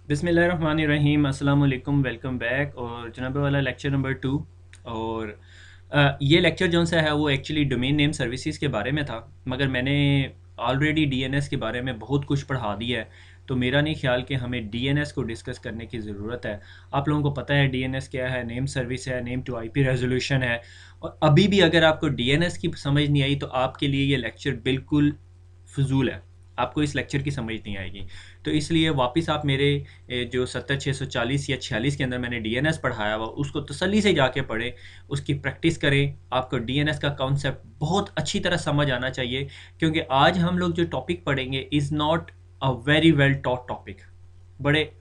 बिस्मिल्लाहिर्रहमानिर्रहीम, अस्सलाम वालेकुम, वेलकम बैक। और जनाब वाला लेक्चर नंबर 2। और ये लेक्चर जो सा है वो एक्चुअली डोमेन नेम सर्विसेज के बारे में था, मगर मैंने ऑलरेडी डीएनएस के बारे में बहुत कुछ पढ़ा दिया है, तो मेरा नहीं ख्याल कि हमें डीएनएस को डिस्कस करने की ज़रूरत है। आप लोगों को पता है डीएनएस क्या है, नेम सर्विस है, नेम टू आईपी रेजोल्यूशन है। और अभी भी अगर आपको डीएनएस की समझ नहीं आई तो आपके लिए ये लेक्चर बिल्कुल फजूल है, आपको इस लेक्चर की समझ नहीं आएगी। तो इसलिए वापस आप मेरे जो 70 640 या 46 के अंदर मैंने डीएनएस पढ़ाया हुआ उसको तसल्ली से जाके पढ़ें, उसकी प्रैक्टिस करें। आपको डीएनएस का कॉन्सेप्ट बहुत अच्छी तरह समझ आना चाहिए, क्योंकि आज हम लोग जो टॉपिक पढ़ेंगे is not a very well taught topic. बड़े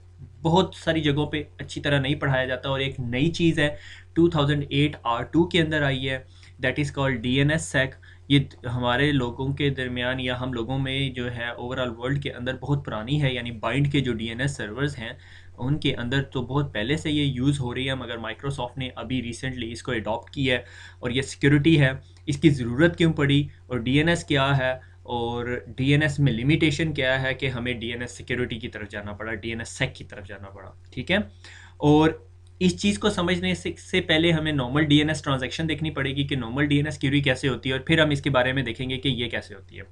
बहुत सारी जगहों पे अच्छी तरह नहीं पढ़ाया जाता, और एक नई चीज़ है 2008 R2 के अंदर आई है, that is called DNS sec. ये हमारे लोगों के दरमियान या हम लोगों में जो है ओवरऑल वर्ल्ड के अंदर बहुत पुरानी है, यानी बाइंड के जो डीएनएस सर्वर्स हैं उनके अंदर तो बहुत पहले से ये यूज़ हो रही है, मगर माइक्रोसॉफ्ट ने अभी रिसेंटली इसको अडॉप्ट किया है। और ये सिक्योरिटी है, इसकी ज़रूरत क्यों पड़ी, और डीएनएस क्या है, और डीएनएस में लिमिटेशन क्या है कि हमें डीएनएस सिक्योरिटी की तरफ जाना पड़ा, डीएनएस सेक की तरफ जाना पड़ा। ठीक है। और इस चीज़ को समझने से पहले हमें नॉर्मल डीएनएस ट्रांजैक्शन देखनी पड़ेगी कि नॉर्मल डीएनएस क्यूरी कैसे होती है, और फिर हम इसके बारे में देखेंगे कि ये कैसे होती है।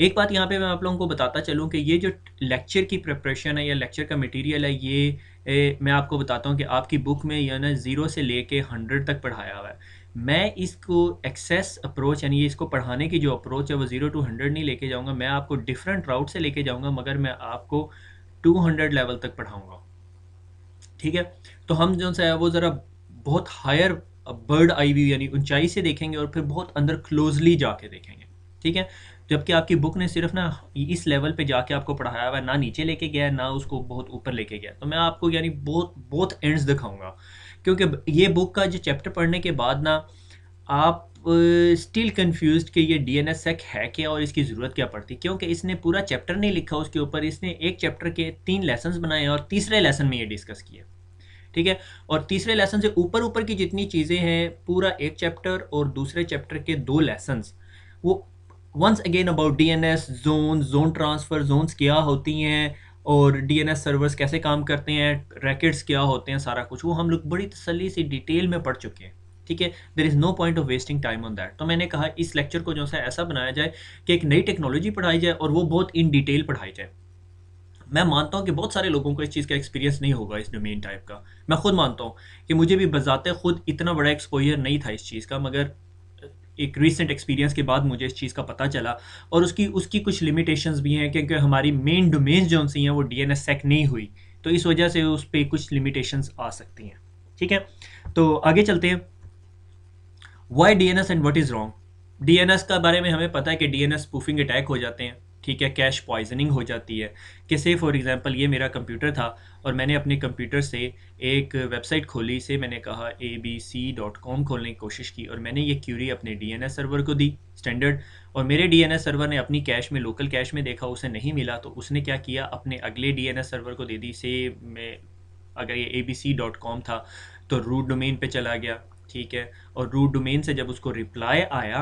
एक बात यहाँ पे मैं आप लोगों को बताता चलूँ कि ये जो लेक्चर की प्रिपरेशन है या लेक्चर का मटेरियल है, ये मैं आपको बताता हूँ कि आपकी बुक में या ना 0 से लेके 100 तक पढ़ाया हुआ है। मैं इसको एक्सेस अप्रोच यानी इसको पढ़ाने की जो अप्रोच है वो 0 to 100 नहीं लेके जाऊँगा, मैं आपको डिफरेंट राउट से लेके जाऊँगा, मगर मैं आपको 200 लेवल तक पढ़ाऊँगा। ठीक है। तो हम जो सा है वो ज़रा बहुत हायर बर्ड आई व्यू यानी ऊंचाई से देखेंगे, और फिर बहुत अंदर क्लोजली जाके देखेंगे। ठीक है। जबकि आपकी बुक ने सिर्फ ना इस लेवल पे जाके आपको पढ़ाया हुआ है, ना नीचे लेके गया है ना उसको बहुत ऊपर लेके गया। तो मैं आपको यानी बहुत बहुत एंड्स दिखाऊंगा, क्योंकि ये बुक का जो चैप्टर पढ़ने के बाद ना आप स्टिल कंफ्यूज्ड कि ये डीएनएस सेक है क्या और इसकी ज़रूरत क्या पड़ती, क्योंकि इसने पूरा चैप्टर नहीं लिखा उसके ऊपर, इसने एक चैप्टर के 3 लेसन्स बनाए और तीसरे लेसन में ये डिस्कस किया। ठीक है। और तीसरे लेसन से ऊपर ऊपर की जितनी चीज़ें हैं, पूरा एक चैप्टर और दूसरे चैप्टर के 2 लेसन्स, वो once again about DNS zone, zone transfer zones क्या होती हैं, और डीएनएस सर्वर्स कैसे काम करते हैं, रैकेट्स क्या होते हैं, सारा कुछ वो हम लोग बड़ी तसल्ली से डिटेल में पढ़ चुके हैं। ठीक है। There is no point of wasting time on that. तो मैंने कहा इस लेक्चर को जो सा ऐसा बनाया जाए कि एक नई टेक्नोलॉजी पढ़ाई जाए और वो बहुत इन डिटेल पढ़ाई जाए। मैं मानता हूँ कि बहुत सारे लोगों को इस चीज़ का एक्सपीरियंस नहीं होगा इस डोमेन टाइप का। मैं खुद मानता हूँ कि मुझे भी बजाते खुद इतना बड़ा एक्सपोजर नहीं था इस चीज़ का, मगर एक रीसेंट एक्सपीरियंस के बाद मुझे इस चीज़ का पता चला। और उसकी उसकी कुछ लिमिटेशंस भी हैं, क्योंकि हमारी मेन डोमेन्स जो सी हैं वो डीएनएस सेक नहीं हुई, तो इस वजह से उस पर कुछ लिमिटेशंस आ सकती हैं। ठीक है। तो आगे चलते हैं। Why DNS and what is wrong. DNS का बारे में हमें पता है कि डीएनएस स्पूफिंग अटैक हो जाते हैं। ठीक है। कैश पॉइजनिंग हो जाती है। कि से फॉर एग्जांपल ये मेरा कंप्यूटर था और मैंने अपने कंप्यूटर से एक वेबसाइट खोली, से मैंने कहा abc.com खोलने की कोशिश की, और मैंने ये क्यूरी अपने डीएनएस सर्वर को दी स्टैंडर्ड, और मेरे डीएनएस सर्वर ने अपनी कैश में, लोकल कैश में देखा, उसे नहीं मिला, तो उसने क्या किया, अपने अगले डीएनएस सर्वर को दे दी। से मैं, अगर ये abc.com था तो रूट डोमेन पे चला गया। ठीक है। और रूट डोमेन से जब उसको रिप्लाई आया,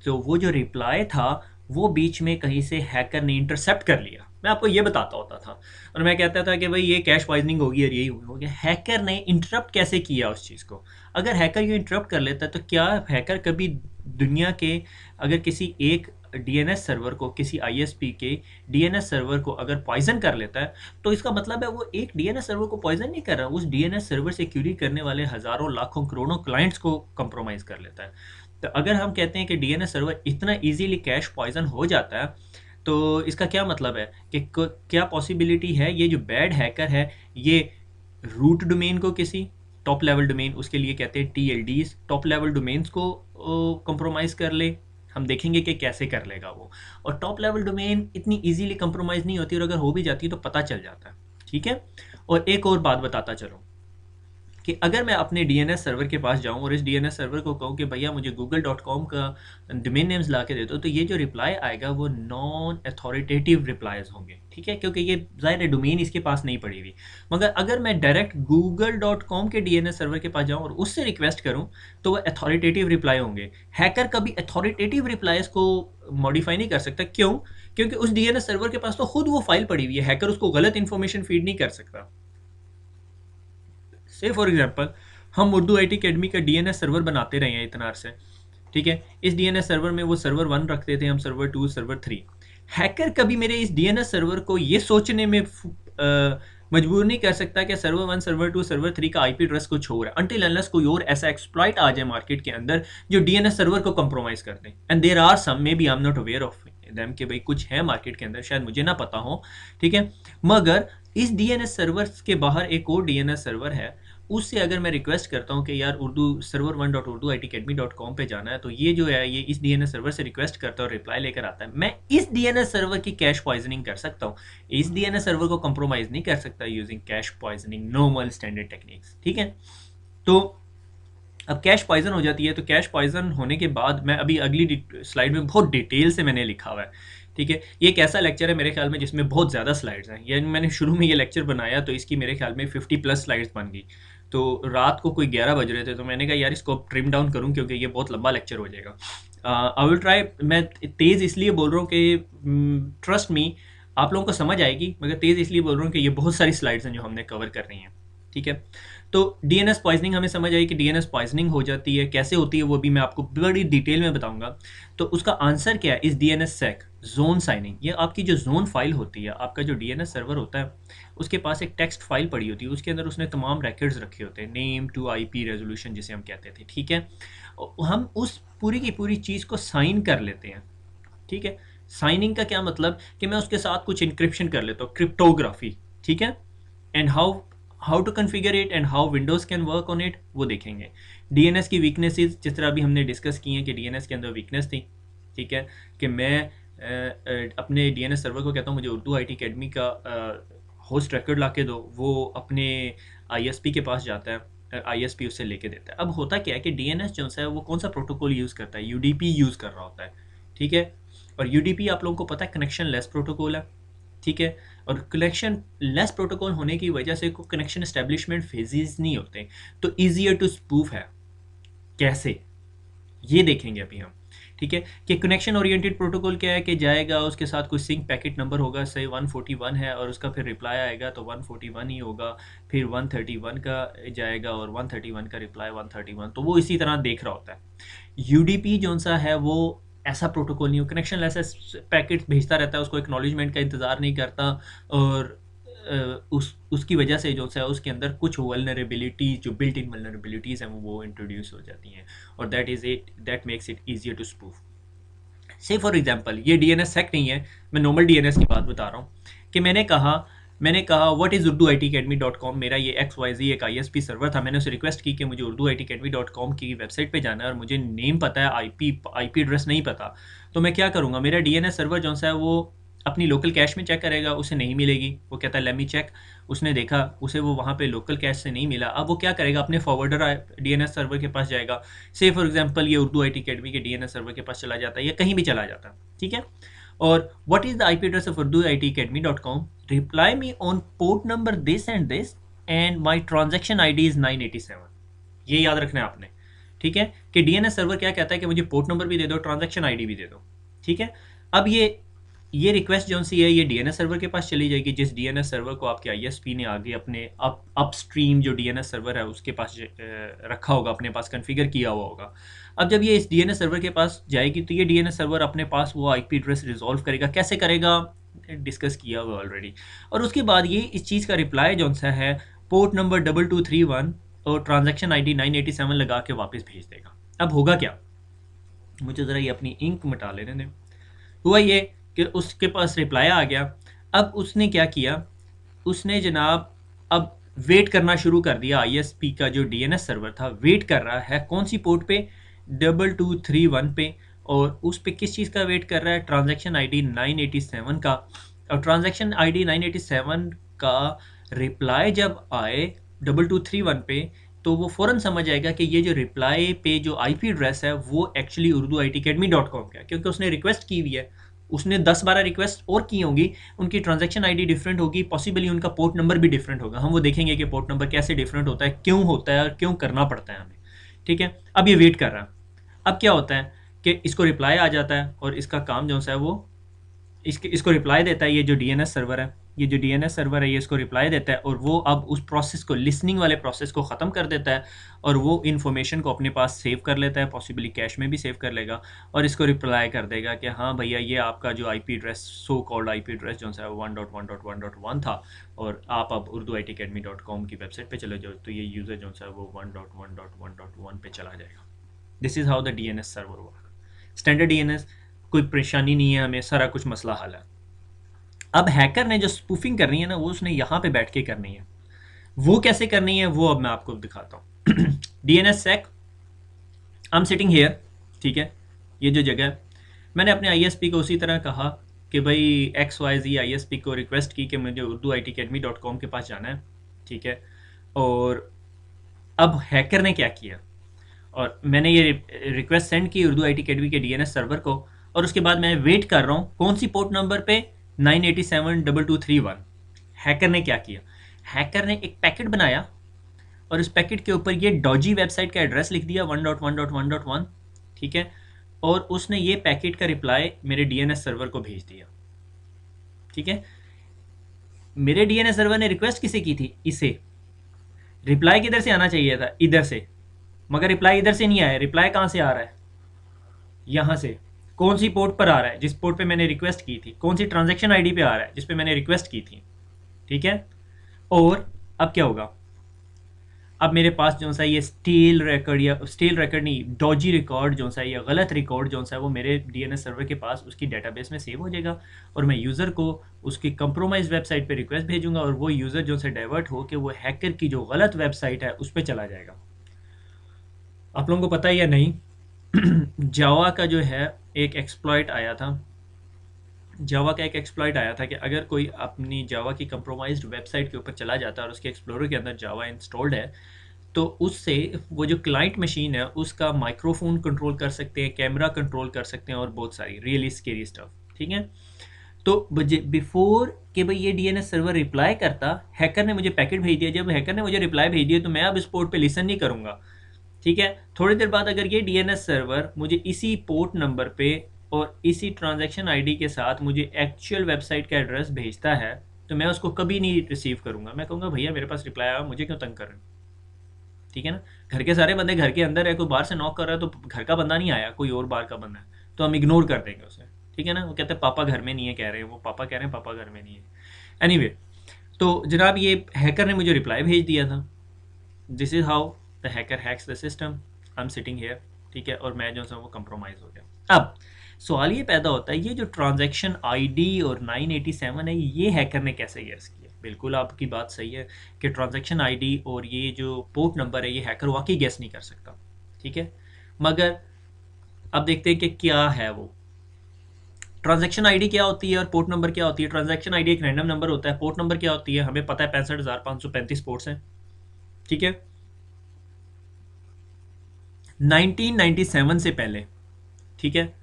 तो वो जो रिप्लाई था वो बीच में कहीं से हैकर ने इंटरसेप्ट कर लिया। मैं आपको ये बताता होता था और मैं कहता था कि भाई ये कैश पॉइजनिंग होगी और यही हो गया। हैकर ने इंटरप्ट कैसे किया उस चीज़ को? अगर हैकर ये इंटरप्ट कर लेता तो क्या हैकर कभी दुनिया के, अगर किसी एक डीएनएस सर्वर को, किसी आईएसपी के डीएनएस सर्वर को अगर पॉइजन कर लेता है, तो इसका मतलब है वो एक डीएनएस सर्वर को पॉइजन नहीं कर रहा, उस डीएनएस सर्वर से क्यूरी करने वाले हज़ारों लाखों करोड़ों क्लाइंट्स को कंप्रोमाइज़ कर लेता है। तो अगर हम कहते हैं कि डीएनएस सर्वर इतना इजीली कैश पॉइजन हो जाता है, तो इसका क्या मतलब है कि क्या पॉसिबिलिटी है ये जो बैड हैकर है ये रूट डोमेन को, किसी टॉप लेवल डोमेन, उसके लिए कहते हैं टीएलडीज, टॉप लेवल डोमेन्स को कंप्रोमाइज़ कर ले। हम देखेंगे कि कैसे कर लेगा वो। और टॉप लेवल डोमेन इतनी इजीली कंप्रोमाइज़ नहीं होती, और अगर हो भी जाती है तो पता चल जाता है। ठीक है। और एक और बात बताता चलूँ कि अगर मैं अपने डीएनएस सर्वर के पास जाऊं और इस डीएनएस सर्वर को कहूं कि भैया मुझे google.com का डोमेन नेम्स ला के दे दो, तो ये जो रिप्लाई आएगा वो नॉन अथॉरिटेटिव रिप्लाईज होंगे। ठीक है। क्योंकि ये ज़ाहिर है डोमेन इसके पास नहीं पड़ी हुई। मगर अगर मैं डायरेक्ट google.com के डीएनएस सर्वर के पास जाऊं और उससे रिक्वेस्ट करूं, तो वह अथॉरिटेटिव रिप्लाई होंगे। हैकर कभी अथॉरिटेटिव रिप्लाईज को मॉडिफाई नहीं कर सकता। क्यों? क्योंकि उस डीएनएस सर्वर के पास तो खुद वो फाइल पड़ी हुई है, हैकर उसको गलत इन्फॉर्मेशन फीड नहीं कर सकता। से फॉर एग्जांपल हम उर्दू आईटी अकेडमी का डीएनएस सर्वर बनाते रहे हैं इतना अरसे, ठीक है। इस डीएनएस सर्वर में वो सर्वर 1 रखते थे हम, सर्वर 2, सर्वर 3। हैकर कभी मेरे इस डीएनएस सर्वर को ये सोचने में मजबूर नहीं कर सकता कि सर्वर 1, सर्वर 2, सर्वर 3 का आईपी एड्रेस कुछ और है, अनटिल अनलेस कोई और ऐसा एक्सप्लॉइट आ जाए मार्केट के अंदर जो डीएनएस सर्वर को कंप्रोमाइज कर दे। And there are some, maybe I am not aware of them, कि भाई कुछ है मार्केट के अंदर, शायद मुझे ना पता हो, ठीक है। मगर इस डीएनएस सर्वर के बाहर एक और डीएनएस सर्वर है, उससे अगर मैं रिक्वेस्ट करता हूँ कि यार उर्दू सर्वर 1.urduitacademy.com पे जाना है, तो ये जो है ये इस डीएनएस सर्वर से रिक्वेस्ट करता है और रिप्लाई लेकर आता है। मैं इस डीएनएस सर्वर की कैश पॉइजनिंग कर सकता हूँ, इस डीएनएस सर्वर को कंप्रोमाइज नहीं कर सकता using cash poisoning normal standard techniques, ठीक है। तो अब कैश पॉइजन हो जाती है, तो कैश पॉइजन होने के बाद मैं अभी अगली स्लाइड में बहुत डिटेल से मैंने लिखा हुआ है, ठीक है। ये एक ऐसा लेक्चर है मेरे ख्याल में जिसमें बहुत ज़्यादा स्लाइड्स हैं, यानी मैंने शुरू में ये लेक्चर बनाया तो इसकी मेरे ख्याल में 50+ स्लाइड्स बन गई। तो रात को कोई 11 बज रहे थे, तो मैंने कहा यार इसको ट्रिम डाउन करूं क्योंकि ये बहुत लंबा लेक्चर हो जाएगा। आई विल ट्राई, मैं तेज़ इसलिए बोल रहा हूँ कि ट्रस्ट मी आप लोगों को समझ आएगी, मगर तेज़ इसलिए बोल रहा हूँ कि ये बहुत सारी स्लाइड्स हैं जो हमने कवर कर रही हैं, ठीक है। तो डीएनएस पॉइजनिंग हमें समझ आई कि डीएनएस पॉइजनिंग हो जाती है, कैसे होती है वो भी मैं आपको बड़ी डिटेल में बताऊंगा। तो उसका आंसर क्या है, इस डीएनएस सेक जोन साइनिंग। ये आपकी जो जोन फाइल होती है, आपका जो डीएनएस सर्वर होता है उसके पास एक टेक्स्ट फाइल पड़ी होती है, उसके अंदर उसने तमाम रिकॉर्ड्स रखे होते हैं, नेम टू आईपी रेजोल्यूशन जिसे हम कहते थे, ठीक है। हम उस पूरी की पूरी चीज़ को साइन कर लेते हैं, ठीक है। साइनिंग का क्या मतलब कि मैं उसके साथ कुछ इंक्रिप्शन कर लेता हूँ, क्रिप्टोग्राफी, ठीक है। And how to configure it and how Windows can work on it वो देखेंगे। डीएनएस की वीकनेसेस जिस तरह अभी हमने डिस्कस की हैं कि डीएनएस के अंदर वीकनेस थी, ठीक है, कि मैं अपने डीएनएस सर्वर को कहता हूँ मुझे उर्दू आईटी अकेडमी का होस्ट रिकॉर्ड ला के दो, वो अपने आईएसपी के पास जाता है, आईएसपी उससे लेके देता है। अब होता क्या है कि डीएनएस जो है वो कौन सा प्रोटोकॉल यूज़ करता है, यूडीपी यूज़ कर रहा होता है, ठीक है। और यूडीपी आप लोगों को पता है कनेक्शन लेस प्रोटोकॉल है, ठीक है। और कनेक्शन लेस प्रोटोकॉल होने की वजह से कनेक्शन एस्टेब्लिशमेंट फेजेस नहीं होते, तो ईजियर टू स्पूफ है। कैसे, ये देखेंगे अभी हम, ठीक है। कि कनेक्शन ओरिएंटेड प्रोटोकॉल क्या है कि जाएगा उसके साथ कुछ सिंक पैकेट नंबर होगा, से 141 है और उसका फिर रिप्लाई आएगा तो 141 ही होगा, फिर 131 का जाएगा और 131 का रिप्लाई 131, तो वो इसी तरह देख रहा होता है। यूडीपी जो सा है वो ऐसा प्रोटोकॉल नहीं हो, कनेक्शन ऐसा पैकेट भेजता रहता है, उसको एक्नॉलेजमेंट का इंतज़ार नहीं करता, और उसकी वजह से जो है उसके अंदर कुछ वल्नरेबिलिटीज़, जो बिल्ट इन वल्नरेबिलिटीज़ हैं वो इंट्रोड्यूस हो जाती हैं, और that makes it easier to spoof. Say for example ये डीएनएस सेक नहीं है, मैं नॉर्मल डीएनएस की बात बता रहा हूँ कि मैंने कहा व्हाट इज़ urduitacademy.com, मेरा ये XYZ एक ISP सर्वर था, मैंने उसे रिक्वेस्ट की कि मुझे urduitacademy.com की वेबसाइट पे जाना है और मुझे नेम पता है, आईपी एड्रेस नहीं पता। तो मैं क्या करूँगा, मेरा डीएनएस सर्वर जो सा है वो अपनी लोकल कैश में चेक करेगा, उसे नहीं मिलेगी, वो कहता है लेट मी चेक। उसने देखा उसे वो वहाँ पे लोकल कैश से नहीं मिला, अब वो क्या करेगा, अपने फॉरवर्डर डीएनएस सर्वर के पास जाएगा। से फॉर एग्जांपल ये उर्दू आईटी अकेडमी के डीएनएस सर्वर के पास चला जाता है या कहीं भी चला जाता है, ठीक है। और what is the IP address of urduitacademy.com, reply me on port number this and my transaction ID is 987। ये याद रखना है आपने, ठीक है, कि डीएनएस सर्वर क्या कहता है कि मुझे पोर्ट नंबर भी दे दो, ट्रांजैक्शन आईडी भी दे दो, ठीक है। अब ये रिक्वेस्ट जो सी है ये डीएनएस सर्वर के पास चली जाएगी, जिस डीएनएस सर्वर को आपके आईएसपी ने आगे अपने अपस्ट्रीम जो डीएनएस सर्वर है उसके पास रखा होगा, अपने पास कॉन्फ़िगर किया हुआ होगा। अब जब ये इस डीएनएस सर्वर के पास जाएगी तो ये डीएनएस सर्वर अपने पास वो आईपी एड्रेस रिजॉल्व करेगा। कैसे करेगा, डिस्कस किया हुआ ऑलरेडी। और उसके बाद ये इस चीज़ का रिप्लाई जो सा है पोर्ट नंबर 2231 और ट्रांजैक्शन आईडी 987 लगा के वापस भेज देगा। अब होगा क्या, मुझे ज़रा ये अपनी इंक मिटा लेने दें। हुआ ये कि उसके पास रिप्लाई आ गया। अब उसने क्या किया, उसने जनाब अब वेट करना शुरू कर दिया। आईएसपी का जो डीएनएस सर्वर था वेट कर रहा है कौन सी पोर्ट पे, 2231 पे, और उस पे किस चीज़ का वेट कर रहा है, ट्रांजैक्शन आईडी 987 का। और ट्रांजैक्शन आईडी 987 का रिप्लाई जब आए 2231 पे तो वो फ़ौरन समझ आएगा कि ये जो रिप्लाई पे जो आईपी एड्रेस है वो एक्चुअली urduitacademy.com का है, क्योंकि उसने रिक्वेस्ट की हुई है। उसने 10-12 रिक्वेस्ट और की होंगी, उनकी ट्रांजैक्शन आईडी डिफरेंट होगी, पॉसिबली उनका पोर्ट नंबर भी डिफरेंट होगा। हम वो देखेंगे कि पोर्ट नंबर कैसे डिफरेंट होता है, क्यों होता है और क्यों करना पड़ता है हमें, ठीक है। अब ये वेट कर रहा है। अब क्या होता है कि इसको रिप्लाई आ जाता है और इसका काम जो है वो इसको रिप्लाई देता है, ये जो डीएनएस सर्वर है, ये जो डीएनएस सर्वर है ये इसको रिप्लाई देता है, और वो अब उस प्रोसेस को, लिसनिंग वाले प्रोसेस को ख़त्म कर देता है, और वो इन्फॉर्मेशन को अपने पास सेव कर लेता है, पॉसिबली कैश में भी सेव कर लेगा, और इसको रिप्लाई कर देगा कि हाँ भैया ये आपका जो IP address, so called IP address जो है 1.1.1.1 था, और आप अब urduitacademy.com की वेबसाइट पे चले जाओ तो ये यूज़र जो है वो 1.1.1.1 पे चला जाएगा। This is how the DNS server work. Standard DNS, कोई परेशानी नहीं है हमें, सारा कुछ मसला हल है। अब हैकर ने जो स्पूफिंग करनी है ना, वो उसने यहाँ पे बैठ के करनी है। वो कैसे करनी है वो अब मैं आपको दिखाता हूँ। DNSSEC, I am sitting here, ठीक है, ये जो जगह है, मैंने अपने ISP को उसी तरह कहा कि भाई XYZ ISP को रिक्वेस्ट की कि मुझे urduitacademy.com के पास जाना है, ठीक है। और अब हैकर ने क्या किया, और मैंने ये रिक्वेस्ट सेंड की उर्दू IT अकेडमी के DNS सर्वर को, और उसके बाद मैं वेट कर रहा हूँ कौन सी पोर्ट नंबर पे 9872231। हैकर ने क्या किया, हैकर ने एक पैकेट बनाया, और उस पैकेट के ऊपर ये डॉजी वेबसाइट का एड्रेस लिख दिया 1.1.1.1, ठीक है, और उसने ये पैकेट का रिप्लाई मेरे DNS सर्वर को भेज दिया, ठीक है। मेरे DNS सर्वर ने रिक्वेस्ट किसे की थी, इसे। रिप्लाई किधर से आना चाहिए था, इधर से, मगर रिप्लाई इधर से नहीं आया। रिप्लाई कहाँ से आ रहा है, यहाँ से। कौन सी पोर्ट पर आ रहा है, जिस पोर्ट पे मैंने रिक्वेस्ट की थी। कौन सी ट्रांजैक्शन आईडी पे आ रहा है, जिस पे मैंने रिक्वेस्ट की थी, ठीक है। और अब क्या होगा, अब मेरे पास जो सा ये स्टील रिकॉर्ड, या स्टील रिकॉर्ड नहीं, डॉजी रिकॉर्ड जो सा, या गलत रिकॉर्ड जो सा, वो मेरे DNS सर्वर के पास उसकी डेटाबेस में सेव हो जाएगा, और मैं यूज़र को उसकी कंप्रोमाइज वेबसाइट पे रिक्वेस्ट भेजूंगा, और वो यूज़र जो से डाइवर्ट हो कि वो हैकर की जो गलत वेबसाइट है उस पर चला जाएगा। आप लोगों को पता है या नहीं, जावा का जो है एक एक्सप्लॉइट आया था, जावा का एक एक्सप्लॉइट आया था कि अगर कोई अपनी जावा की कंप्रोमाइज्ड वेबसाइट के ऊपर चला जाता है और उसके एक्सप्लोरर के अंदर जावा इंस्टॉल्ड है, तो उससे वो जो क्लाइंट मशीन है उसका माइक्रोफोन कंट्रोल कर सकते हैं, कैमरा कंट्रोल कर सकते हैं, और बहुत सारी रियली स्केरी स्टफ, ठीक है। तो बिफोर कि भाई ये DNS सर्वर रिप्लाई करता, हैकर ने मुझे पैकेट भेज दिया। जब हैकर ने मुझे रिप्लाई भेज दिया तो मैं अब इस पोर्ट पे लिसन नहीं करूँगा, ठीक है। थोड़ी देर बाद अगर ये DNS सर्वर मुझे इसी पोर्ट नंबर पे और इसी ट्रांजैक्शन आईडी के साथ मुझे एक्चुअल वेबसाइट का एड्रेस भेजता है, तो मैं उसको कभी नहीं रिसीव करूँगा। मैं कहूँगा भैया मेरे पास रिप्लाई आया, मुझे क्यों तंग कर रहे हैं, ठीक है ना। घर के सारे बंदे घर के अंदर है, कोई बाहर से नॉक कर रहा है तो घर का बंदा नहीं आया, कोई और बाहर का बंदा है, तो हम इग्नोर कर देंगे उसे, ठीक है ना। वो कहते हैं पापा घर में नहीं है, कह रहे हैं वो पापा कह रहे हैं पापा घर में नहीं है। एनीवे, तो जनाब ये हैकर ने मुझे रिप्लाई भेज दिया था। This is how the hacker hacks the system. I am sitting here, ठीक है, और मैं जो है वो कंप्रोमाइज़ हो गया। अब सवाल ये पैदा होता है, ये जो ट्रांजैक्शन आईडी और 987 है, ये हैकर ने कैसे गेस किया। बिल्कुल आपकी बात सही है कि ट्रांजैक्शन आईडी और ये जो पोर्ट नंबर है ये हैकर वाकई गेस नहीं कर सकता, ठीक है। मगर अब देखते हैं कि क्या है वो ट्रांजैक्शन आईडी क्या होती है और पोर्ट नंबर क्या होती है। ट्रांजैक्शन आईडी एक रैंडम नंबर होता है, पोर्ट नंबर क्या होती है हमें पता है, 65,535 पोर्ट्स हैं, ठीक है। 1997 से पहले, ठीक है,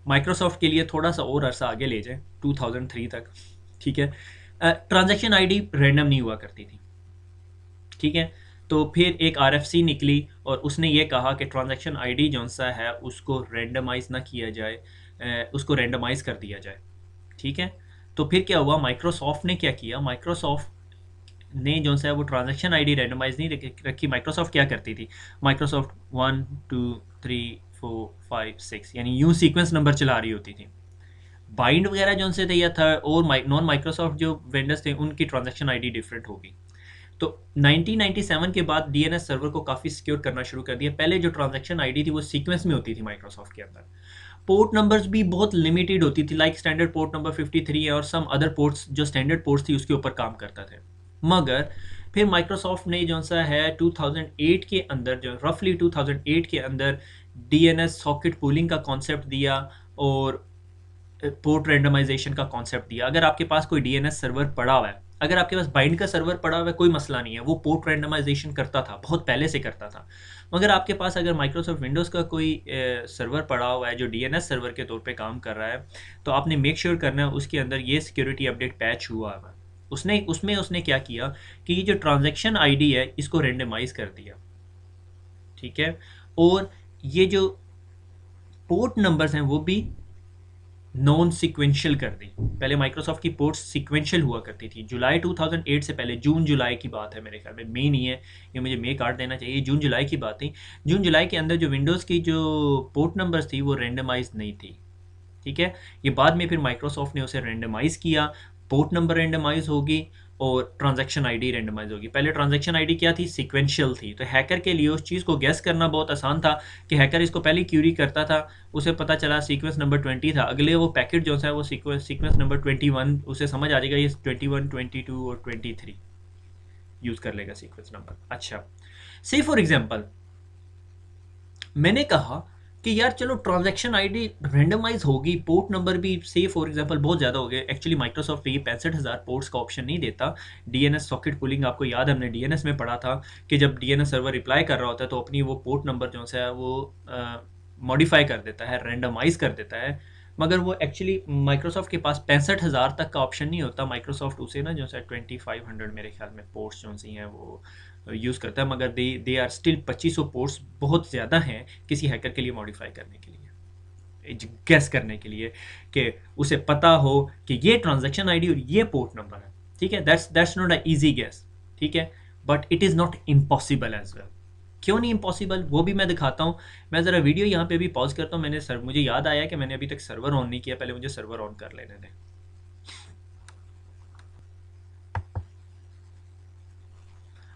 माइक्रोसॉफ्ट के लिए थोड़ा सा और अरसा आगे ले जाए 2003 तक, ठीक है, ट्रांजैक्शन आईडी रैंडम नहीं हुआ करती थी, ठीक है। तो फिर एक RFC निकली और उसने ये कहा कि ट्रांजैक्शन आईडी जो सा है उसको रैंडमाइज ना किया जाए, उसको रैंडमाइज कर दिया जाए, ठीक है। तो फिर क्या हुआ, माइक्रोसॉफ्ट ने क्या किया, माइक्रोसॉफ्ट ने जो सा है वो ट्रांजैक्शन आईडी रैंडमाइज नहीं रखी। माइक्रोसॉफ्ट क्या करती थी, माइक्रोसॉफ्ट 1 2 3 4 5 6 यानी यूं सीक्वेंस नंबर चला रही होती थी। बाइंड वगैरह जो उनसे थे या था, और नॉन माइक्रोसॉफ्ट जो वेंडर्स थे उनकी ट्रांजैक्शन आईडी डिफरेंट होगी। तो 1997 के बाद DNS सर्वर को काफ़ी सिक्योर करना शुरू कर दिया। पहले जो ट्रांजैक्शन आईडी थी वो सीक्वेंस में होती थी माइक्रोसॉफ्ट के अंदर। पोर्ट नंबर्स भी बहुत लिमिटेड होती थी, लाइक स्टैंडर्ड पोर्ट नंबर 53 है और सम अदर पोर्ट्स जो स्टैंडर्ड पोर्ट्स थी उसके ऊपर काम करता थे। मगर फिर माइक्रोसॉफ्ट ने जो सा है 2008 के अंदर, जो रफली 2008 के अंदर DNS सॉकेट पूलिंग का कॉन्सेप्ट दिया और पोर्ट रेंडमाइजेशन का कॉन्सेप्ट दिया। अगर आपके पास कोई DNS सर्वर पड़ा हुआ है, अगर आपके पास बाइंड का सर्वर पड़ा हुआ है, कोई मसला नहीं है, वो पोर्ट रेंडमाइजेशन करता था, बहुत पहले से करता था। मगर आपके पास अगर माइक्रोसॉफ्ट विंडोज़ का कोई सर्वर पड़ा हुआ है जो DNS सर्वर के तौर पे काम कर रहा है, तो आपने मेक श्योर करना है उसके अंदर ये सिक्योरिटी अपडेट पैच हुआ है। उसने क्या किया कि ये जो ट्रांजैक्शन आईडी है इसको रेंडमाइज कर दिया, ठीक है, और ये जो पोर्ट नंबर्स हैं वो भी नॉन सिक्वेंशियल कर दी। पहले माइक्रोसॉफ्ट की पोर्ट्स सिक्वेंशियल हुआ करती थी। जुलाई 2008 से पहले, जून जुलाई की बात है मेरे ख्याल में, मई नहीं है, ये मुझे मई काट देना चाहिए, जून जुलाई की बात थी। जून जुलाई के अंदर जो विंडोज़ की जो पोर्ट नंबर्स थी वो रेंडमाइज नहीं थी। ठीक है, ये बाद में फिर माइक्रोसॉफ्ट ने उसे रेंडमाइज किया, पोर्ट नंबर रेंडमाइज होगी और ट्रांजैक्शन आईडी रेंडमाइज होगी। पहले ट्रांजैक्शन आईडी क्या थी? सीक्वेंशियल थी। तो हैकर के लिए उस चीज़ को गैस करना बहुत आसान था कि हैकर इसको पहले क्यूरी करता था, उसे पता चला सीक्वेंस नंबर 20 था, अगले वो पैकेट जो है वो सीक्वेंस नंबर 21, उसे समझ आ जाएगा ये 21, 22 और 23 यूज़ कर लेगा सीक्वेंस नंबर। अच्छा, से फॉर एग्जांपल मैंने कहा कि यार चलो ट्रांजैक्शन आईडी रेंडमाइज होगी, पोर्ट नंबर भी से फॉर एग्जांपल बहुत ज़्यादा हो गए। एक्चुअली माइक्रोसॉफ्ट ये 65,000 पोर्ट्स का ऑप्शन नहीं देता। डीएनएस सॉकेट पुलिंग, आपको याद है हमने डीएनएस में पढ़ा था कि जब डीएनएस सर्वर रिप्लाई कर रहा होता है तो अपनी वो पोर्ट नंबर जो है वो मॉडिफाई कर देता है, रेंडमाइज कर देता है। मगर वो एक्चुअली माइक्रोसॉफ्ट के पास 65,000 तक का ऑप्शन नहीं होता। माइक्रोसॉफ्ट उसे ना जो है 2500 मेरे ख्याल में पोर्ट्स जो सी हैं वो यूज़ करता है, मगर दे आर स्टिल 2500 पोर्ट्स बहुत ज़्यादा हैं किसी हैकर के लिए मॉडिफाई करने के लिए, गैस करने के लिए कि उसे पता हो कि ये ट्रांजैक्शन आईडी और ये पोर्ट नंबर है। ठीक है, that's not a easy guess. ठीक है, but it is not impossible as well. क्यों नहीं इम्पॉसिबल, वो भी मैं दिखाता हूँ। मैं ज़रा वीडियो यहाँ पे भी पॉज करता हूँ। मुझे याद आया कि मैंने अभी तक सर्वर ऑन नहीं किया, पहले मुझे सर्वर ऑन कर लेने दें।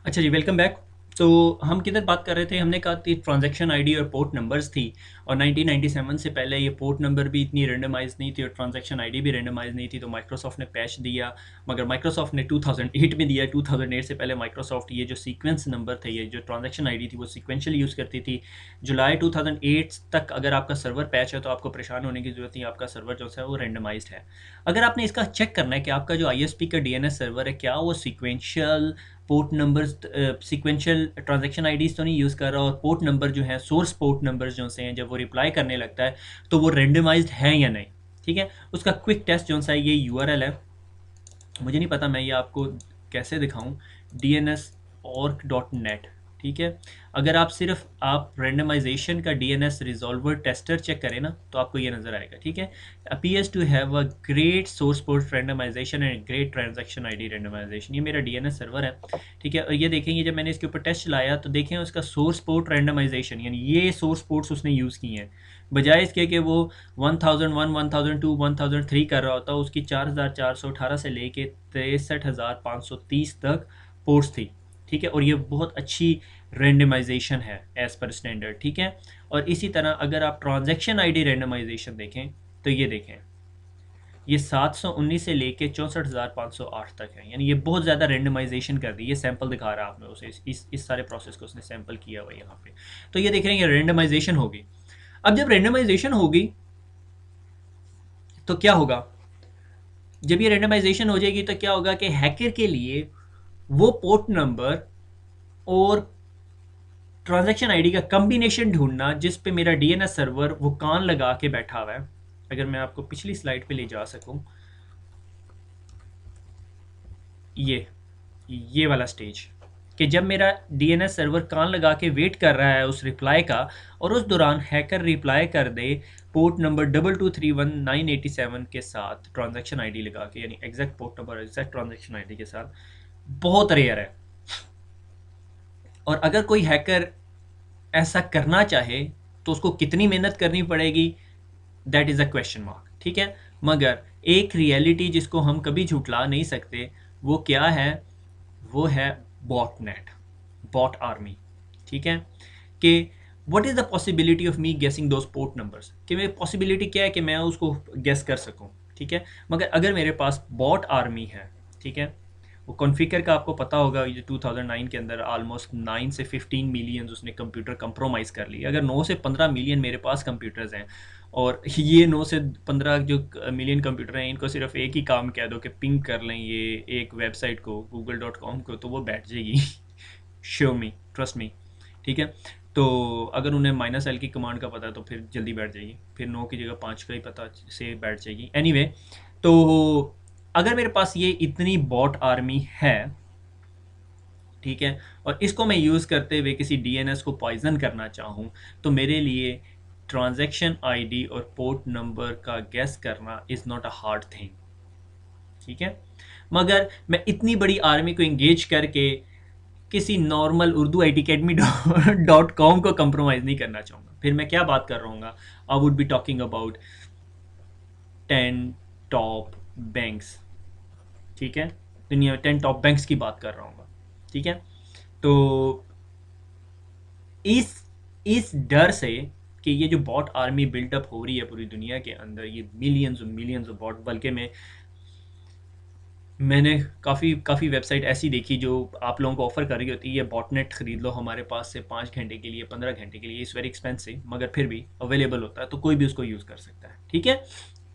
अच्छा जी, वेलकम बैक। तो हम किधर बात कर रहे थे? हमने कहा थी ट्रांजैक्शन आईडी और पोर्ट नंबर्स थी, और 1997 से पहले ये पोर्ट नंबर भी इतनी रेंडमाइज नहीं थी और ट्रांजैक्शन आईडी भी रेंडमाइज नहीं थी। तो माइक्रोसॉफ्ट ने पैच दिया, मगर माइक्रोसॉफ्ट ने 2008 में दिया। 2008 से पहले माइक्रोसॉफ्ट ये जो सीक्वेंस नंबर थे, ये जो ट्रांजैक्शन आईडी थी, वो सीक्वेंशियल यूज़ करती थी। जुलाई 2008 तक अगर आपका सर्वर पैच है तो आपको परेशान होने की ज़रूरत नहीं, आपका सर्वर जो है वो रेंडमाइज्ड है। अगर आपने इसका चेक करना है कि आपका जो आईएसपी का डीएनएस सर्वर है, क्या वो sequential port numbers, sequential transaction IDs तो नहीं यूज़ कर रहा, और पोर्ट नंबर जो है, सोर्स पोर्ट नंबर्स जो से हैं, जब वो रिप्लाई करने लगता है तो वो रेंडमाइज्ड है या नहीं। ठीक है, उसका क्विक टेस्ट जो सा ये यूआरएल है, मुझे नहीं पता मैं ये आपको कैसे दिखाऊं, dnsorg.net। ठीक है, अगर आप सिर्फ आप रेंडमाइजेशन का डीएनएस रिजॉल्वर टेस्टर चेक करें ना तो आपको ये नज़र आएगा। ठीक है, appears to have a great source port randomisation and great transaction ID randomisation. ये मेरा डीएनएस सर्वर है। ठीक है, और ये देखेंगे जब मैंने इसके ऊपर टेस्ट चलाया तो देखें उसका सोर्स पोर्ट रेंडमाइजेशन, यानी ये सोर्स पोर्ट्स उसने यूज़ किए हैं, बजाय इसके कि वो 1001, 1002, 1003 कर रहा होता, उसकी 4418 से लेके 63,530 तक पोर्ट्स थी। ठीक है, और ये बहुत अच्छी रेंडमाइजेशन है एज़ पर स्टैंडर्ड। ठीक है, और इसी तरह अगर आप ट्रांजैक्शन आईडी रेंडमाइजेशन देखें तो ये देखें, ये 719 से लेके 64,508 तक है, यानी ये बहुत ज़्यादा रेंडमाइजेशन कर दी। ये सैंपल दिखा रहा है आपने उसे, इस सारे प्रोसेस को उसने सैंपल किया हुआ है यहाँ पे। तो ये देख रहे हैं, ये रेंडमाइजेशन होगी। अब जब रेंडमाइजेशन होगी तो क्या होगा? जब ये रेंडमाइजेशन हो जाएगी तो क्या होगा कि हैकर के लिए वो पोर्ट नंबर और ट्रांजैक्शन आईडी का कॉम्बिनेशन ढूंढना जिस पे मेरा डीएनएस सर्वर वो कान लगा के बैठा हुआ है। अगर मैं आपको पिछली स्लाइड पे ले जा सकूं, ये वाला स्टेज, कि जब मेरा डीएनएस सर्वर कान लगा के वेट कर रहा है उस रिप्लाई का, और उस दौरान हैकर रिप्लाई कर दे पोर्ट नंबर 2231987 के साथ ट्रांजैक्शन आईडी लगा के, यानी exact port number exact transaction ID के साथ, बहुत रेयर है। और अगर कोई हैकर ऐसा करना चाहे तो उसको कितनी मेहनत करनी पड़ेगी, that is a question mark. ठीक है, मगर एक रियलिटी जिसको हम कभी झुठला नहीं सकते वो क्या है? वो है बॉट नेट, बॉट आर्मी। ठीक है, कि what is the possibility of me गेसिंग दोज पोर्ट नंबर्स, कि मेरी पॉसिबिलिटी क्या है कि मैं उसको गेस कर सकूं। ठीक है, मगर अगर मेरे पास बॉट आर्मी है, ठीक है, वो कॉन्फ़िगर का आपको पता होगा, ये 2009 के अंदर ऑलमोस्ट 9 से 15 मिलियन उसने कंप्यूटर कंप्रोमाइज़ कर लिए। अगर 9 से 15 मिलियन मेरे पास कंप्यूटर्स हैं, और ये 9 से 15 जो मिलियन कंप्यूटर हैं, इनको सिर्फ एक ही काम कह दो कि पिंग कर लें ये एक वेबसाइट को, google.com को, तो वो बैठ जाएगी। श्योर मी, ट्रस्ट मी। ठीक है, तो अगर उन्हें -l की कमांड का पता है तो फिर जल्दी बैठ जाएगी, फिर 9 की जगह 5 का ही पता से बैठ जाएगी। एनीवे, तो अगर मेरे पास ये इतनी बॉट आर्मी है, ठीक है, और इसको मैं यूज़ करते हुए किसी डीएनएस को पॉइजन करना चाहूँ, तो मेरे लिए ट्रांजैक्शन आईडी और पोर्ट नंबर का गेस करना is not a hard thing, ठीक है। मगर मैं इतनी बड़ी आर्मी को इंगेज करके किसी normal Urdu I T academy .com को कंप्रोमाइज़ नहीं करना चाहूँगा। फिर मैं क्या बात कर रहा हूँ, I would be talking about 10 top banks, ठीक है। दुनिया में 10 टॉप बैंक्स की बात कर रहा हूँ, ठीक है। तो इस डर से कि ये जो बॉट आर्मी बिल्डअप हो रही है पूरी दुनिया के अंदर, ये मिलियंस ऑफ बॉट, बल्कि मैंने काफ़ी वेबसाइट ऐसी देखी जो आप लोगों को ऑफ़र कर रही होती है, ये बॉटनेट ख़रीद लो हमारे पास से 5 घंटे के लिए, 15 घंटे के लिए, इट्स वेरी एक्सपेंसिव, मगर फिर भी अवेलेबल होता है, तो कोई भी उसको यूज़ कर सकता है, ठीक है।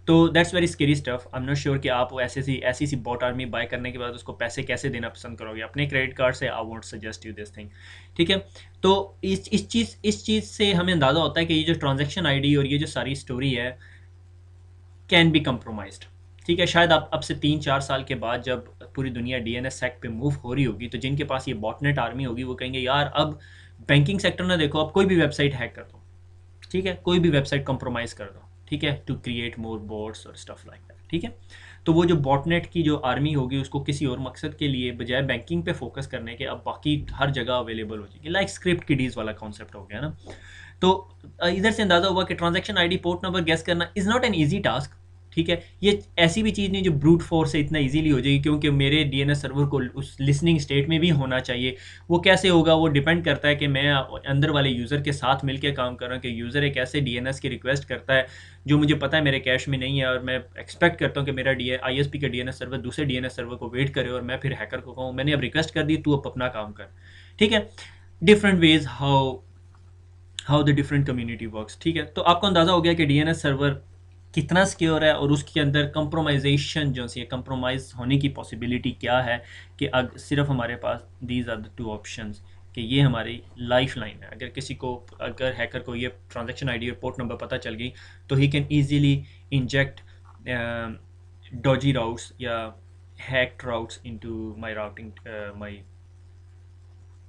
तो that's very scary stuff. I am not sure कि आप ऐसी सी बॉट आर्मी बाय करने के बाद उसको पैसे कैसे देना पसंद करोगे अपने क्रेडिट कार्ड से। I won't suggest you this thing, ठीक है। तो इस चीज़ से हमें अंदाज़ा होता है कि ये जो ट्रांजैक्शन आईडी और ये जो सारी स्टोरी है कैन बी कंप्रोमाइज्ड, ठीक है। शायद अब से 3-4 साल के बाद जब पूरी दुनिया डीएनएस सेक्ट पे मूव हो रही होगी, तो जिनके पास ये बॉटनेट आर्मी होगी वो कहेंगे यार अब बैंकिंग सेक्टर में देखो, अब कोई भी वेबसाइट हैक कर दो, ठीक है, कोई भी वेबसाइट कंप्रोमाइज़ कर दो, ठीक है, टू क्रिएट मोर बोट्स और स्टफ लाइक दैट, ठीक है। तो वो जो बॉटनेट की जो आर्मी होगी उसको किसी और मकसद के लिए बजाय बैंकिंग पे फोकस करने के अब बाकी हर जगह अवेलेबल हो जाएगी, लाइक स्क्रिप्ट किडीज़ वाला कॉन्सेप्ट हो गया ना। तो इधर से अंदाज़ा हुआ कि transaction ID port number guess करना is not an easy task, ठीक है। ये ऐसी भी चीज़ नहीं जो ब्रूट फोर्स से इतना इजीली हो जाएगी, क्योंकि मेरे डीएनएस सर्वर को उस लिसनिंग स्टेट में भी होना चाहिए। वो कैसे होगा, वो डिपेंड करता है कि मैं अंदर वाले यूज़र के साथ मिलकर काम कर रहा हूँ, कि यूज़र एक ऐसे डीएनएस की रिक्वेस्ट करता है जो मुझे पता है मेरे कैश में नहीं है, और मैं एक्सपेक्ट करता हूँ कि मेरा आईएसपी का डीएनएस सर्वर दूसरे डीएनएस सर्वर को वेट करे, और मैं फिर हैकर को कहूँ मैंने अब रिक्वेस्ट कर दी, तू अब अपना काम कर, ठीक है। Different ways how the different community works, ठीक है। तो आपको अंदाज़ा हो गया कि डीएनएस सर्वर कितना सिक्योर है और उसके अंदर कंप्रोमाइजेशन जो सी कंप्रोमाइज़ होने की पॉसिबिलिटी क्या है, कि सिर्फ हमारे पास दीज आर द 2 ऑप्शंस, कि ये हमारी लाइफ लाइन है। अगर हैकर को ये ट्रांजैक्शन आईडी और पोर्ट नंबर पता चल गई, तो he can easily inject Doge routes या hacked routes into my routing, my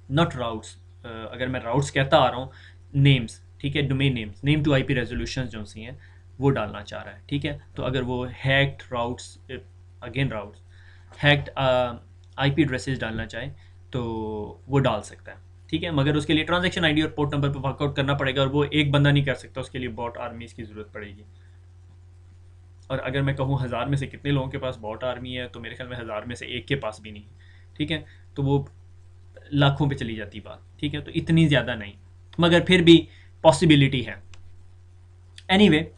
not routes, अगर मैं राउट्स कहता आ रहा हूँ, नेम्स, ठीक है, domain names, name to IP resolution जो सी हैं वो डालना चाह रहा है, ठीक है। तो अगर वो hacked routes, again routes, hacked IP addresses डालना चाहे तो वो डाल सकता है, ठीक है। मगर उसके लिए ट्रांजैक्शन आईडी और पोर्ट नंबर पे वर्कआउट करना पड़ेगा, और वो एक बंदा नहीं कर सकता, उसके लिए बॉट आर्मीज़ की ज़रूरत पड़ेगी। और अगर मैं कहूँ 1000 में से कितने लोगों के पास बॉट आर्मी है, तो मेरे ख्याल में 1000 में से एक के पास भी नहीं, ठीक है। तो वो लाखों पे चली जाती बात, ठीक है। तो इतनी ज़्यादा नहीं, मगर फिर भी पॉसिबिलिटी है। एनीवे,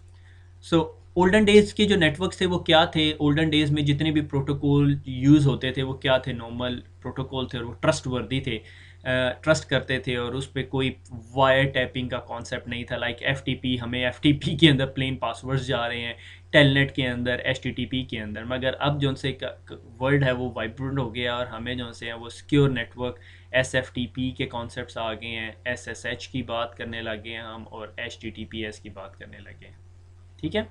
सो ओल्डन डेज़ के जो नेटवर्क्स थे वो क्या थे, ओल्डन डेज़ में जितने भी प्रोटोकॉल यूज़ होते थे वो क्या थे, नॉर्मल प्रोटोकॉल थे, और वो ट्रस्ट वर्दी थे, ट्रस्ट करते थे, और उस पर कोई वायर टैपिंग का कॉन्सेप्ट नहीं था। लाइक एफटीपी, हमें एफटीपी के अंदर प्लेन पासवर्ड्स जा रहे हैं, टेलनेट के अंदर, एचटीटीपी के अंदर, मगर अब जो से वर्ल्ड है वो वाइब्रेंट हो गया, और हमें जो से है वो सिक्योर नेटवर्क एसएफटीपी के कॉन्सेप्ट्स आ गए हैं, एसएसएच की बात करने लगे हैं हम, और एचटीटीपीएस की बात करने लगे हैं, ठीक है।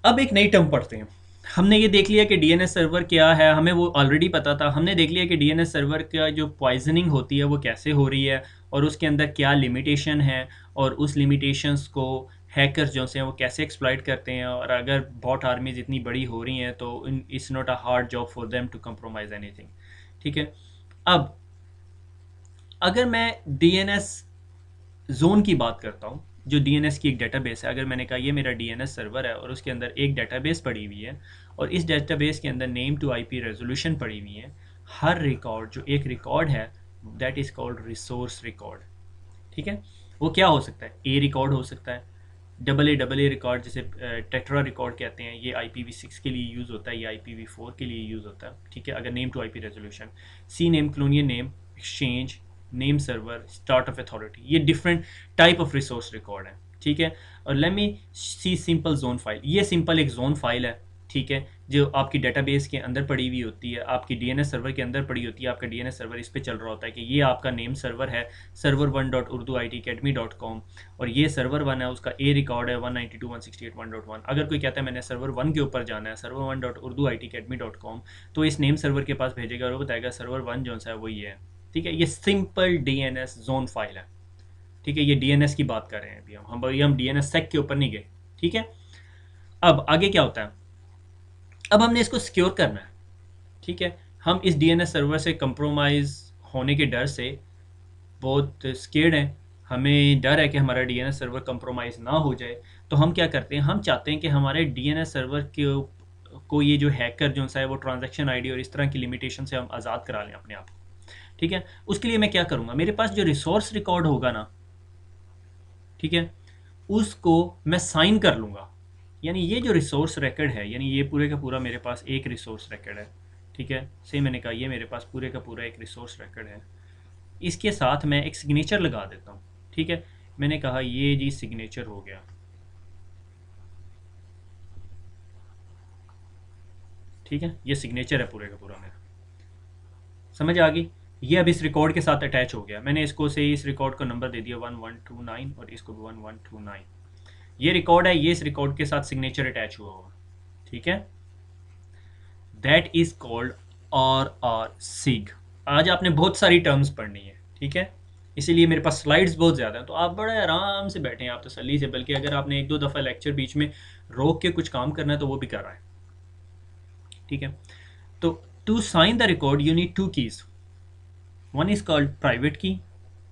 अब एक नई टर्म पढ़ते हैं। हमने ये देख लिया कि डीएनएस सर्वर क्या है, हमें वो ऑलरेडी पता था। हमने देख लिया कि डीएनएस सर्वर का जो पॉइजनिंग होती है वो कैसे हो रही है, और उसके अंदर क्या लिमिटेशन है, और उस लिमिटेशंस को हैकर्स जो से हैं वो कैसे एक्सप्लॉइट करते हैं। और अगर बॉट आर्मीज इतनी बड़ी हो रही हैं तो it's not a hard job for them to compromise anything, ठीक है। अब अगर मैं डीएनएस जोन की बात करता हूँ, जो डीएनएस की एक डेटाबेस है, अगर मैंने कहा ये मेरा डीएनएस सर्वर है और उसके अंदर एक डेटाबेस पड़ी हुई है, और इस डेटाबेस के अंदर नेम टू आईपी रेजोल्यूशन पड़ी हुई है, हर रिकॉर्ड जो एक रिकॉर्ड है that is called resource record, ठीक है। वो क्या हो सकता है, ए रिकॉर्ड हो सकता है, डबल ए रिकॉर्ड, जिसे टेट्रा रिकॉर्ड कहते हैं, ये IPv6 के लिए यूज़ होता है, ये IPv4 के लिए यूज़ होता है, ठीक है। अगर name to IP resolution, C name, canonical name, exchange name, server, start of authority, ये different type of resource record है, ठीक है। और let me see simple zone file, ये सिंपल एक जोन फाइल है, ठीक है, जो आपकी डेटाबेस के अंदर पड़ी हुई होती है, आपकी डीएनएस सर्वर के अंदर पड़ी होती है। आपका डीएनएस सर्वर इस पे चल रहा होता है कि ये आपका नेम सर्वर है server1.urduitacademy.com, और ये सर्वर 1 है, उसका ए रिकॉर्ड है 192.168.1.1। अगर कोई कहता है मैंने सर्वर 1 के ऊपर जाना है, server1.urduitacademy.com, तो इस नेम सर्वर के पास भेजेगा और वो बताएगा सर्वर 1 जो सा है वो ये है, ठीक है। ये सिंपल डीएनएस जोन फाइल है, ठीक है, ये डीएनएस की बात कर रहे हैं अभी हम डीएनएस सेक के ऊपर नहीं गए। ठीक है, अब आगे क्या होता है, अब हमने इसको सिक्योर करना है। ठीक है, हम इस डीएनएस सर्वर से कंप्रोमाइज़ होने के डर से बहुत स्केर्ड हैं, हमें डर है कि हमारा डीएनएस सर्वर कंप्रोमाइज़ ना हो जाए। तो हम क्या करते हैं, हम चाहते हैं कि हमारे डीएनएस सर्वर के को ये जो हैकर जो सा है वो ट्रांजैक्शन आईडी और इस तरह की लिमिटेशन से हम आज़ाद करा लें अपने आप को। ठीक है, उसके लिए मैं क्या करूँगा, मेरे पास जो रिसोर्स रिकॉर्ड होगा ना, ठीक है, उसको मैं साइन कर लूँगा। यानी ये जो रिसोर्स रिकॉर्ड है, यानी ये पूरे का पूरा मेरे पास एक रिसोर्स रिकॉर्ड है। ठीक है, से मैंने कहा ये मेरे पास पूरे का पूरा एक रिसोर्स रिकॉर्ड है, इसके साथ मैं एक सिग्नेचर लगा देता हूँ। ठीक है, मैंने कहा ये जी सिग्नेचर हो गया। ठीक है, ये सिग्नेचर है पूरे का पूरा मेरा, समझ आ गई। ये अब इस रिकॉर्ड के साथ अटैच हो गया, मैंने इसको से इस रिकॉर्ड को नंबर दे दिया 1129 और इसको भी 1129। ये रिकॉर्ड है, ये इस रिकॉर्ड के साथ सिग्नेचर अटैच हुआ हुआ। ठीक है, दैट इज कॉल्ड आर सिग। आज आपने बहुत सारी टर्म्स पढ़नी है, ठीक है, इसीलिए मेरे पास स्लाइड्स बहुत ज़्यादा हैं, तो आप बड़े आराम से बैठे हैं, आप तसल्ली से, बल्कि अगर आपने एक दो दफ़ा लेक्चर बीच में रोक के कुछ काम करना है तो वो भी कर रहा है। ठीक है, तो to sign the record you need two keys, one is called private key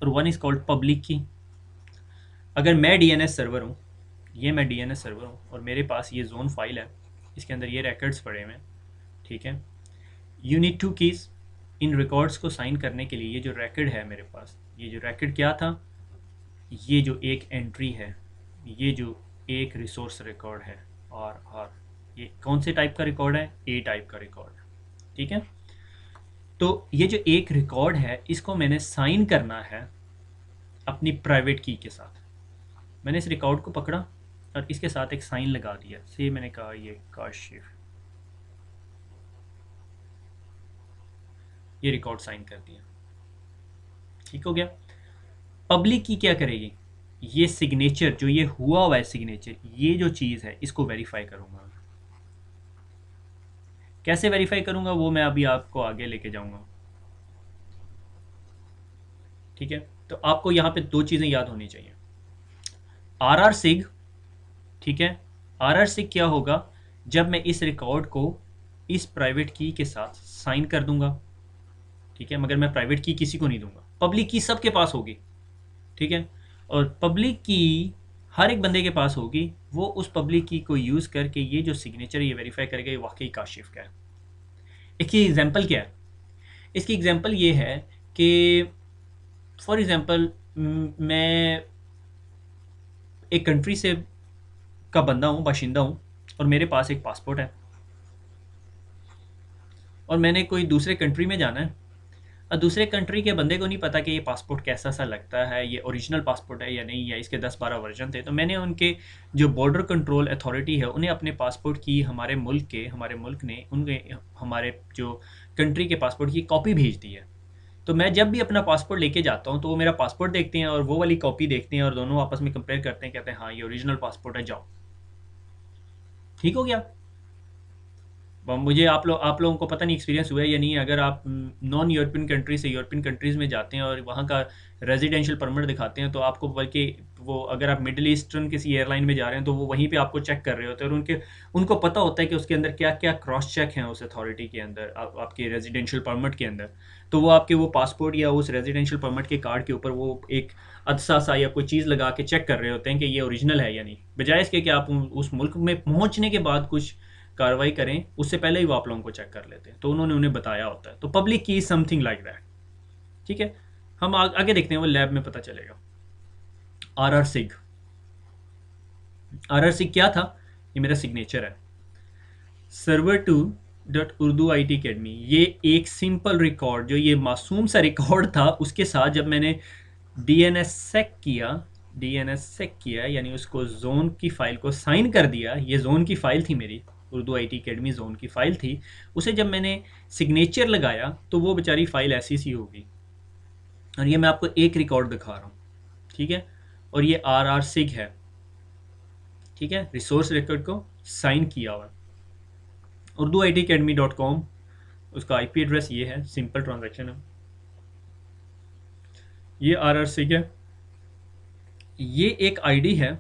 और वन इज़ कॉल्ड पब्लिक की। अगर मैं डीएनएस सर्वर हूँ, ये मैं डीएनएस सर्वर हूँ और मेरे पास ये जोन फाइल है, इसके अंदर ये रिकॉर्ड्स पड़े हुए हैं। ठीक है, you need two keys, in records को साइन करने के लिए। ये जो रिकॉर्ड है मेरे पास, ये जो रिकॉर्ड क्या था, ये जो एक एंट्री है, ये जो एक रिसोर्स रिकॉर्ड है और ये कौन से टाइप का रिकॉर्ड है, ए टाइप का रिकॉर्ड है। ठीक है, तो ये जो एक रिकॉर्ड है इसको मैंने साइन करना है अपनी प्राइवेट की के साथ। मैंने इस रिकॉर्ड को पकड़ा और इसके साथ एक साइन लगा दिया, से मैंने कहा ये काशिफ, ये रिकॉर्ड साइन कर दिया। ठीक हो गया। पब्लिक की क्या करेगी, ये सिग्नेचर जो ये हुआ हुआ है सिग्नेचर, ये जो चीज़ है इसको वेरीफाई करूँगा। कैसे वेरीफाई करूँगा वो मैं अभी आपको आगे लेके जाऊँगा। ठीक है, तो आपको यहाँ पे दो चीज़ें याद होनी चाहिए, आर सिग। ठीक है, आर सिग क्या होगा, जब मैं इस रिकॉर्ड को इस प्राइवेट की के साथ साइन कर दूंगा। ठीक है, मगर मैं प्राइवेट की किसी को नहीं दूंगा, पब्लिक की सबके पास होगी। ठीक है, और पब्लिक की हर एक बंदे के पास होगी, वो उस पब्लिक की को यूज़ करके ये जो सिग्नेचर ये वेरीफाई करेगा ये वाकई काशिफ का है। इसकी एग्जांपल क्या है, इसकी एग्जांपल ये है कि फॉर एग्जांपल मैं एक कंट्री से का बंदा हूँ, बाशिंदा हूँ, और मेरे पास एक पासपोर्ट है और मैंने कोई दूसरे कंट्री में जाना है, और दूसरे कंट्री के बंदे को नहीं पता कि ये पासपोर्ट कैसा सा लगता है, ये ओरिजिनल पासपोर्ट है या नहीं, या इसके 10-12 वर्जन थे। तो मैंने उनके जो बॉर्डर कंट्रोल अथॉरिटी है उन्हें अपने पासपोर्ट की, हमारे मुल्क ने उनके हमारे जो कंट्री के पासपोर्ट की कॉपी भेज दी है। तो मैं जब भी अपना पासपोर्ट लेके जाता हूँ तो वो मेरा पासपोर्ट देखते हैं और वो वाली कॉपी देखते हैं और दोनों आपस में कंपेयर करते हैं, कहते हैं हाँ ये ओरिजिनल पासपोर्ट है, जाओ। ठीक हो गया। मुझे आप लोगों को पता नहीं एक्सपीरियंस हुआ है या नहीं, अगर आप नॉन यूरोपियन कंट्री से यूरोपियन कंट्रीज़ में जाते हैं और वहाँ का रेजिडेंशियल परमिट दिखाते हैं, तो आपको बल्कि वो अगर आप मिडिल ईस्टर्न किसी एयरलाइन में जा रहे हैं तो वो वहीं पे आपको चेक कर रहे होते हैं, और उनको पता होता है कि उसके अंदर क्या क्या क्रॉस चेक हैं उस अथॉरिटी के अंदर, आपके रेजिडेंशियल परमिट के अंदर। तो वो आपके वो पासपोर्ट या उस रेजिडेंशियल परमिट के कार्ड के ऊपर वो एक अदसा सा या कोई चीज़ लगा के चेक कर रहे होते हैं कि ये ओरिजिनल है या नहीं, बजाय इसके कि आप उस मुल्क में पहुँचने के बाद कुछ कार्रवाई करें, उससे पहले ही वो आप लोगों को चेक कर लेते हैं। तो उन्होंने उन्हें बताया होता है। तो पब्लिक की समथिंग लाइक दैट। ठीक है, हम आगे देखते हैं, वो लैब में पता चलेगा। आर सिग, आर सिग क्या था, ये मेरा सिग्नेचर है। Server to dot Urdu I T academy, ये एक सिंपल रिकॉर्ड, जो ये मासूम सा रिकॉर्ड था, उसके साथ जब मैंने डीएनएस सेक किया, यानी उसको जोन की फ़ाइल को साइन कर दिया, ये जोन की फ़ाइल थी मेरी, Urdu I T academy zone की फ़ाइल थी, उसे जब मैंने सिग्नेचर लगाया तो वो बेचारी फ़ाइल ऐसी सी होगी। और ये मैं आपको एक रिकॉर्ड दिखा रहा हूँ। ठीक है, और ये आर सिग है। ठीक है, रिसोर्स रिकॉर्ड को साइन किया हुआ, Urdu I T academy .com, उसका IP एड्रेस ये है, सिंपल ट्रांजैक्शन है। ये आर सिग है, ये एक आईडी है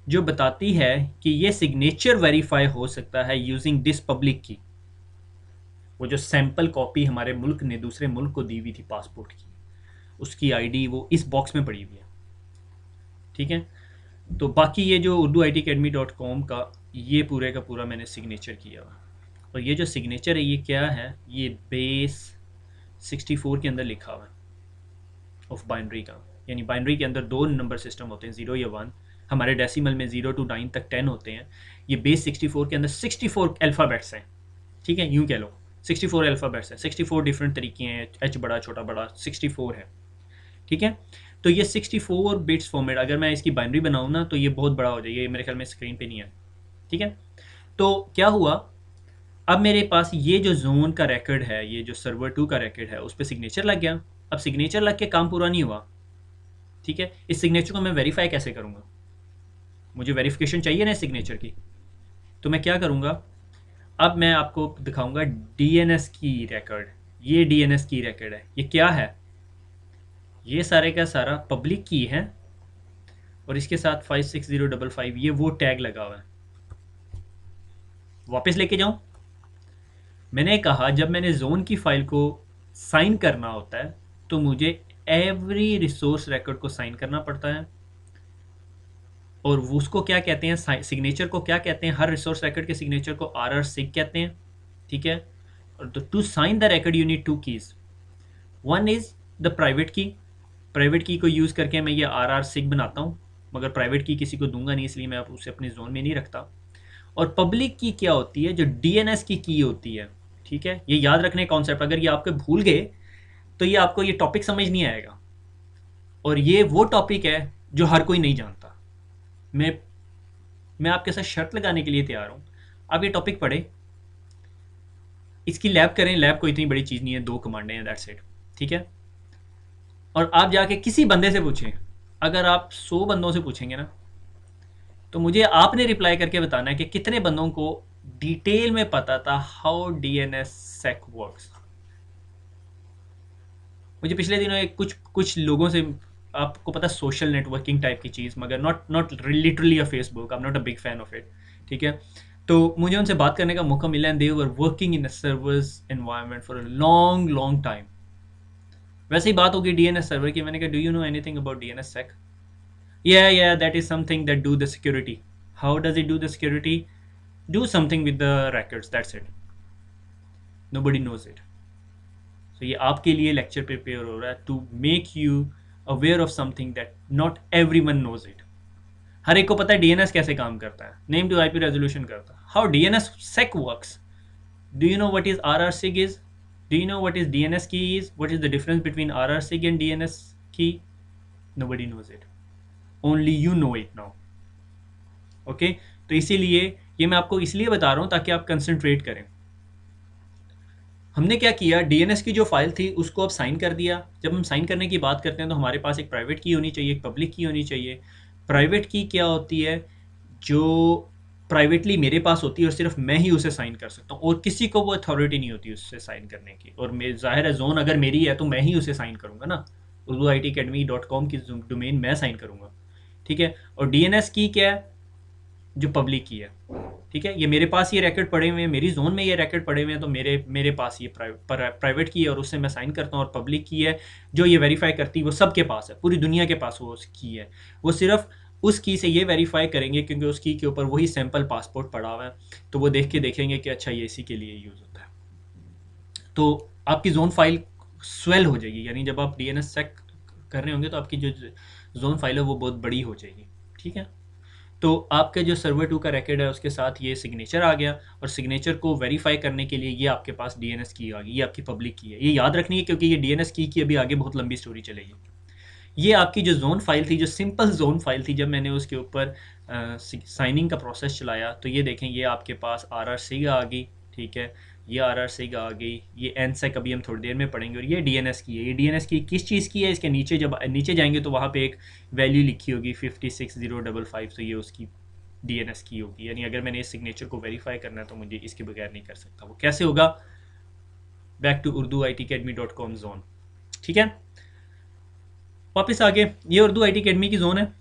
जो बताती है कि ये सिग्नेचर वेरीफाई हो सकता है यूजिंग दिस पब्लिक की। वो जो सैंपल कॉपी हमारे मुल्क ने दूसरे मुल्क को दी हुई थी पासपोर्ट की, उसकी आईडी वो इस बॉक्स में पड़ी हुई है। ठीक है, तो बाकी ये जो urduitacademy.com का ये पूरे का पूरा मैंने सिग्नेचर किया हुआ। और ये जो सिग्नेचर है ये क्या है, ये बेस 64 के अंदर लिखा हुआ है ऑफ बाइनरी का। यानी बाइनरी के अंदर दो नंबर सिस्टम होते हैं, 0 या 1। हमारे डेसिमल में 0 to 9 तक 10 होते हैं। ये बेस 64 के अंदर 64 अल्फ़ाबेट्स हैं। ठीक है, यूँ कह लो 64 अल्फ़ाबेट्स हैं, 64 डिफरेंट तरीके हैं, एच बड़ा छोटा बड़ा 64 है। ठीक है, तो ये 64 बिट्स फॉर्मेट, अगर मैं इसकी बाइनरी बनाऊँ ना तो ये बहुत बड़ा हो जाएगा। ये मेरे ख्याल में स्क्रीन पे नहीं है। ठीक है, तो क्या हुआ, अब मेरे पास ये जो जोन का रिकॉर्ड है, ये जो सर्वर 2 का रिकॉर्ड है, उस पर सिग्नेचर लग गया। अब सिग्नेचर लग के काम पूरा नहीं हुआ। ठीक है, इस सिग्नेचर को मैं वेरीफाई कैसे करूँगा? मुझे वेरिफिकेशन चाहिए ना इस सिग्नेचर की। तो मैं क्या करूँगा, अब मैं आपको दिखाऊंगा डीएनएस की रिकॉर्ड। ये डीएनएस की रिकॉर्ड है। ये क्या है, ये सारे का सारा पब्लिक की है और इसके साथ 56055 ये वो टैग लगा हुआ है। वापस लेके जाऊं, मैंने कहा जब मैंने जोन की फाइल को साइन करना होता है तो मुझे एवरी रिसोर्स रिकॉर्ड को साइन करना पड़ता है। और वो उसको क्या कहते हैं, सिग्नेचर को क्या कहते हैं, हर रिसोर्स रिकॉर्ड के सिग्नेचर को आर आर सिग कहते हैं। ठीक है, और to sign the record you need two keys. One is the private key. Private key को यूज़ करके मैं ये आर आर सिग बनाता हूँ, मगर प्राइवेट की किसी को दूंगा नहीं, इसलिए मैं उसे अपने जोन में नहीं रखता। और पब्लिक की क्या होती है, जो डीएनएस की होती है। ठीक है, ये याद रखने कॉन्सेप्ट, अगर ये आपके भूल गए तो ये आपको ये टॉपिक समझ नहीं आएगा। और ये वो टॉपिक है जो हर कोई नहीं जानता। मैं आपके साथ शर्त लगाने के लिए तैयार हूँ, आप ये टॉपिक पढ़े, इसकी लैब करें। लैब कोई इतनी बड़ी चीज़ नहीं है, 2 कमांडें हैं, दैट्स इट। ठीक है, और आप जाके किसी बंदे से पूछें, अगर आप 100 बंदों से पूछेंगे ना तो मुझे आपने रिप्लाई करके बताना है कि कितने बंदों को डिटेल में पता था हाउ डीएनएस सेक वर्क्स। मुझे पिछले दिनों एक कुछ लोगों से, आपको पता सोशल नेटवर्किंग टाइप की चीज़, मगर not literally a Facebook, I am not a big fan of it. ठीक है, तो मुझे उनसे बात करने का मौका मिला and they were working in a servers environment for a long long time. वैसे ही बात होगी डीएनएस सर्वर की, मैंने कहा do you know anything about DNS sec? Yeah, that is something that do the security. How does it do the security? Do something with the records, that's it. Nobody knows it. So ये आपके लिए lecture prepare हो रहा है to make you aware of something that not everyone knows it. हर एक को पता है डीएनएस कैसे काम करता है, नेम टू आईपी रेजोल्यूशन करता है। How DNS sec works, do you know what is RR sig is? Do you know what is DNS key is? What is the difference between RR sig and DNS key? Nobody knows it, only you know it now. Okay, तो इसीलिए ये मैं आपको इसलिए बता रहा हूँ ताकि आप कंसंट्रेट करें। हमने क्या किया, डीएनएस की जो फाइल थी उसको अब साइन कर दिया। जब हम साइन करने की बात करते हैं तो हमारे पास एक प्राइवेट की होनी चाहिए, एक पब्लिक की होनी चाहिए। प्राइवेट की क्या होती है, जो प्राइवेटली मेरे पास होती है और सिर्फ मैं ही उसे साइन कर सकता हूँ और किसी को वो अथॉरिटी नहीं होती उससे साइन करने की। और जाहिर है जोन अगर मेरी है तो मैं ही उसे साइन करूँगा ना, urduitacademy.com की डोमेन मैं साइन करूँगा। ठीक है, और डीएनएस की क्या है, जो पब्लिक की है। ठीक है, ये मेरे पास ये रैकेट पड़े हुए हैं, मेरी जोन में ये रैकेट पड़े हुए हैं, तो मेरे पास ये प्राइवेट की है और उससे मैं साइन करता हूँ। और पब्लिक की है जो ये वेरीफाई करती है, वो सबके पास है, पूरी दुनिया के पास वो की है। वो सिर्फ उस की से ये वेरीफाई करेंगे क्योंकि उस की के ऊपर वही सैंपल पासपोर्ट पड़ा हुआ है, तो वो देख के देखेंगे कि अच्छा ये इसी के लिए यूज़ होता है। तो आपकी जोन फाइल स्वेल हो जाएगी, यानी जब आप डीएनएस चेक कर रहे होंगे तो आपकी जो जोन फाइल है वो बहुत बड़ी हो जाएगी। ठीक है, तो आपके जो सर्वर 2 का रिकॉर्ड है उसके साथ ये सिग्नेचर आ गया और सिग्नेचर को वेरीफाई करने के लिए ये आपके पास डीएनएस की आ गई। ये आपकी पब्लिक की है, ये याद रखनी है क्योंकि ये डीएनएस की अभी आगे बहुत लंबी स्टोरी चलेगी। ये आपकी जो जोन फाइल थी, जो सिंपल जोन फाइल थी, जब मैंने उसके ऊपर साइनिंग का प्रोसेस चलाया तो ये देखें ये आपके पास आर आर सी आ गई। ठीक है, ये आर आर सी आ गई, ये एन सेक अभी हम थोड़ी देर में पढ़ेंगे। और ये डीएनएस की है। ये डीएनएस की किस चीज़ की है, इसके नीचे जब नीचे जाएंगे तो वहाँ पे एक वैल्यू लिखी होगी 56055, तो ये उसकी डीएनएस की होगी। यानी अगर मैंने इस सिग्नेचर को वेरीफाई करना है तो मुझे इसके बगैर नहीं कर सकता। वो कैसे होगा, बैक टू urduitacademy.com जोन। ठीक है, वापस आगे, ये उर्दू आई टी अकेडमी की जोन है,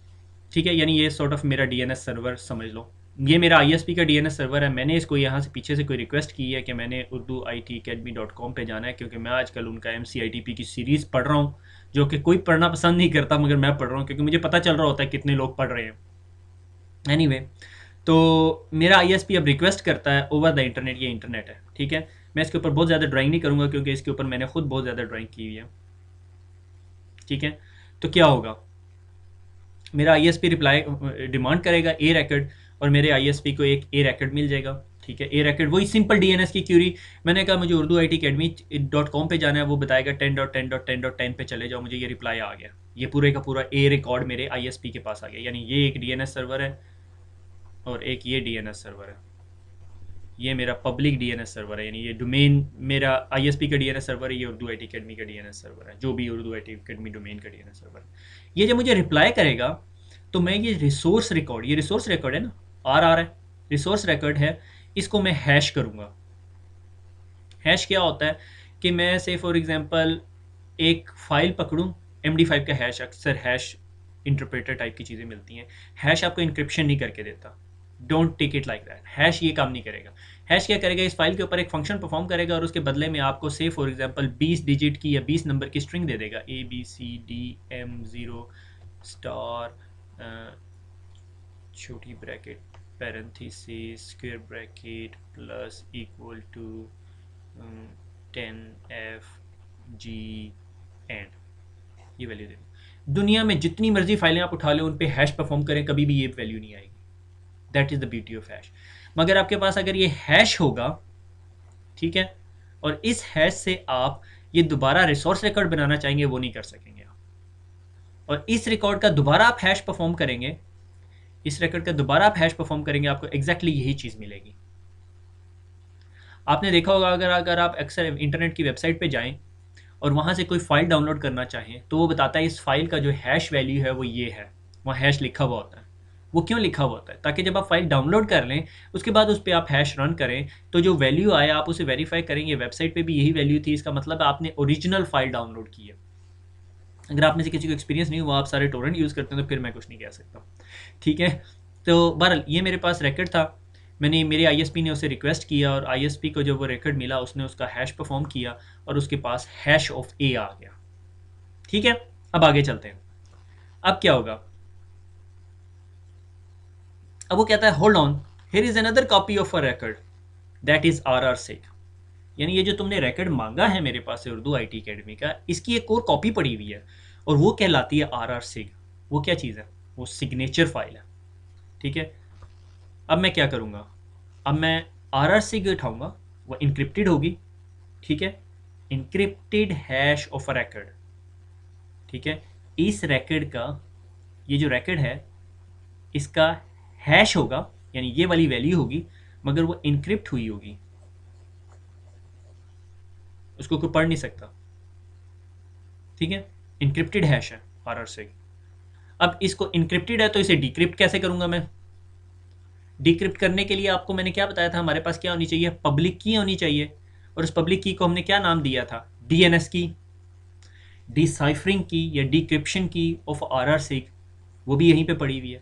ठीक है, यानी ये सॉर्ट ऑफ मेरा डीएनएस सर्वर समझ लो। ये मेरा आईएसपी का डीएनएस सर्वर है। मैंने इसको यहाँ से पीछे से कोई रिक्वेस्ट की है कि मैंने Urdu I T academy .com पे जाना है, क्योंकि मैं आजकल उनका MCITP की सीरीज़ पढ़ रहा हूँ, जो कि कोई पढ़ना पसंद नहीं करता, मगर मैं पढ़ रहा हूँ क्योंकि मुझे पता चल रहा होता है कितने लोग पढ़ रहे हैं। एनीवे तो मेरा आईएसपी अब रिक्वेस्ट करता है ओवर द इंटरनेट, ये इंटरनेट है, ठीक है। मैं इसके ऊपर बहुत ज़्यादा ड्राइंग नहीं करूँगा क्योंकि इसके ऊपर मैंने खुद बहुत ज़्यादा ड्राइंग की हुई है, ठीक है। तो क्या होगा, मेरा आईएसपी रिप्लाई डिमांड करेगा ए रैकेट, और मेरे आईएसपी को एक ए रैकेट मिल जाएगा, ठीक है। ए रैकेट वही सिंपल डीएनएस की क्यूरी। मैंने कहा मुझे Urdu I T academy .com पे जाना है, वो बताएगा 10.10.10.10 पे चले जाओ, मुझे ये रिप्लाई आ गया, ये पूरे का पूरा ए रिकॉर्ड मेरे आईएसपी के पास आ गया। यानी ये एक डीएनएस सर्वर है और एक ये डीएनएस सर्वर है, ये मेरा पब्लिक डीएनएस सर्वर है, यानी ये डोमेन मेरा आईएसपी का डीएनएस सर्वर है, ये उर्दू आई टी अकेडमी का डीएनएस सर्वर है, जो भी Urdu I T academy domain का डीएनएस सर्वर है। ये जब मुझे रिप्लाई करेगा तो मैं ये रिसोर्स रिकॉर्ड, ये रिसोर्स रिकॉर्ड है ना, आर है, रिसोर्स रिकॉर्ड है, इसको मैं हैश करूँगा। हैश क्या होता है कि मैं से फॉर एग्जांपल एक फ़ाइल पकड़ूँ, MD5 का हैश, अक्सर हैश इंटरप्रेटर टाइप की चीज़ें मिलती हैं। हैश आपको इंक्रिप्शन नहीं करके देता, don't take it like that. Hash ये काम नहीं करेगा। हैश क्या करेगा, इस फाइल के ऊपर एक फंक्शन परफॉर्म करेगा और उसके बदले में आपको से फॉर एग्जांपल 20 डिजिट की या 20 नंबर की स्ट्रिंग दे देगा, ABCDM0 स्टार छोटी bracket parenthesis square bracket plus equal to 10F G and ये वैल्यू दे दी। दुनिया में जितनी मर्जी फाइलें आप उठा लें, उन पे हैश परफॉर्म करें, कभी भी ये वैल्यू नहीं आएगी। That is the beauty of hash. मगर आपके पास अगर ये हैश होगा, ठीक है, और इस हैश से आप ये दोबारा रिसोर्स रिकॉर्ड बनाना चाहेंगे, वो नहीं कर सकेंगे आप। और इस रिकॉर्ड का दोबारा आप हैश परफॉर्म करेंगे, इस रिकॉर्ड का दोबारा आप हैश परफॉर्म करेंगे, आपको एग्जैक्टली यही चीज़ मिलेगी। आपने देखा होगा अगर आप अक्सर इंटरनेट की वेबसाइट पे जाएं और वहाँ से कोई फाइल डाउनलोड करना चाहें, तो वो बताता है इस फाइल का जो हैश वैल्यू है वो ये है, वहाँ हैश लिखा हुआ होता है। वो क्यों लिखा हुआ होता है, ताकि जब आप फाइल डाउनलोड कर लें उसके बाद उस पर आप हैश रन करें तो जो वैल्यू आए आप उसे वेरीफाई करेंगे, वेबसाइट पे भी यही वैल्यू थी, इसका मतलब आपने ओरिजिनल फाइल डाउनलोड की है। अगर आप में से किसी को एक्सपीरियंस नहीं हुआ, आप सारे टोरेंट यूज़ करते हैं, तो फिर मैं कुछ नहीं कह सकता, ठीक है। तो बहरहाल ये मेरे पास रिकॉर्ड था, मैंने मेरे आईएसपी ने उसे रिक्वेस्ट किया और आईएसपी को जब वो रिकॉर्ड मिला उसने उसका हैश परफॉर्म किया और उसके पास हैश ऑफ ए आ गया, ठीक है। अब आगे चलते हैं। अब क्या होगा, अब वो कहता है hold on, here is another copy of a record that is RR सिग। यानी ये जो तुमने रिकॉर्ड मांगा है मेरे पास से उर्दू आई टी अकेडमी का, इसकी एक और कॉपी पड़ी हुई है और वो कहलाती है RR सिग। वो क्या चीज़ है, वो सिग्नेचर फाइल है, ठीक है। अब मैं क्या करूँगा, अब मैं RR सिग उठाऊँगा, वो इनक्रिप्टेड होगी, ठीक है, encrypted hash of a record, ठीक है। इस रिकॉर्ड का, ये जो रिकॉर्ड है इसका हैश होगा, यानी ये वाली वैल्यू होगी, मगर वो इनक्रिप्ट हुई होगी, उसको कोई पढ़ नहीं सकता, ठीक है। इनक्रिप्टेड हैश है RR सिग। अब इसको इनक्रिप्टेड है तो इसे डिक्रिप्ट कैसे करूंगा मैं। डिक्रिप्ट करने के लिए आपको मैंने क्या बताया था, हमारे पास क्या होनी चाहिए, पब्लिक की होनी चाहिए, और उस पब्लिक की को हमने क्या नाम दिया था, DNS की, डिसाइफरिंग की या डिक्रिप्शन की ऑफ RR सिग, वो भी यहीं पे पड़ी हुई है।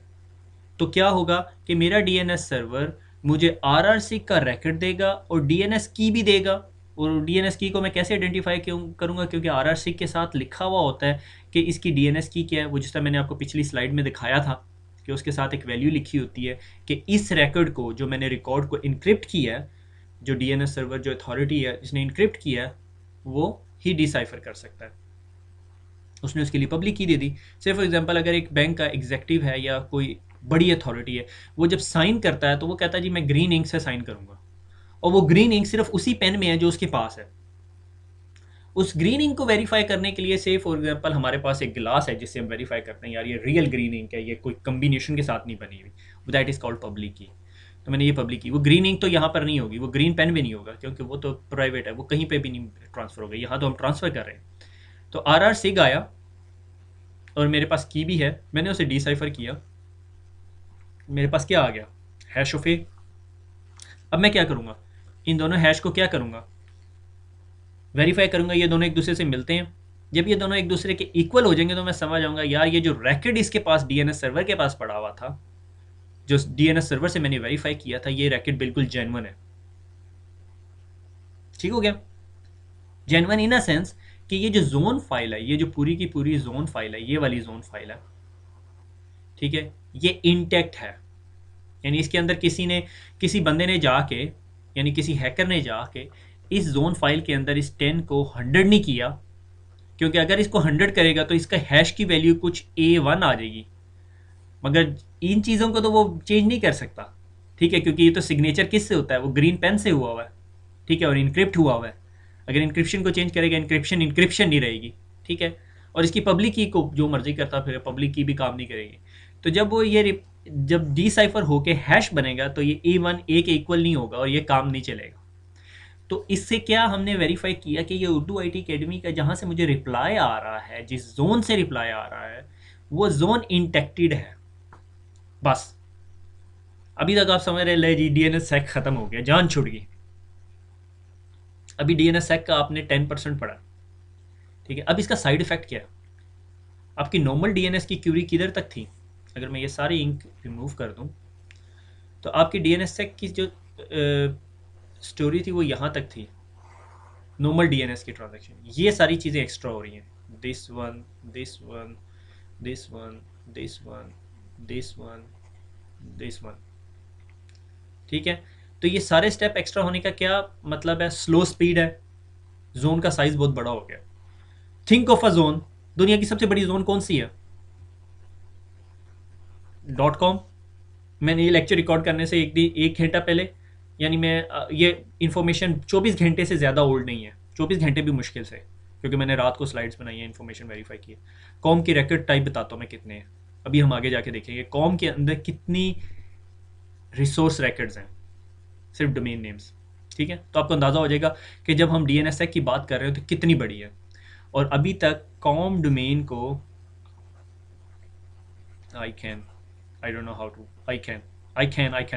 तो क्या होगा कि मेरा DNS सर्वर मुझे RR सिग का रिकॉर्ड देगा और DNS की भी देगा, और DNS की को मैं कैसे आइडेंटिफाई करूँगा, क्योंकि RR सिग के साथ लिखा हुआ होता है कि इसकी DNS की क्या है, वो जिस तरह मैंने आपको पिछली स्लाइड में दिखाया था कि उसके साथ एक वैल्यू लिखी होती है कि इस रिकॉर्ड को, जो मैंने रिकॉर्ड को इनक्रिप्ट किया है, जो DNS सर्वर जो अथॉरिटी है जिसने इनक्रिप्ट किया है, वो ही डिसाइफर कर सकता है। उसने उसके लिए पब्लिक की दे दी। से फॉर एग्जांपल अगर एक बैंक का एग्जेक्टिव है या कोई बड़ी अथॉरिटी है, वो जब साइन करता है तो वो कहता है जी मैं ग्रीन इंक से साइन करूँगा, और वो ग्रीन इंक सिर्फ उसी पेन में है जो उसके पास है। उस ग्रीन इंक को वेरीफाई करने के लिए, से फॉर एग्जांपल हमारे पास एक गिलास है जिससे हम वेरीफाई करते हैं यार ये रियल ग्रीन इंक है, ये कोई कम्बिनेशन के साथ नहीं बनी हुई, दैट इज़ कॉल्ड पब्लिक की। तो मैंने ये पब्लिक की, वो ग्रीन इंक तो यहाँ पर नहीं होगी, वो ग्रीन पेन भी नहीं होगा क्योंकि वो तो प्राइवेट है, वो कहीं पर भी नहीं ट्रांसफ़र होगा, यहाँ तो हम ट्रांसफ़र कर रहे हैं। तो RR सिग आया और मेरे पास की भी है, मैंने उसे डिसाइफर किया, मेरे पास क्या आ गया, हैश ऑफ ए। अब मैं क्या करूँगा, इन दोनों हैश को क्या करूँगा, वेरीफाई करूँगा, ये दोनों एक दूसरे से मिलते हैं, जब ये दोनों एक दूसरे के इक्वल हो जाएंगे तो मैं समझ आऊंगा यार ये जो रैकेट इसके पास डीएनएस सर्वर के पास पड़ा हुआ था, जो डीएनएस सर्वर से मैंने वेरीफाई किया था, ये रैकेट बिल्कुल जेन्युइन है। ठीक हो गया? जेन्युइन इन अ सेंस कि ये जो जोन फाइल है, ये जो पूरी की पूरी जोन फाइल है, ये वाली जोन फाइल है, ठीक है, ये इंटैक्ट है। यानी इसके अंदर किसी बंदे ने जाके, यानी किसी हैकर ने जाके इस जोन फाइल के अंदर इस 10 को 100 नहीं किया, क्योंकि अगर इसको 100 करेगा तो इसका हैश की वैल्यू कुछ A1 आ जाएगी, मगर इन चीज़ों को तो वो चेंज नहीं कर सकता, ठीक है, क्योंकि ये तो सिग्नेचर किससे होता है, वो ग्रीन पेन से हुआ है, ठीक है, और इनक्रिप्ट हुआ है। अगर इनक्रिप्शन को चेंज करेगा, इनक्रिप्शन नहीं रहेगी, ठीक है। और इसकी पब्लिक की को जो मर्जी करता फिर पब्लिक की भी काम नहीं करेगी। तो जब डी साइफर होके हैश बनेगा तो ये A1 के इक्वल नहीं होगा और ये काम नहीं चलेगा। तो इससे क्या हमने वेरीफाई किया कि ये उर्दू IT अकेडमी का जहाँ से मुझे रिप्लाई आ रहा है, जिस जोन से रिप्लाई आ रहा है, वो जोन इंटेक्टेड है। बस अभी तक आप समझ रहे ले जी DNS सैक खत्म हो गया, जान छुट गई। अभी DNS सैक का आपने 10% पढ़ा, ठीक है। अब इसका साइड इफेक्ट क्या है? आपकी नॉर्मल DNS की क्यूरी किधर तक थी? अगर मैं ये सारी इंक रिमूव कर दूं तो आपकी DNS सैक की जो स्टोरी थी वो यहाँ तक थी, नॉर्मल DNS की ट्रांजैक्शन। ये सारी चीज़ें एक्स्ट्रा हो रही हैं, this one, this one, this one, this one, this one, this one, ठीक है। तो ये सारे स्टेप एक्स्ट्रा होने का क्या मतलब है? स्लो स्पीड है, जोन का साइज बहुत बड़ा हो गया। थिंक ऑफ अ जोन, दुनिया की सबसे बड़ी जोन कौन सी है? .com। मैंने ये लेक्चर रिकॉर्ड करने से एक घंटा पहले, यानी ये इन्फॉर्मेशन 24 घंटे से ज़्यादा ओल्ड नहीं है, 24 घंटे भी मुश्किल से, क्योंकि मैंने रात को स्लाइड्स बनाई है, इन्फॉर्मेशन वेरीफाई की है। कॉम की रिकॉर्ड टाइप बताता हूँ मैं कितने हैं, अभी हम आगे जाके देखेंगे कॉम के अंदर कितनी रिसोर्स रिकॉर्ड्स हैं, सिर्फ डोमेन नेम्स, ठीक है। तो आपको अंदाज़ा हो जाएगा कि जब हम DNSSEC की बात कर रहे हो तो कितनी बड़ी है। और अभी तक कॉम डोमेन को I can I don't know how to I can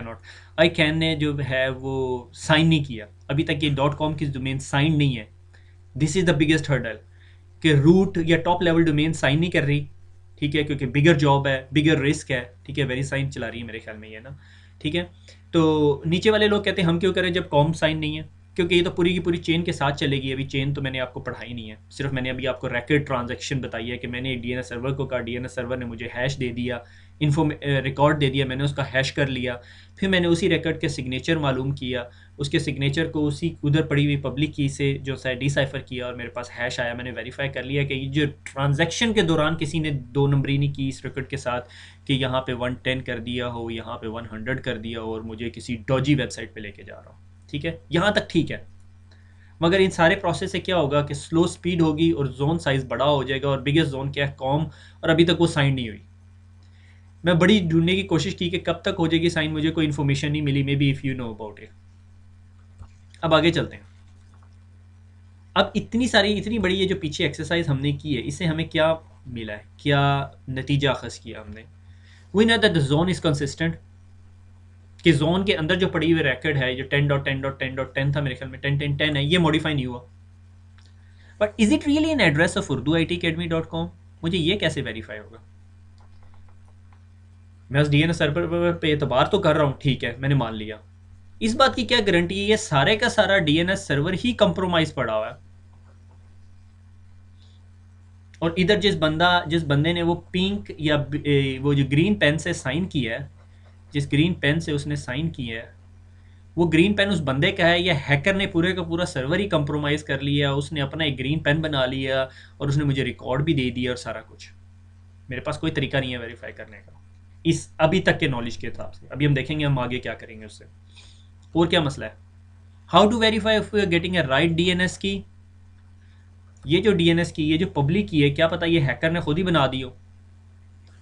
not I can ने जो है वो साइन नहीं किया अभी तक। ये .com की डोमेन साइन नहीं है। This is the biggest hurdle कि रूट या टॉप लेवल डोमेन साइन नहीं कर रही, ठीक है, क्योंकि बिगर जॉब है, बिगर रिस्क है, ठीक है। वेरी साइन चला रही है मेरे ख्याल में ये ना, ठीक है। तो नीचे वाले लोग कहते हैं हम क्यों करें जब कॉम साइन नहीं है, क्योंकि ये तो पूरी की पूरी चेन के साथ चलेगी। अभी चेन तो मैंने आपको पढ़ाई नहीं है, सिर्फ मैंने अभी आपको रैकेट ट्रांजैक्शन बताई है कि मैंने एक DNS सर्वर को कहा, DNS सर्वर ने मुझे हैश दे दिया, रिकॉर्ड दे दिया, मैंने उसका हैश कर लिया, फिर मैंने उसी रिकॉर्ड के सिग्नेचर मालूम किया, उसके सिग्नेचर को उसी उधर पड़ी हुई पब्लिक की से जो है डिसाइफर किया और मेरे पास हैश आया। मैंने वेरीफाई कर लिया कि ये जो ट्रांजैक्शन के दौरान किसी ने 2 नंबरी नहीं की इस रिकॉर्ड के साथ कि यहाँ पे 110 कर दिया हो, यहाँ पे 100 कर दिया हो और मुझे किसी डॉजी वेबसाइट पे लेके जा रहा हूँ, ठीक है। यहाँ तक ठीक है, मगर इन सारे प्रोसेस से क्या होगा कि स्लो स्पीड होगी और जोन साइज बड़ा हो जाएगा। और बिगेस्ट जोन क्या है? कॉम। और अभी तक वो साइन नहीं हुई। मैं बड़ी ढूंढने की कोशिश की कि कब तक हो जाएगी साइन, मुझे कोई इन्फॉर्मेशन नहीं मिली। Maybe if you know about it. अब आगे चलते हैं। अब इतनी बड़ी ये जो पीछे एक्सरसाइज हमने की है, इससे हमें क्या मिला है, क्या नतीजा अखज़ किया हमने? We know that the zone is consistent, कि जोन के अंदर जो पड़ी हुई रैकेट है, जो 10.10.10.10 था मेरे ख्याल में, 10.10.10 है, ये मॉडिफाई नहीं हुआ। But is it really an address of urduitacademy.com? मुझे ये कैसे वेरीफाई होगा? मैं उस DNS सर्वर पे एतबार तो कर रहा हूँ, ठीक है, मैंने मान लिया। इस बात की क्या गारंटी है ये सारे का सारा DNS सर्वर ही कंप्रोमाइज पड़ा हुआ है? और इधर जिस बंदे ने वो पिंक या वो जो ग्रीन पेन से साइन किया है, जिस ग्रीन पेन से उसने साइन किया है, वो ग्रीन पेन उस बंदे का है या हैकर ने पूरे का पूरा सर्वर ही कंप्रोमाइज कर लिया, उसने अपना एक ग्रीन पेन बना लिया और उसने मुझे रिकॉर्ड भी दे दिया और सारा कुछ? मेरे पास कोई तरीका नहीं है वेरीफाई करने का इस अभी तक के नॉलेज के हिसाब से। अभी हम देखेंगे हम आगे क्या करेंगे उससे। और क्या मसला है? How to verify if we are getting a right DNS की? ये जो DNS की, ये जो पब्लिक की है, क्या पता ये हैकर ने खुद ही बना दी हो।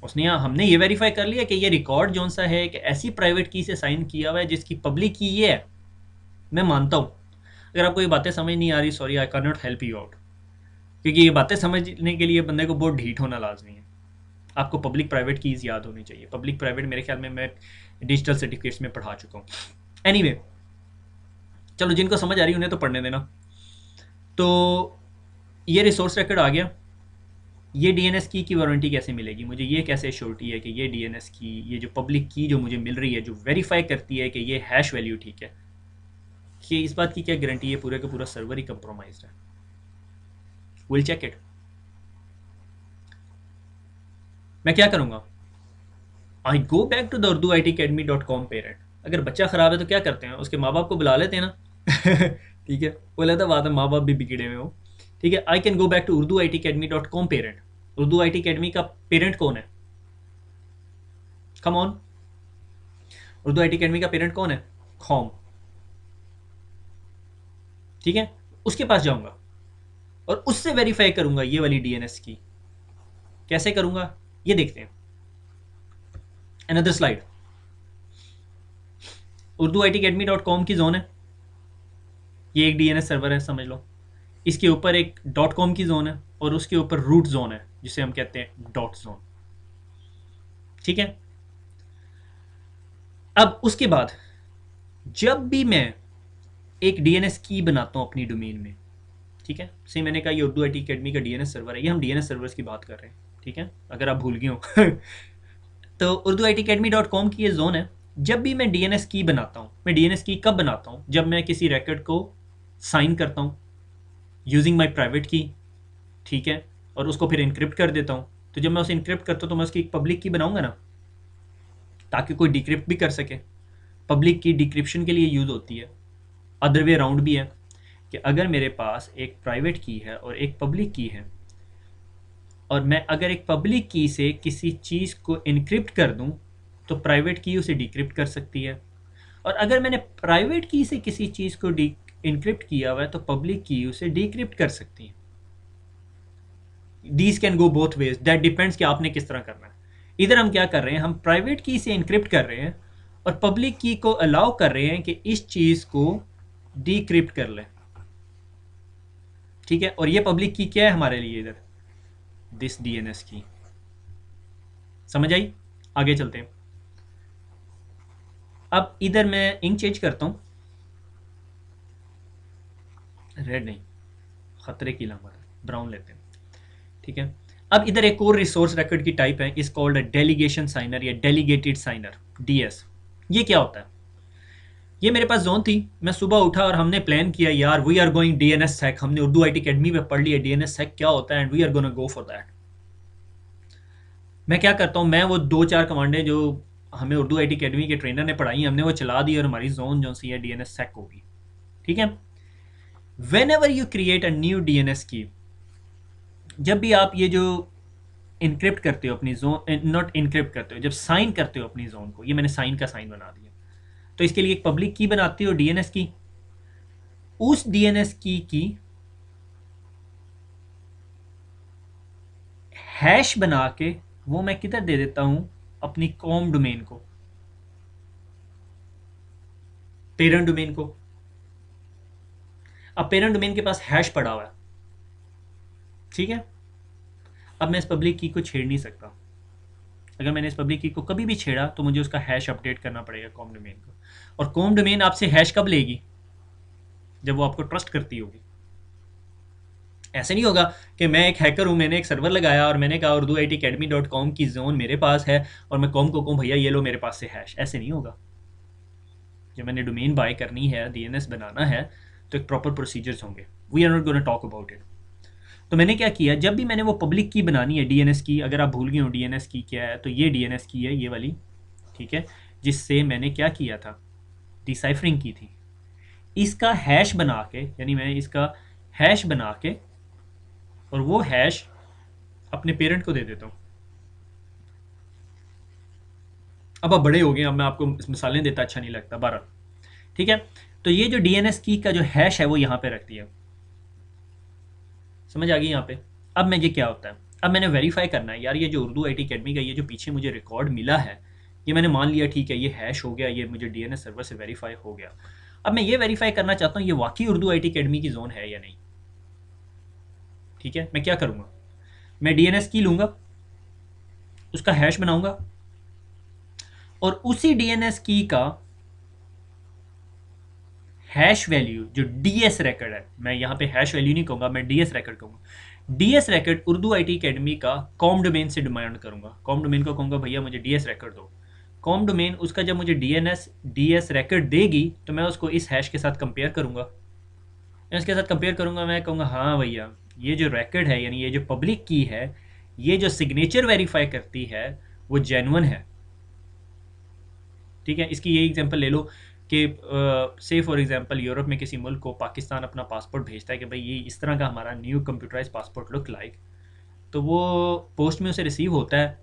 हमने ये वेरीफाई कर लिया कि ये रिकॉर्ड जो सा है कि ऐसी प्राइवेट की से साइन किया हुआ है जिसकी पब्लिक की ये है। मैं मानता हूँ, अगर आपको ये बातें समझ नहीं आ रही, sorry, I can not help you out, क्योंकि ये बातें समझने के लिए बंदे को बहुत ढीठ होना लाजमी है। आपको पब्लिक प्राइवेट कीज़ याद होनी चाहिए। पब्लिक प्राइवेट मेरे ख्याल में मैं डिजिटल सर्टिफिकेट्स में पढ़ा चुका हूँ। एनीवे, चलो जिनको समझ आ रही उन्हें तो पढ़ने देना। तो ये रिसोर्स रिकॉर्ड आ गया, ये डीएनएस की वारंटी कैसे मिलेगी मुझे, ये कैसे श्योरिटी है कि ये डीएनएस की, ये जो पब्लिक की जो मुझे मिल रही है, जो वेरीफाई करती है कि ये हैश वैल्यू ठीक है, कि इस बात की क्या गारंटी है पूरे का पूरा सर्वर ही कंप्रोमाइज्ड है? Will check it. मैं क्या करूँगा, I go back to the urduitacademy.com parent. अगर बच्चा ख़राब है तो क्या करते हैं, उसके माँ बाप को बुला लेते हैं ना। ठीक है, वो अलग बात है, माँ बाप भी बिगड़े हुए हो। ठीक है, I can go back to urduitacademy.com parent. Urdu I T academy का पेरेंट कौन है? Come on, Urdu I T academy का पेरेंट कौन है? कॉम। ठीक है, उसके पास जाऊंगा और उससे वेरीफाई करूंगा ये वाली डीएनएस की। कैसे करूंगा ये देखते हैं। Another slide. Urdu I T academy .com की जोन है, ये एक डीएनएस सर्वर है समझ लो। इसके ऊपर एक .com की जोन है और उसके ऊपर रूट जोन है जिसे हम कहते हैं डॉट जोन। ठीक है, अब उसके बाद जब भी मैं एक डीएनएस की बनाता हूं अपनी डोमेन में, ठीक है, सही मैंने कहा ये उर्दू आई टी अकेडमी का डीएनएस सर्वर है, ये हम डीएनएस सर्वर्स की बात कर रहे हैं। ठीक है, अगर आप भूल गए हो तो Urdu I T academy .com की ये जोन है। जब भी मैं डीएनएस की बनाता हूँ, मैं डीएनएस की कब बनाता हूँ? जब मैं किसी रिकॉर्ड को साइन करता हूँ यूजिंग माई प्राइवेट की, ठीक है, और उसको फिर इनक्रिप्ट कर देता हूँ। तो जब मैं उसे इनक्रिप्ट करता हूँ तो मैं उसकी एक पब्लिक की बनाऊंगा ना, ताकि कोई डिक्रिप्ट भी कर सके। पब्लिक की डिक्रिप्शन के लिए यूज़ होती है। अदर वे अराउंड भी है कि अगर मेरे पास एक प्राइवेट की है और एक पब्लिक की है, और मैं अगर एक पब्लिक की से किसी चीज़ को इनक्रिप्ट कर दूं तो प्राइवेट की उसे डिक्रिप्ट कर सकती है, और अगर मैंने प्राइवेट की से किसी चीज़ को इनक्रिप्ट किया हुआ है तो पब्लिक की उसे डिक्रिप्ट कर सकती है। These can go both ways, that depends कि आपने किस तरह करना है। इधर हम क्या कर रहे हैं, हम प्राइवेट की से इनक्रिप्ट कर रहे हैं और पब्लिक की को अलाउ कर रहे हैं कि इस चीज़ को डिक्रिप्ट कर ले। ठीक है, और ये पब्लिक की क्या है हमारे लिए इधर, दिस डीएनएस की। समझ आई? आगे चलते हैं। अब इधर मैं इंक चेंज करता हूं, रेड नहीं, खतरे की लामत, ब्राउन लेते हैं। ठीक है, अब इधर एक और रिसोर्स रिकॉर्ड की टाइप है, इस कॉल्ड डेलीगेशन साइनर या डेलीगेटेड साइनर, डीएस। ये क्या होता है? ये मेरे पास जोन थी, मैं सुबह उठा और हमने प्लान किया यार we are going DNS sec, हमने उर्दू आईटी अकेडमी पे पढ़ लिया डीएनएस सेक क्या होता है and we are gonna go for that. मैं क्या करता हूँ, मैं वो 2-4 कमांडें जो हमें उर्दू आईटी अकेडमी के ट्रेनर ने पढ़ाई हमने वो चला दी और हमारी जोन जो सी है डीएनएस सेक होगी। ठीक है, when ever you create a new DNS की, जब भी आप ये जो इनक्रिप्ट करते हो अपनी जोन, नॉट इनक्रिप्ट करते हो, जब साइन करते हो अपनी जोन को, ये मैंने साइन का साइन बना दिया, तो इसके लिए एक पब्लिक की बनाती हो डीएनएस की। उस डीएनएस की हैश बना के वो मैं किधर दे देता हूं, अपनी कॉम डोमेन को, पेरेंट डोमेन को। अब पेरेंट डोमेन के पास हैश पड़ा हुआ है, ठीक है, अब मैं इस पब्लिक की को छेड़ नहीं सकता। अगर मैंने इस पब्लिक की को कभी भी छेड़ा तो मुझे उसका हैश अपडेट करना पड़ेगा कॉम डोमेन को। और कॉम डोमेन आपसे हैश कब लेगी? जब वो आपको ट्रस्ट करती होगी। ऐसे नहीं होगा कि मैं एक हैकर हूँ, मैंने एक सर्वर लगाया और मैंने कहा Urdu I T academy .com की जोन मेरे पास है और मैं कॉम को कहूँ भैया ये लो मेरे पास से हैश। ऐसे नहीं होगा। जब मैंने डोमेन बाय करनी है, डीएनएस बनाना है, तो एक प्रॉपर प्रोसीजर्स होंगे। We are not gonna talk about it. तो मैंने क्या किया, जब भी मैंने वो पब्लिक की बनानी है डीएनएस की, अगर आप भूल गए हो डीएनएस की क्या है, तो ये डीएनएस की है, ये वाली, ठीक है, जिससे मैंने क्या किया था, डिसाइफरिंग की थी। इसका हैश बना के, यानी मैं इसका हैश बना के और वो हैश अपने पेरेंट को दे देता हूँ। अब आप बड़े हो गए, अब मैं आपको मिसालें देता अच्छा नहीं लगता, 12। ठीक है, तो ये जो डीएनएस की का जो हैश है वो यहाँ पे रख दिया। समझ आ गई यहाँ पे? अब मैं ये क्या होता है, अब मैंने वेरीफाई करना है यार ये जो उर्दू आईटी अकेडमी का ये जो पीछे मुझे रिकॉर्ड मिला है, ये मैंने मान लिया ठीक है ये हैश हो गया, ये मुझे डीएनएस सर्वर से वेरीफाई हो गया। अब मैं ये वेरीफाई करना चाहता हूँ ये वाकई उर्दू आईटी अकेडमी की जोन है या नहीं। ठीक है, मैं क्या करूँगा, मैं डीएनएस की लूँगा, उसका हैश बनाऊँगा और उसी डीएनएस की का हैश वैल्यू जो डीएस रिकॉर्ड है, मैं यहाँ पे हैश वैल्यू नहीं कहूँगा, मैं डीएस रिकॉर्ड कहूँगा। DS record Urdu IT academy का कॉम डोमेन से डिमांड करूँगा। कॉम डोमेन को कहूँगा भैया मुझे डीएस रिकॉर्ड दो। कॉम डोमेन उसका जब मुझे डीएस रिकॉर्ड देगी तो मैं उसको इस हैश के साथ कंपेयर करूँगा। इसके साथ कंपेयर करूँगा, मैं कहूँगा हाँ भैया ये जो रिकॉर्ड है, यानी ये जो पब्लिक की है, ये जो सिग्नेचर वेरीफाई करती है वो जेन्युइन है। ठीक है, इसकी ये एग्जांपल ले लो कि से फॉर एग्जांपल यूरोप में किसी मुल्क को पाकिस्तान अपना पासपोर्ट भेजता है कि भाई ये इस तरह का हमारा new computerize passport look like, तो वो पोस्ट में उसे रिसीव होता है,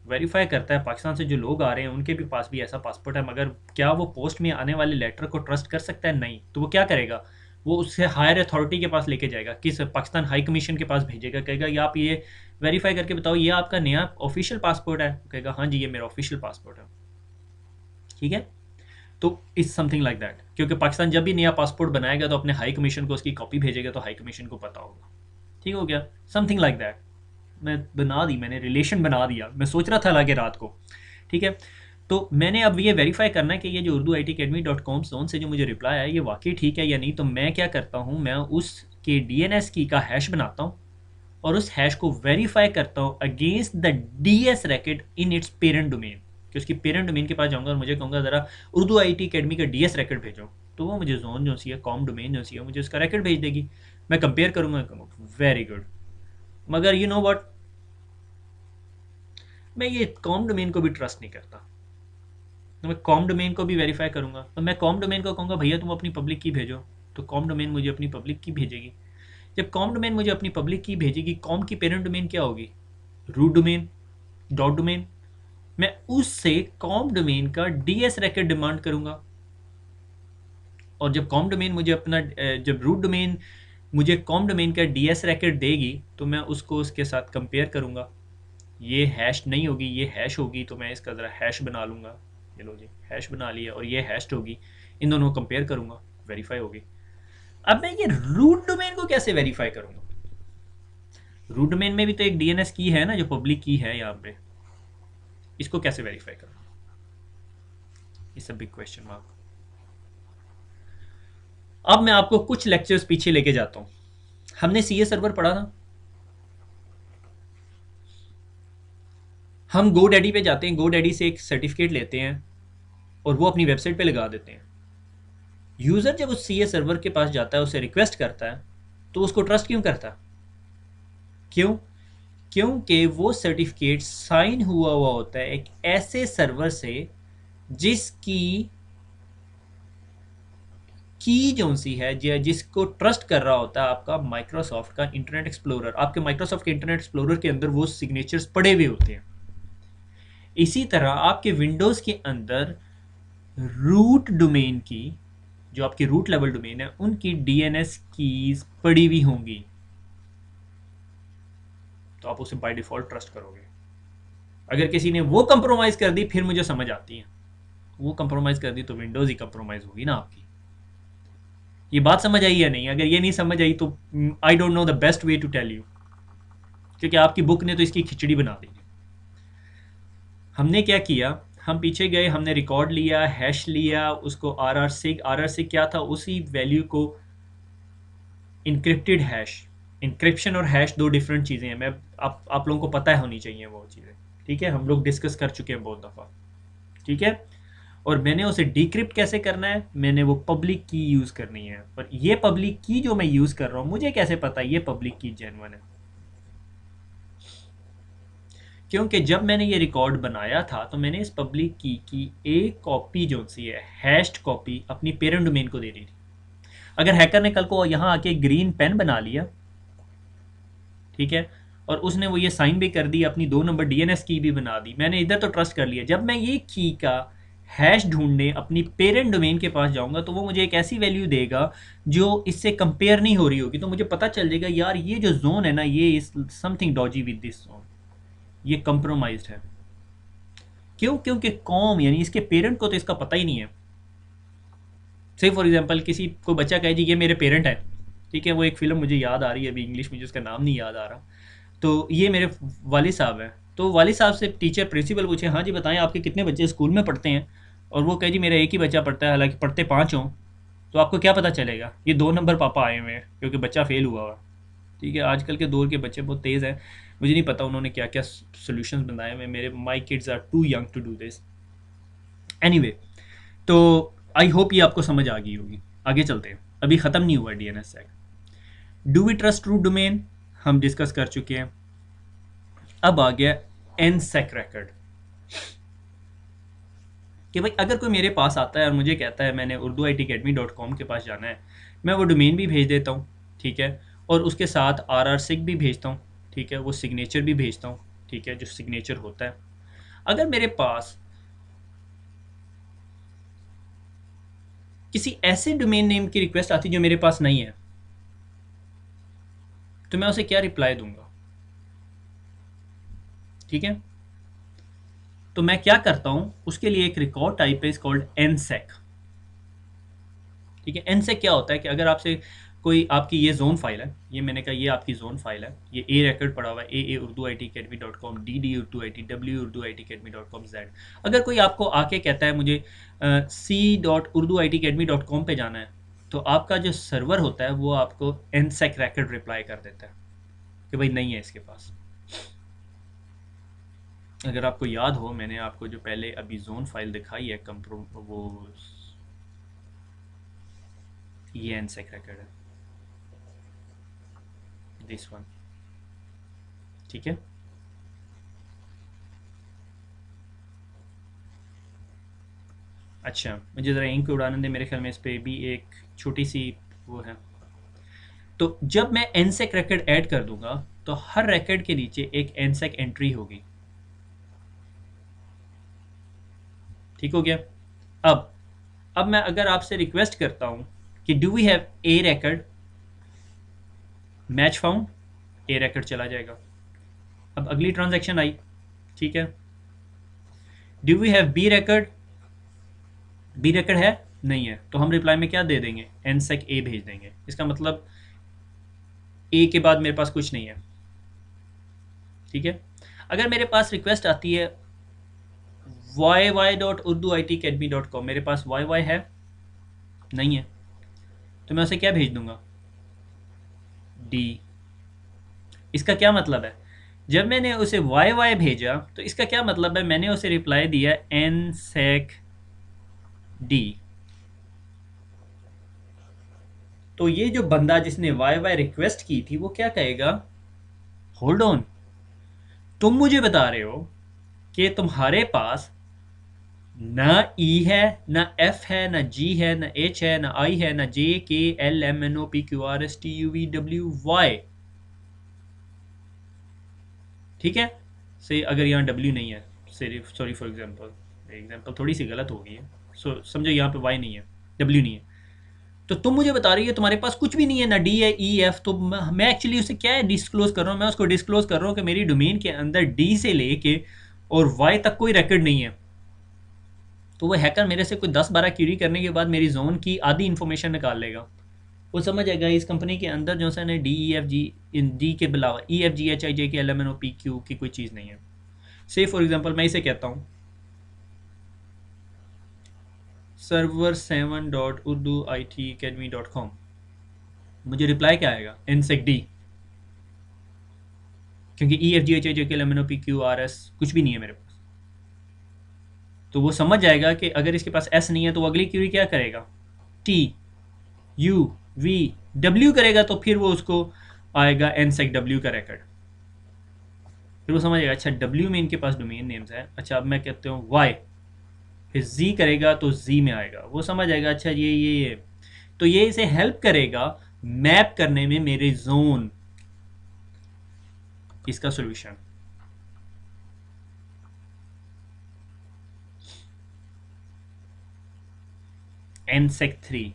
वेरीफाई करता है पाकिस्तान से जो लोग आ रहे हैं उनके भी पास भी ऐसा पासपोर्ट है, मगर क्या वो पोस्ट में आने वाले लेटर को ट्रस्ट कर सकता है? नहीं। तो वो क्या करेगा, वो उससे हायर अथॉरिटी के पास लेके जाएगा, किस पाकिस्तान हाई कमीशन के पास भेजेगा, कहेगा ये आप ये वेरीफाई करके बताओ ये आपका नया ऑफिशियल पासपोर्ट है? कहेगा हाँ जी ये मेरा ऑफिशियल पासपोर्ट है। ठीक है, तो इट्स समथिंग लाइक दैट, क्योंकि पाकिस्तान जब भी नया पासपोर्ट बनाएगा तो अपने हाई कमीशन को उसकी कॉपी भेजेगा, तो हाई कमीशन को पता होगा। ठीक हो गया, समथिंग लाइक दैट। मैंने रिलेशन बना दिया, मैं सोच रहा था लगे रात को। ठीक है, तो मैंने अब ये वेरीफाई करना है कि ये जो urduitacademy.com जोन से जो मुझे रिप्लाई आया ये वाकई ठीक है या नहीं। तो मैं क्या करता हूँ, मैं उसके डीएनएस की का हैश बनाता हूँ और उस हैश को वेरीफाई करता हूँ against the DS racket in its parent domain, कि उसकी पेरेंट डोमेन के पास जाऊँगा और मुझे कहूँगा ज़रा उर्दू आईटी अकेडमी का डीएस रैकेट भेजो, तो वो मुझे जोन जो सी है, कॉम डोमेन जो सी है, मुझे उसका रैकेट भेज देगी। मैं कंपेयर करूँगा, वेरी गुड। मगर यू नो व्हाट, मैं ये कॉम डोमेन को भी ट्रस्ट नहीं करता, तो मैं कॉम डोमेन को भी वेरीफाई करूँगा। तो मैं कॉम डोमेन को कहूँगा भैया तुम अपनी पब्लिक की भेजो, तो कॉम डोमेन मुझे अपनी पब्लिक की भेजेगी। जब कॉम डोमेन मुझे अपनी पब्लिक की भेजेगी, कॉम की पेरेंट डोमेन क्या होगी? Root domain, dot domain. मैं उससे कॉम डोमेन का डीएस रैकेट डिमांड करूँगा, और जब कॉम डोमेन मुझे अपना जब रूट डोमेन मुझे कॉम डोमेन का डीएस रैकेट देगी तो मैं उसको उसके साथ कंपेयर करूँगा। ये हैश नहीं होगी, ये हैश होगी, तो मैं इसका ज़रा हैश बना लूँगा। ये लो जी, हैश बना लिया, और ये हैश्ड होगी, इन दोनों को कंपेयर करूँगा, वेरीफाई होगी। अब मैं ये रूट डोमेन को कैसे वेरीफाई करूँगा? रूट डोमेन में भी तो एक डीएनएस की है ना, जो पब्लिक की है यहाँ पे, इसको कैसे वेरीफाई करूँ? It's a big question mark. अब मैं आपको कुछ लेक्चर्स पीछे लेके जाता हूँ। हमने सीए सर्वर पढ़ा ना, हम गोडैडी पे जाते हैं, गोडैडी से एक सर्टिफिकेट लेते हैं और वो अपनी वेबसाइट पे लगा देते हैं। यूज़र जब उस सीए सर्वर के पास जाता है, उसे रिक्वेस्ट करता है, तो उसको ट्रस्ट क्यों करता है? क्यों? क्योंकि वो सर्टिफिकेट साइन हुआ होता है एक ऐसे सर्वर से जिसकी की जो सी है, जिसको ट्रस्ट कर रहा होता है आपका माइक्रोसॉफ्ट का इंटरनेट एक्सप्लोरर। आपके माइक्रोसॉफ्ट के इंटरनेट एक्सप्लोरर के अंदर वो सिग्नेचर्स पड़े हुए होते हैं। इसी तरह आपके विंडोज़ के अंदर रूट डोमेन की, जो आपकी रूट लेवल डोमेन है, उनकी डीएनएस कीज पड़ी हुई होंगी, तो आप उसे बाय डिफॉल्ट ट्रस्ट करोगे। अगर किसी ने वो कंप्रोमाइज़ कर दी, फिर मुझे समझ आती है, वो कंप्रोमाइज़ कर दी तो विंडोज़ ही कंप्रोमाइज़ होगी ना आपकी। ये बात समझ आई या नहीं? अगर ये नहीं समझ आई तो I don't know the best way to tell you, क्योंकि आपकी बुक ने तो इसकी खिचड़ी बना दी। हमने क्या किया, हम पीछे गए, हमने रिकॉर्ड लिया, हैश लिया, उसको आर से क्या था, उसी वैल्यू को इनक्रिप्टेड हैश, इनक्रिप्शन और हैश दो डिफरेंट चीज़ें हैं। मैं आप लोगों को पता है होनी चाहिए वो चीज़ें। ठीक है, हम लोग डिस्कस कर चुके हैं बहुत दफ़ा। ठीक है, और मैंने उसे डिक्रिप्ट कैसे करना है, मैंने वो पब्लिक की यूज़ करनी है। पर ये पब्लिक की जो मैं यूज़ कर रहा हूँ, मुझे कैसे पता ये पब्लिक की जेन्युइन है? क्योंकि जब मैंने ये रिकॉर्ड बनाया था तो मैंने इस पब्लिक की एक कॉपी जो सी है, हैश्ड कॉपी, अपनी पेरेंट डोमेन को दे दी थी। अगर हैकर ने कल को यहाँ आके ग्रीन पेन बना लिया, ठीक है, और उसने वो ये साइन भी कर दी, अपनी 2 नंबर डीएनएस की भी बना दी, मैंने इधर तो ट्रस्ट कर लिया। जब मैं ये की का हैश ढूंढने अपनी पेरेंट डोमेन के पास जाऊंगा तो वो मुझे एक ऐसी वैल्यू देगा जो इससे कंपेयर नहीं हो रही होगी, तो मुझे पता चल जाएगा यार ये जो जोन है ना, ये is something Doge with this zone, ये कंप्रोमाइज्ड है। क्यों? क्योंकि कॉम यानी इसके पेरेंट को तो इसका पता ही नहीं है। से फॉर एग्जांपल किसी को बच्चा कहे जी ये मेरे पेरेंट है, ठीक है, वो एक फिल्म मुझे याद आ रही है अभी, इंग्लिश में जिसका नाम नहीं याद आ रहा, तो ये मेरे वालिद साहब हैं। तो वालिद साहब से टीचर प्रिंसिपल पूछे हाँ जी बताएं आपके कितने बच्चे स्कूल में पढ़ते हैं, और वो कहे जी मेरा एक ही बच्चा पढ़ता है, हालांकि पढ़ते 5 हों। तो आपको क्या पता चलेगा? ये 2 नंबर पापा आए हुए हैं क्योंकि बच्चा फेल हुआ हुआ। ठीक है, आजकल के दौर के बच्चे बहुत तेज़ हैं। मुझे नहीं पता उन्होंने क्या क्या सॉल्यूशंस बनाए हुए हैं। मेरे my kids are too young to do this. Anyway, तो आई होप ये आपको समझ आ गई होगी। आगे चलते हैं, अभी ख़त्म नहीं हुआ DNS sec. Do we trust true domain हम डिस्कस कर चुके हैं। अब आ गया एनसेक रिकॉर्ड कि भाई अगर कोई मेरे पास आता है और मुझे कहता है मैंने urduitacademy.com के पास जाना है, मैं वो डोमेन भी भेज देता हूँ। ठीक है, और उसके साथ RR सिग भी भेजता हूँ। ठीक है, वो सिग्नेचर भी भेजता हूँ। ठीक है, जो सिग्नेचर होता है। अगर मेरे पास किसी ऐसे डोमेन नेम की रिक्वेस्ट आती जो मेरे पास नहीं है, तो मैं उसे क्या रिप्लाई दूंगा? ठीक है, तो मैं क्या करता हूं, उसके लिए एक रिकॉर्ड टाइप है, इज कॉल्ड एनसेक। ठीक है, एनसेक क्या होता है कि अगर आपसे कोई आपकी ये जोन फाइल है, ये मैंने कहा ये आपकी जोन फाइल है, ये ए रिकॉर्ड पड़ा हुआ है, ए urduitacademy.com, D urduit, w urduitacademy.com, z। अगर कोई आपको आके कहता है मुझे c.urduitacademy.com पे जाना है, तो आपका जो सर्वर होता है वो आपको एनसेक रिकॉर्ड रिप्लाई कर देता है कि भाई नहीं है इसके पास। अगर आपको याद हो, मैंने आपको जो पहले अभी जोन फाइल दिखाई है वो ये एनसेक रिकॉर्ड है, दिस वन। ठीक है, अच्छा मुझे ज़रा इंक उड़ाने दे, मेरे ख्याल में इस पर भी एक छोटी सी वो है। तो जब मैं एनसेक रिकॉर्ड ऐड कर दूंगा तो हर रिकॉर्ड के नीचे एक एनसेक एंट्री होगी। ठीक हो गया। अब मैं अगर आपसे रिक्वेस्ट करता हूं कि do we have a record, match found, a record चला जाएगा। अब अगली ट्रांजैक्शन आई। ठीक है, do we have B record, B record है नहीं है, तो हम रिप्लाई में क्या दे देंगे? एनसेक ए भेज देंगे। इसका मतलब ए के बाद मेरे पास कुछ नहीं है। ठीक है, अगर मेरे पास रिक्वेस्ट आती है yy.urduitacademy.com, मेरे पास yy है नहीं है, तो मैं उसे क्या भेज दूंगा? डी। इसका क्या मतलब है? जब मैंने उसे yy भेजा तो इसका क्या मतलब है? मैंने उसे रिप्लाई दिया एनसेक डी। तो ये जो बंदा जिसने yy रिक्वेस्ट की थी वो क्या कहेगा? होल्ड ऑन, तुम मुझे बता रहे हो कि तुम्हारे पास ना ई है, ना एफ है, ना जी है, ना एच है, ना आई है, ना J K L M N O P Q R S T U V W Y. ठीक है, से अगर यहाँ डब्ल्यू नहीं है, सिर्फ सॉरी फॉर एग्जाम्पल थोड़ी सी गलत हो गई है, सो समझो यहाँ पे वाई नहीं है, डब्ल्यू नहीं है, तो तुम मुझे बता रही है तुम्हारे पास कुछ भी नहीं है, ना डी है, ई एफ। तो मैं एक्चुअली उसे क्या है डिस्क्लोज कर रहा हूँ? मैं उसको डिस्क्लोज कर रहा हूँ कि मेरी डोमेन के अंदर डी से लेके और वाई तक कोई रिकॉर्ड नहीं है। तो वो हैकर मेरे से कोई 10-12 क्यूरी करने के बाद मेरी जोन की आधी इन्फॉर्मेशन निकाल लेगा। वो समझ आएगा इस कंपनी के अंदर जो है डी ई एफ जी, इन डी के अलावा E F G H I J K L M N O P Q की कोई चीज़ नहीं है। से फॉर एग्जाम्पल मैं इसे कहता हूँ server7.urduitacademy.com, मुझे रिप्लाई क्या आएगा? एनसेक डी, क्योंकि ई F G H I J K L M N O P Q R S कुछ भी नहीं है मेरे पास। तो वो समझ जाएगा कि अगर इसके पास एस नहीं है तो वो अगली क्यूरी क्या करेगा? टी यू वी डब्ल्यू करेगा, तो फिर वो उसको आएगा एनसेक डब्ल्यू का रिकॉर्ड। फिर वो समझेगा अच्छा डब्ल्यू में इनके पास डोमेन नेम्स है। अच्छा अब मैं कहते हूँ वाई, फिर जी करेगा तो जी में आएगा। वो समझ आएगा अच्छा ये तो ये इसे हेल्प करेगा मैप करने में मेरे जोन, इसका सॉल्यूशन। एनसेक 3,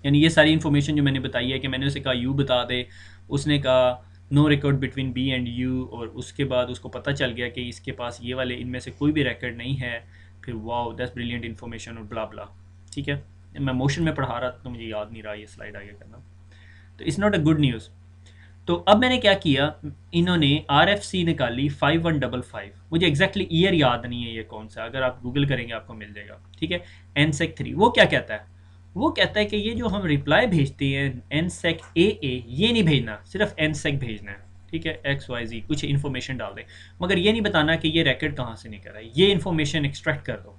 यानी ये सारी इन्फॉर्मेशन जो मैंने बताई है कि मैंने उसे कहा यू बता दे, उसने कहा no record between B and U, और उसके बाद उसको पता चल गया कि इसके पास ये वाले इनमें से कोई भी रिकॉर्ड नहीं है। फिर वाओ दैट्स ब्रिलियंट इन्फॉर्मेशन और ब्ला ब्ला। ठीक है, मैं मोशन में पढ़ा रहा था तो मुझे याद नहीं रहा ये स्लाइड आगे करना, तो it's not a good news. तो अब मैंने क्या किया, इन्होंने RFC निकाली 5155। मुझे एग्जैक्टली ईयर याद नहीं है ये कौन सा, अगर आप गूगल करेंगे आपको मिल जाएगा। ठीक है, एनसेक 3 वो क्या कहता है? वो कहता है कि ये जो हम रिप्लाई भेजते हैं nsec AA, ये नहीं भेजना, सिर्फ nsec भेजना है, ठीक है, XYZ कुछ इन्फॉर्मेशन डाल दें, मगर ये नहीं बताना कि ये रैकेट कहाँ से निकल रहा है, ये इन्फॉर्मेशन एक्सट्रैक्ट कर दो,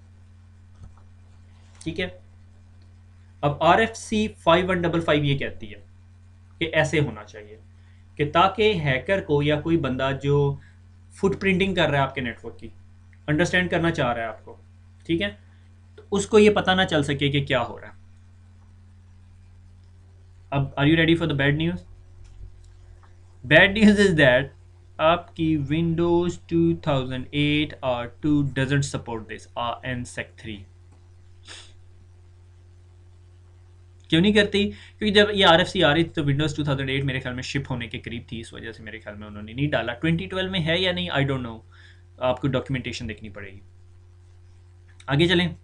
ठीक है। अब RFC 5155 ये कहती है कि ऐसे होना चाहिए कि ताकि हैकर को या कोई बंदा जो फुटप्रिंटिंग कर रहा है आपके नेटवर्क की, अंडरस्टैंड करना चाह रहा है आपको, ठीक है, तो उसको ये पता ना चल सके कि क्या हो रहा है। अब are you ready for the bad news? Bad news is that आपकी Windows 2008 R2 doesn't support this nsec 3। क्यों नहीं करती? क्योंकि जब ये RFC आ रही थी तो Windows 2008 मेरे ख्याल में शिप होने के करीब थी, इस वजह से मेरे ख्याल में उन्होंने नहीं डाला। 2012 में है या नहीं आई डोंट नो, आपको डॉक्यूमेंटेशन देखनी पड़ेगी। आगे चलें।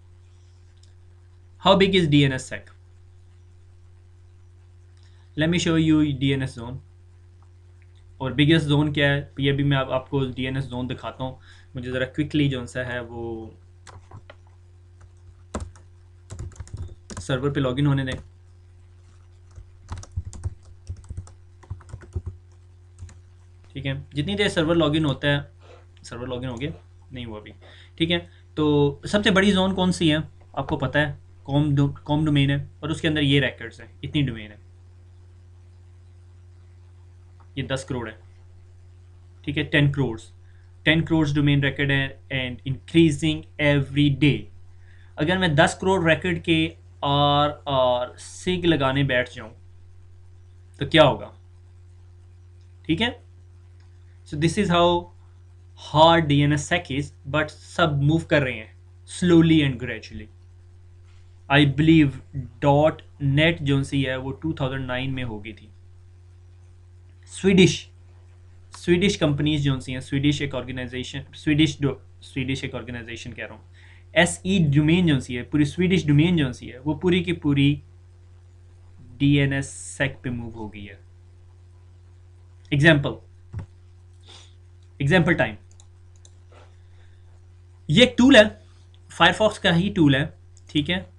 How big is DNSSEC? Let me show you DNS zone. और बिगेस्ट जोन क्या है ये भी मैं आपको DNS जोन दिखाता हूँ। मुझे ज़रा क्विकली जो सा है वो सर्वर पे लॉगिन होने दें। ठीक है, जितनी देर सर्वर लॉगिन होता है, सर्वर लॉगिन हो गया नहीं हुआ अभी, ठीक है। तो सबसे बड़ी जोन कौन सी है आपको पता है? कॉम डोमेन है, और उसके अंदर ये रैकेट्स हैं, इतनी डोमेन है, ये 10 करोड़ है, ठीक है, 10 करोड़ डोमेन रैकेट है एंड इंक्रीजिंग एवरी डे। अगर मैं 10 करोड़ रैकेट के सिग लगाने बैठ जाऊं तो क्या होगा? ठीक है, so this is how hard DNSSEC is, but सब मूव कर रहे हैं slowly and gradually. I believe .NET जो सी है वो 2009 में होगी थी। स्वीडिश कंपनीज जो सी हैं, स्वीडिश एक ऑर्गेनाइजेशन कह रहा हूँ, SE डोमेन जो सी है, पूरी स्वीडिश डोमेन जो सी है वो पूरी की पूरी DNSSEC पे मूव हो गई है। एग्जाम्पल टाइम, ये एक टूल है, फायरफॉक्स का ही टूल है, ठीक है,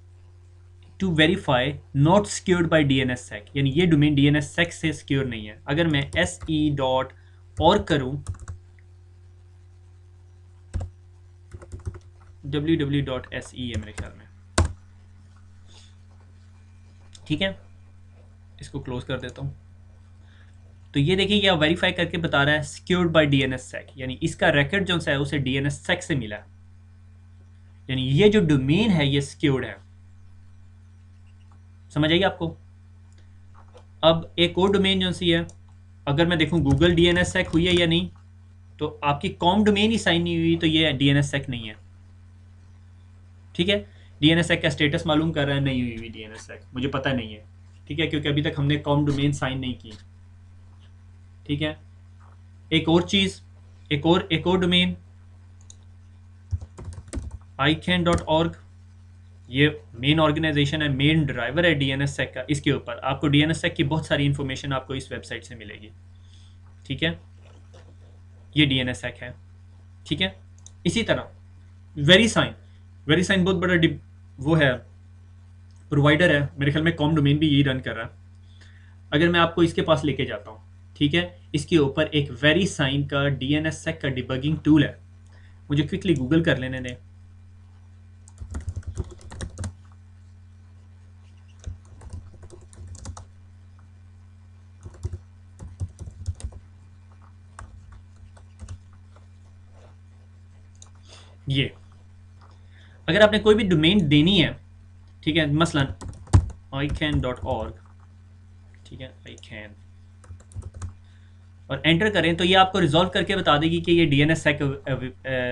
to verify not secured by DNSSEC, यानी ये डोमेन DNSSEC से सिक्योर नहीं है। अगर मैं se.org करूं, www.se है मेरे ख्याल में, ठीक है, इसको क्लोज कर देता हूं। तो ये देखिए क्या वेरीफाई करके बता रहा है सिक्योर्ड बाय DNSSEC, यानी इसका रिकॉर्ड जो है उसे DNSSEC से मिला है, यानी ये जो डोमेन है ये सिक्योर्ड है। समझ आइए आपको? अब एक और डोमेन जो सी है, अगर मैं देखूं गूगल DNSSEC हुई है या नहीं, तो आपकी कॉम डोमेन ही साइन नहीं हुई तो ये DNSSEC नहीं है, ठीक है। DNSSEC का स्टेटस मालूम कर रहा है, नहीं हुई DNSSEC, मुझे पता नहीं है, ठीक है, क्योंकि अभी तक हमने कॉम डोमेन साइन नहीं की, ठीक है। एक और चीज़, एक और डोमेन ican.org, ये मेन ऑर्गेनाइजेशन है, मेन ड्राइवर है DNSSEC का। इसके ऊपर आपको DNSSEC की बहुत सारी इंफॉर्मेशन आपको इस वेबसाइट से मिलेगी, ठीक है, ये DNSSEC है, ठीक है। इसी तरह वेरीसाइन बहुत बड़ा वो है, प्रोवाइडर है, मेरे ख्याल में कॉम डोमेन भी यही रन कर रहा है। अगर मैं आपको इसके पास लेके जाता हूँ, ठीक है, इसके ऊपर एक वेरीसाइन का DNSSEC का डिबगिंग टूल है, मुझे क्विकली गूगल कर लेने दें। ये अगर आपने कोई भी डोमेन देनी है, ठीक है, मसलन ican.org, ठीक है, ican, और एंटर करें तो ये आपको रिजॉल्व करके बता देगी कि ये DNSSEC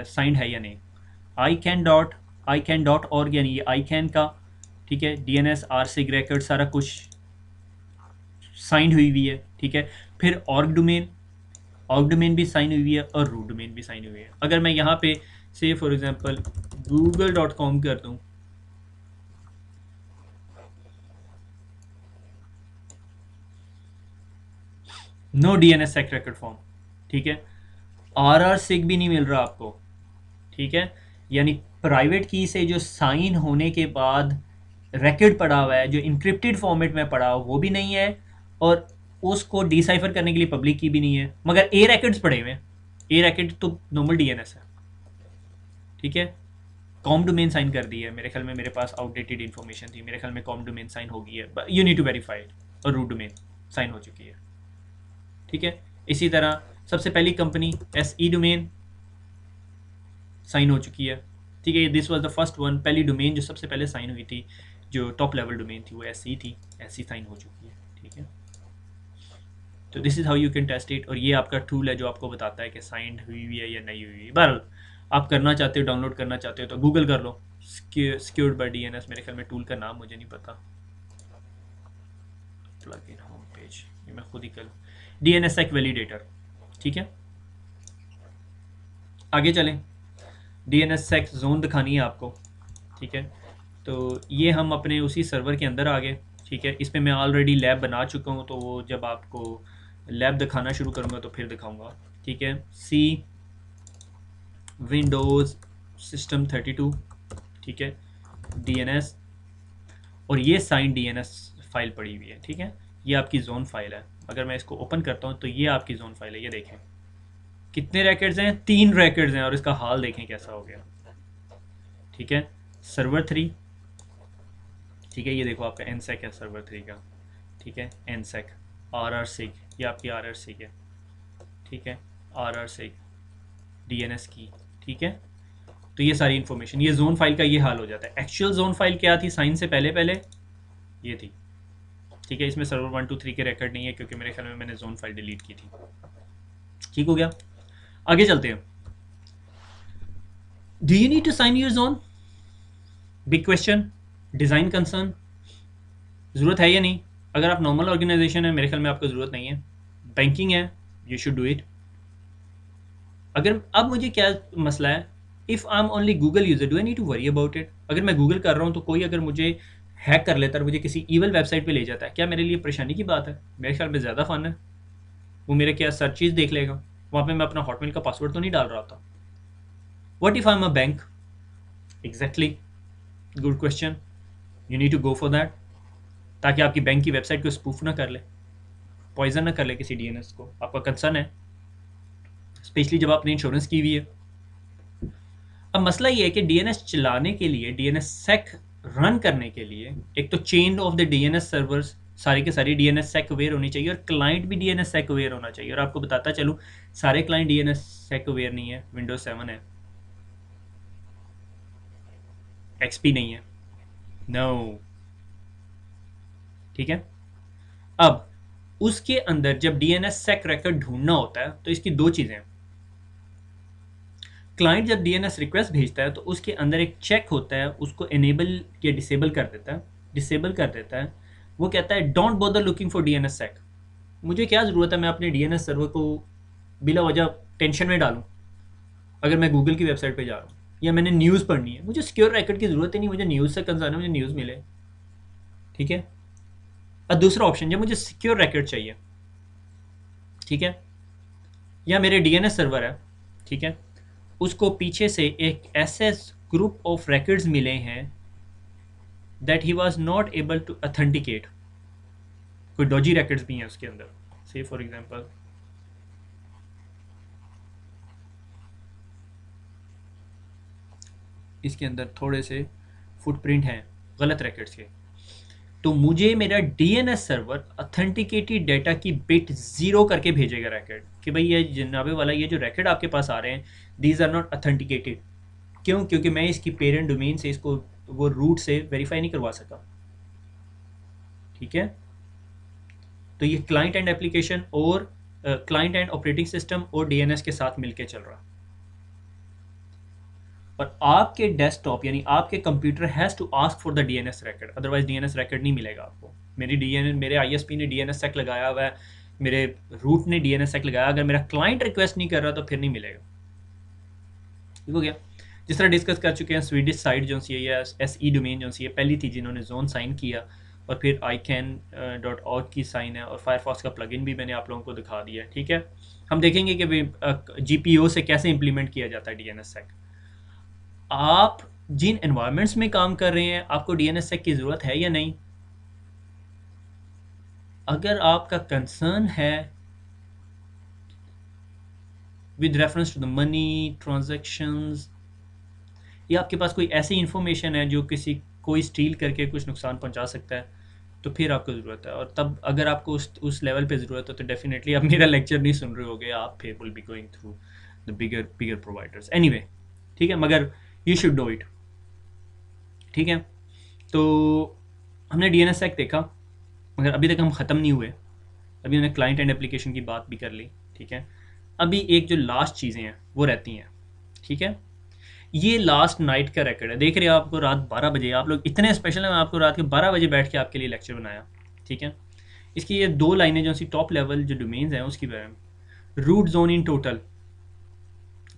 साइंड है या नहीं। ican.org यानी ये ican का, ठीक है, DNS RSIG रिकॉर्ड सारा कुछ साइंड हुई है, ठीक है। फिर ऑर्ग डोमेन भी साइन हुई है और रूट डोमेन भी साइन हुई है। अगर मैं यहाँ पे से फॉर एग्जांपल google.com कर दूँ, नो DNSSEC रिकॉर्ड फॉर्म, ठीक है, RSIG भी नहीं मिल रहा आपको, ठीक है, यानी प्राइवेट की से जो साइन होने के बाद रिकॉर्ड पड़ा हुआ है, जो इंक्रिप्टेड फॉर्मेट में पड़ा हुआ वो भी नहीं है, और उसको डिसाइफर करने के लिए पब्लिक की भी नहीं है, मगर ए रिकॉर्ड्स पड़े हुए हैं। ए रिकॉर्ड तो नॉर्मल डीएनएस है, ठीक है। कॉम डोमेन साइन कर दी है, मेरे ख्याल में मेरे पास आउटडेटेड इन्फॉर्मेशन थी, मेरे ख्याल में कॉम डोमेन साइन हो गई है, you need to verify it, और रूट डोमेन साइन हो चुकी है, ठीक है। इसी तरह सबसे पहली company S E domain sign हो चुकी है, ठीक है। This was the first one, पहली डोमेन जो सबसे पहले साइन हुई थी, जो टॉप लेवल डोमेन थी, वो एस ई थी, एस ई साइन हो चुकी है, ठीक है। तो this is how you can test it, और ये आपका टूल है जो आपको बताता है कि साइंड हुई हुई है या नहीं हुई हुई। बहरहाल आप करना चाहते हो, डाउनलोड करना चाहते हो तो गूगल कर लो, सिक्योर्ड बाय डीएनएस, मेरे ख्याल में टूल का नाम मुझे नहीं पता, प्लग इन होम पेज, ये मैं खुद ही कर, डीएनएससेक वैलिडेटर, ठीक है। आगे चलें, डीएनएससेक जोन दिखानी है आपको, ठीक है। तो ये हम अपने उसी सर्वर के अंदर आ गए, ठीक है। इसमें मैं ऑलरेडी लैब बना चुका हूँ, तो वो जब आपको लैब दिखाना शुरू करूँगा तो फिर दिखाऊँगा, ठीक है। सी विंडोज़ सिस्टम 32, ठीक है, डीएनएस, और ये साइन डीएनएस फाइल पड़ी हुई है, ठीक है। ये आपकी जोन फाइल है, अगर मैं इसको ओपन करता हूँ तो ये आपकी जोन फाइल है, ये देखें कितने रैकेट्स हैं, 3 रैकेट्स हैं, और इसका हाल देखें कैसा हो गया, ठीक है। सर्वर 3, ठीक है, ये देखो आपका एनसेक है सर्वर 3 का, ठीक है। एनसेक आर सिग, ये आपकी आर सिग है, ठीक है, आर सिग डीएनएस की, ठीक है। तो ये सारी इन्फॉर्मेशन, ये जोन फाइल का ये हाल हो जाता है। एक्चुअल जोन फाइल क्या थी साइन से पहले पहले, ये थी, ठीक है। इसमें सर्वर 1 2 3 के रिकॉर्ड नहीं है, क्योंकि मेरे ख्याल में मैंने जोन फाइल डिलीट की थी, ठीक हो गया। आगे चलते हैं, do you need to sign your zone, big question, design concern, ज़रूरत है या नहीं। अगर आप नॉर्मल ऑर्गेनाइजेशन है, मेरे ख्याल में आपको ज़रूरत नहीं है। बैंकिंग है, यू शुड डू इट। अगर अब मुझे क्या मसला है, if I am only Google user, do I need to worry about it. अगर मैं गूगल कर रहा हूँ तो कोई अगर मुझे हैक कर लेता है, मुझे किसी ईवल वेबसाइट पे ले जाता है, क्या मेरे लिए परेशानी की बात है? मेरे ख्याल में ज़्यादा फन है, वो मेरे क्या सर्च चीज़ देख लेगा, वहाँ पे मैं अपना हॉटमेल का पासवर्ड तो नहीं डाल रहा था। What if I am a bank, exactly, good question, you need to go for that, ताकि आपकी बैंक की वेबसाइट को स्पूफ ना कर ले, पॉइजन ना कर ले किसी डीएनएस को, आपका कंसर्न है, स्पेशली जब आपने इंश्योरेंस की हुई है। अब मसला ये है कि डीएनएस चलाने के लिए, डीएनएस सेक रन करने के लिए, एक तो chain of the DNS servers सारे के सारे डीएनएस सेक अवेयर होनी चाहिए, और क्लाइंट भी डीएनएस सेक अवेयर होना चाहिए। और आपको बताता चलूँ, सारे क्लाइंट डीएनएस सेक अवेयर नहीं है, विंडोज 7 है, एक्सपी नहीं है, नो, ठीक है। अब उसके अंदर जब डीएनएस सेक रिकॉर्ड ढूंढना होता है तो इसकी दो चीज़ें हैं। क्लाइंट जब डीएनएस रिक्वेस्ट भेजता है तो उसके अंदर एक चेक होता है, उसको इनेबल या डिसेबल कर देता है। डिसेबल कर देता है, वो कहता है don't bother looking for DNS sec. मुझे क्या ज़रूरत है मैं अपने डीएनएस सर्वर को बिला वजह टेंशन में डालूं, अगर मैं गूगल की वेबसाइट पे जा रहा हूँ या मैंने न्यूज़ पढ़नी है, मुझे सिक्योर रिकॉर्ड की ज़रूरत ही नहीं, मुझे न्यूज़ से कंसर्न है, मुझे न्यूज़ मिले, ठीक है। और दूसरा ऑप्शन, जब मुझे सिक्योर रिकॉर्ड चाहिए, ठीक है, या मेरे डीएनएस सर्वर है, ठीक है, उसको पीछे से एक ऐसे ग्रुप ऑफ रिकॉर्ड्स मिले हैं that he was not able to authenticate, कोई डॉजी रिकॉर्ड्स भी हैं उसके अंदर, से फॉर एग्जांपल इसके अंदर थोड़े से फुटप्रिंट हैं गलत रिकॉर्ड्स के, तो मुझे मेरा डीएनएस सर्वर ऑथेंटिकेटेड डाटा की बिट 0 करके भेजेगा रिकॉर्ड, कि भाई ये जनाबे वाला ये जो रिकॉर्ड आपके पास आ रहे हैं, दीज आर नॉट ऑथेंटिकेटेड। क्यों? क्योंकि मैं इसकी पेरेंट डोमेन से इसको वो रूट से वेरीफाई नहीं करवा सका, ठीक है। तो ये क्लाइंट एंड एप्लीकेशन और क्लाइंट एंड ऑपरेटिंग सिस्टम और डीएनएस के साथ मिलके चल रहा, और आपके डेस्कटॉप यानी आपके computer has to ask for the DNS record, otherwise DNS record नहीं मिलेगा आपको। मेरे आईएसपी ने डीएनएस सेक लगाया हुआ है, मेरे रूट ने डीएनएस सेक लगाया, अगर मेरा क्लाइंट रिक्वेस्ट नहीं कर रहा तो फिर नहीं मिलेगा, ठीक हो गया। जिस तरह डिस्कस कर चुके हैं, स्वीडिश साइट जो सी है या एस ई डोमेन जो सी है, पहली थी जिन्होंने जोन साइन किया, और फिर ican.org की साइन है, और फायरफॉक्स का प्लगइन भी मैंने आप लोगों को दिखा दिया, ठीक है। हम देखेंगे कि जीपीओ से कैसे इंप्लीमेंट किया जाता है डीएनएस सेक। आप जिन एनवायरनमेंट्स में काम कर रहे हैं आपको DNSSEC की ज़रूरत है या नहीं। अगर आपका कंसर्न है with reference to the money transactions, या आपके पास कोई ऐसी इंफॉर्मेशन है जो कोई स्टील करके कुछ नुकसान पहुंचा सकता है, तो फिर आपको ज़रूरत है। और तब अगर आपको उस लेवल पे ज़रूरत है तो डेफिनेटली आप मेरा लेक्चर नहीं सुन रहे होगे, आप फिर will be going through the bigger providers anyway. ठीक है, मगर यू शुड डू इट। ठीक है, तो हमने DNSSEC देखा, मगर अभी तक हम ख़त्म नहीं हुए। अभी हमने क्लाइंट एंड एप्लीकेशन की बात भी कर ली। ठीक है, अभी एक जो लास्ट चीज़ें हैं वो रहती हैं। ठीक है, ये लास्ट नाइट का रिकॉर्ड है। देख रहे हो, आपको रात 12 बजे, आप लोग इतने स्पेशल हैं, मैं आपको रात के 12 बजे बैठ के आपके लिए लेक्चर बनाया। ठीक है, इसकी ये 2 लाइनें जो सी टॉप लेवल जो डोमेन्स हैं उसकी बारे में। रूट जोन इन टोटल,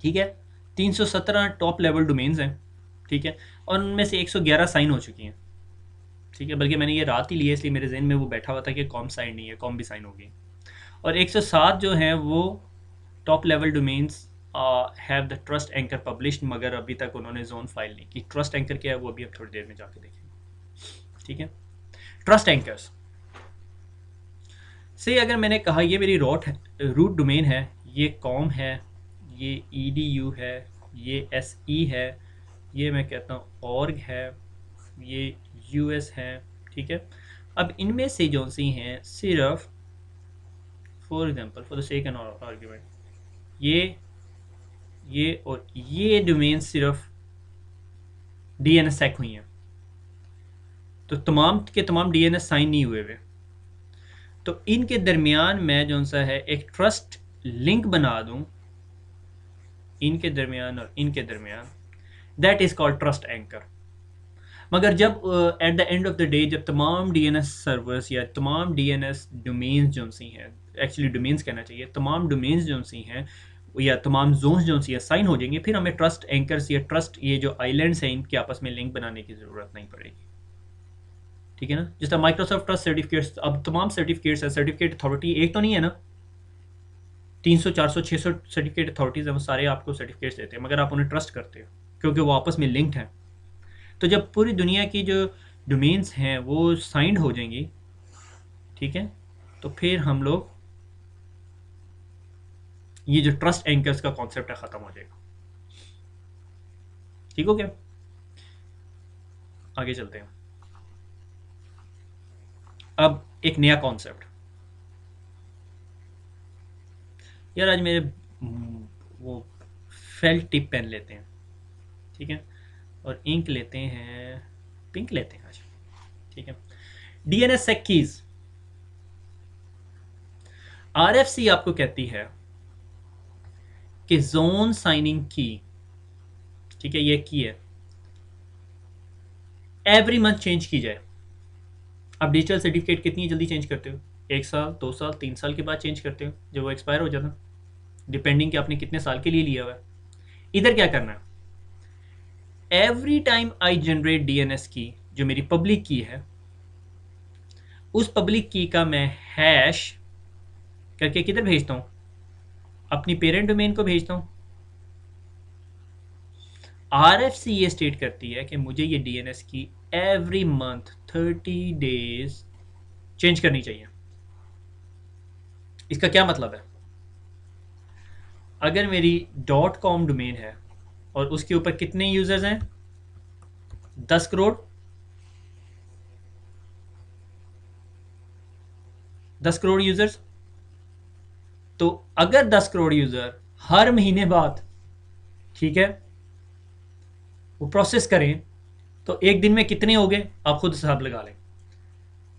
ठीक है, 317 टॉप लेवल डोमेन्स हैं। ठीक है, और उनमें से 111 साइन हो चुकी हैं। ठीक है, बल्कि मैंने ये रात ही लिया इसलिए मेरे जहन में वो बैठा हुआ था कि कॉम साइन नहीं है, कॉम भी साइन होगी। और 107 जो हैं वो top level domains have the trust anchor published, मगर अभी तक उन्होंने जोन फाइल नहीं की। ट्रस्ट एंकर क्या है वो अभी हम थोड़ी देर में जाके देखेंगे। ठीक है, ट्रस्ट एंकर्स से अगर मैंने कहा ये मेरी रूट डोमेन है, ये कॉम है, ये edu है, ये se है, ये मैं कहता हूँ org है, ये us है। ठीक है, अब इनमें से जो सी हैं सिर्फ for example for the sake and argument, ये और ये डोमेन सिर्फ DNSSEC हुई हैं, तो तमाम के तमाम DNS साइन नहीं हुए हुए। तो इनके दरमियान मैं जो सा है एक ट्रस्ट लिंक बना दूं, इनके दरमियान और इनके दरमियान, that is called trust anchor. मगर जब eight the end of the day जब तमाम DNS सर्वर्स या तमाम DNS डोमेन्स जो सी हैं, एक्चुअली डोमेन्स कहना चाहिए, तमाम डोमेन्स जो सी हैं या तमाम जोन्स जो सी साइन हो जाएंगे, फिर हमें ट्रस्ट एंकर्स या ट्रस्ट ये जो आइलैंड्स हैं इनके आपस में लिंक बनाने की ज़रूरत नहीं पड़ेगी। ठीक है ना, जिस तरह माइक्रोसॉफ्ट ट्रस्ट सर्टिफिकेट्स, अब तमाम सर्टिफिकेट्स है, सर्टिफिकेट अथॉरिटी एक तो नहीं है ना, 300 400 600 सर्टिफिकेट अथॉरिटीज़ हैं, वो सारे आपको सर्टिफिकेट्स देते हैं, मगर आप उन्हें ट्रस्ट करते हो क्योंकि वो आपस में लिंक्ड हैं। तो जब पूरी दुनिया की जो डोमेन्स हैं वो साइंड हो जाएंगी, ठीक है, तो फिर हम लोग ये जो ट्रस्ट एंकर्स का कॉन्सेप्ट है ख़त्म हो जाएगा। ठीक हो गया, आगे चलते हैं। अब एक नया कॉन्सेप्ट, यार आज मेरे वो फेल्ट टिप पेन लेते हैं, ठीक है, और इंक लेते हैं, पिंक लेते हैं आज। ठीक है, DNSSEC कीज, RFC आपको कहती है कि जोन साइनिंग की, ठीक है, ये की है, एवरी मंथ चेंज की जाए। आप डिजिटल सर्टिफिकेट कितनी जल्दी चेंज करते हो? 1 साल 2 साल 3 साल के बाद चेंज करते हो जब वो एक्सपायर हो जाता, डिपेंडिंग कि आपने कितने साल के लिए लिया हुआ है। इधर क्या करना है, every time I generate DNS की, जो मेरी पब्लिक की है, उस पब्लिक की का मैं हैश करके किधर भेजता हूँ, अपनी पेरेंट डोमेन को भेजता हूँ। RFC ये स्टेट करती है कि मुझे ये DNS की एवरी मंथ 30 डेज चेंज करनी चाहिए। इसका क्या मतलब है, अगर मेरी .com डोमेन है और उसके ऊपर कितने यूजर्स हैं, 10 करोड़, 10 करोड़ यूजर्स, तो अगर 10 करोड़ यूजर हर महीने बाद, ठीक है, वो प्रोसेस करें तो एक दिन में कितने हो गए, आप खुद हिसाब लगा लें।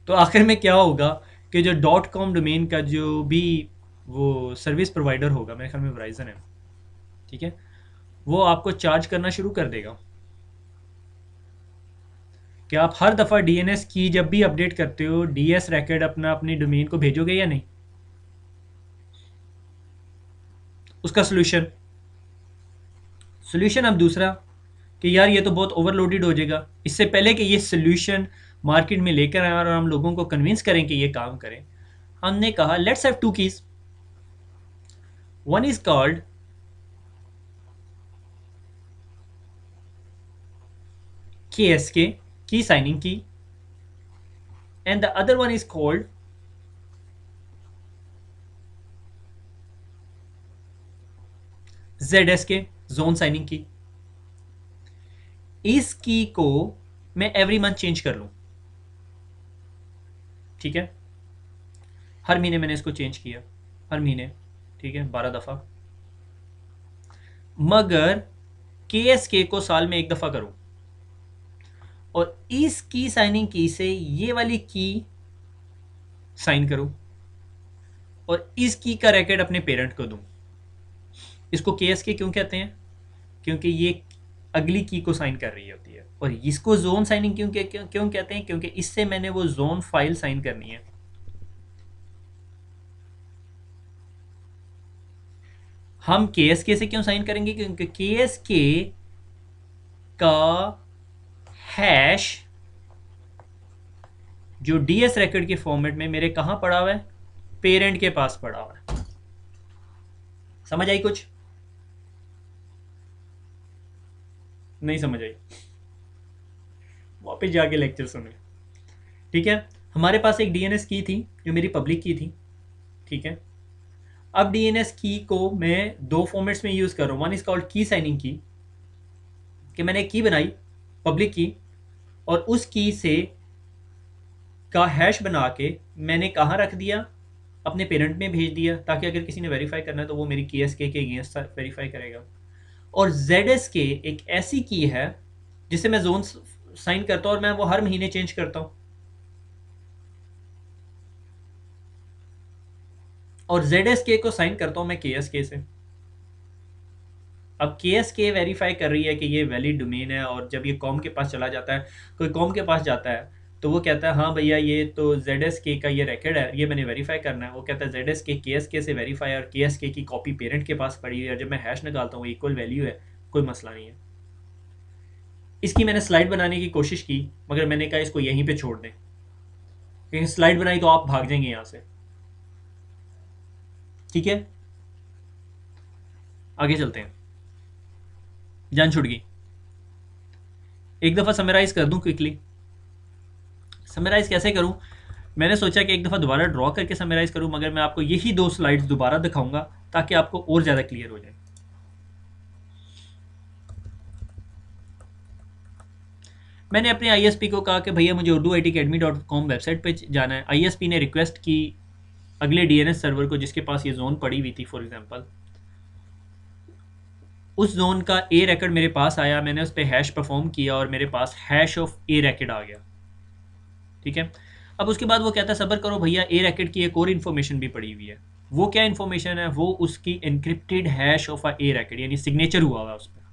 तो आखिर में क्या होगा कि जो .com डोमेन का जो भी वो सर्विस प्रोवाइडर होगा, मेरे ख्याल में वराइजन है, ठीक है, वो आपको चार्ज करना शुरू कर देगा कि आप हर दफ़ा DNS की जब भी अपडेट करते हो DS रैकेट अपना अपनी डोमेन को भेजोगे या नहीं। उसका सोल्यूशन अब दूसरा कि यार ये तो बहुत ओवरलोडेड हो जाएगा। इससे पहले कि ये सोल्यूशन मार्केट में लेकर आए और हम लोगों को कन्विंस करें कि ये काम करें, हमने कहा let's have 2 keys, one is called KSK, key signing key, and the other one is called ZSK, zone signing key. इस की को मैं एवरी मंथ चेंज कर लूं, ठीक है, हर महीने मैंने इसको चेंज किया, हर महीने, ठीक है, 12 दफ़ा, मगर KSK को साल में एक दफ़ा करूं और इस की साइनिंग की से ये वाली की साइन करूं और इस की का रैकेट अपने पेरेंट को दूं। इसको KSK क्यों कहते हैं? क्योंकि ये अगली की को साइन कर रही होती है। और इसको जोन साइनिंग क्यों कहते हैं? क्योंकि इससे मैंने वो जोन फाइल साइन करनी है। हम KSK से क्यों साइन करेंगे? क्योंकि KSK का हैश जो DS रिकॉर्ड के फॉर्मेट में मेरे कहां पड़ा हुआ है? पेरेंट के पास पड़ा हुआ है। समझ आई? कुछ नहीं समझ आई? वापस जाके लेक्चर सुने, ठीक है। हमारे पास एक DNS की थी जो मेरी पब्लिक की थी, ठीक है। अब DNS की को मैं दो फॉर्मेट्स में यूज कर रहा हूं। वन इज कॉल्ड की साइनिंग की, कि मैंने एक की बनाई पब्लिक की और उस की से का हैश बना के मैंने कहाँ रख दिया? अपने पेरेंट में भेज दिया, ताकि अगर किसी ने वेरीफाई करना है तो वो मेरी KSK के अगेंस्ट वेरीफाई करेगा। और ZSK एक ऐसी की है जिसे मैं जोन साइन करता हूं और मैं वो हर महीने चेंज करता हूं। और ZSK को साइन करता हूं मैं KSK से। अब KSK वेरीफाई कर रही है कि ये वैलिड डोमेन है, और जब ये कॉम के पास चला जाता है, कोई कॉम के पास जाता है तो वो कहता है हाँ भैया ये तो ZSK का ये रिकॉर्ड है, ये मैंने वेरीफाई करना है। वो कहता है ZSK KSK से वेरीफाई, और KSK की कॉपी पेरेंट के पास पड़ी है, और जब मैं हैश निकालता हूँ इक्वल वैल्यू है, कोई मसला नहीं है। इसकी मैंने स्लाइड बनाने की कोशिश की, मगर मैंने कहा इसको यहीं पे छोड़ दें, क्योंकि स्लाइड बनाई तो आप भाग जाएंगे यहाँ से, ठीक है। आगे चलते हैं, जान छुट गई। एक दफ़ा समराइज कर दूं क्विकली। समराइज कैसे करूं? मैंने सोचा कि एक दफ़ा दोबारा ड्रॉ करके समराइज करूं, मगर मैं आपको यही दो स्लाइड्स दोबारा दिखाऊंगा ताकि आपको और ज़्यादा क्लियर हो जाए। मैंने अपने ISP को कहा कि भैया मुझे urduitacademy.com वेबसाइट पे जाना है। ISP ने रिक्वेस्ट की अगले DNS सर्वर को जिसके पास ये जोन पड़ी हुई थी, फॉर एग्जांपल उस जोन का A रैकेट मेरे पास आया, मैंने उस पर हैश परफॉर्म किया और मेरे पास हैश ऑफ A रैकेट आ गया, ठीक है। अब उसके बाद वो कहता है सब्र करो भैया, A रैकेट की एक और इन्फॉर्मेशन भी पड़ी हुई है। वो क्या इन्फॉर्मेशन है? वो उसकी encrypted hash of A racket, यानी सिग्नेचर हुआ हुआ उस पर,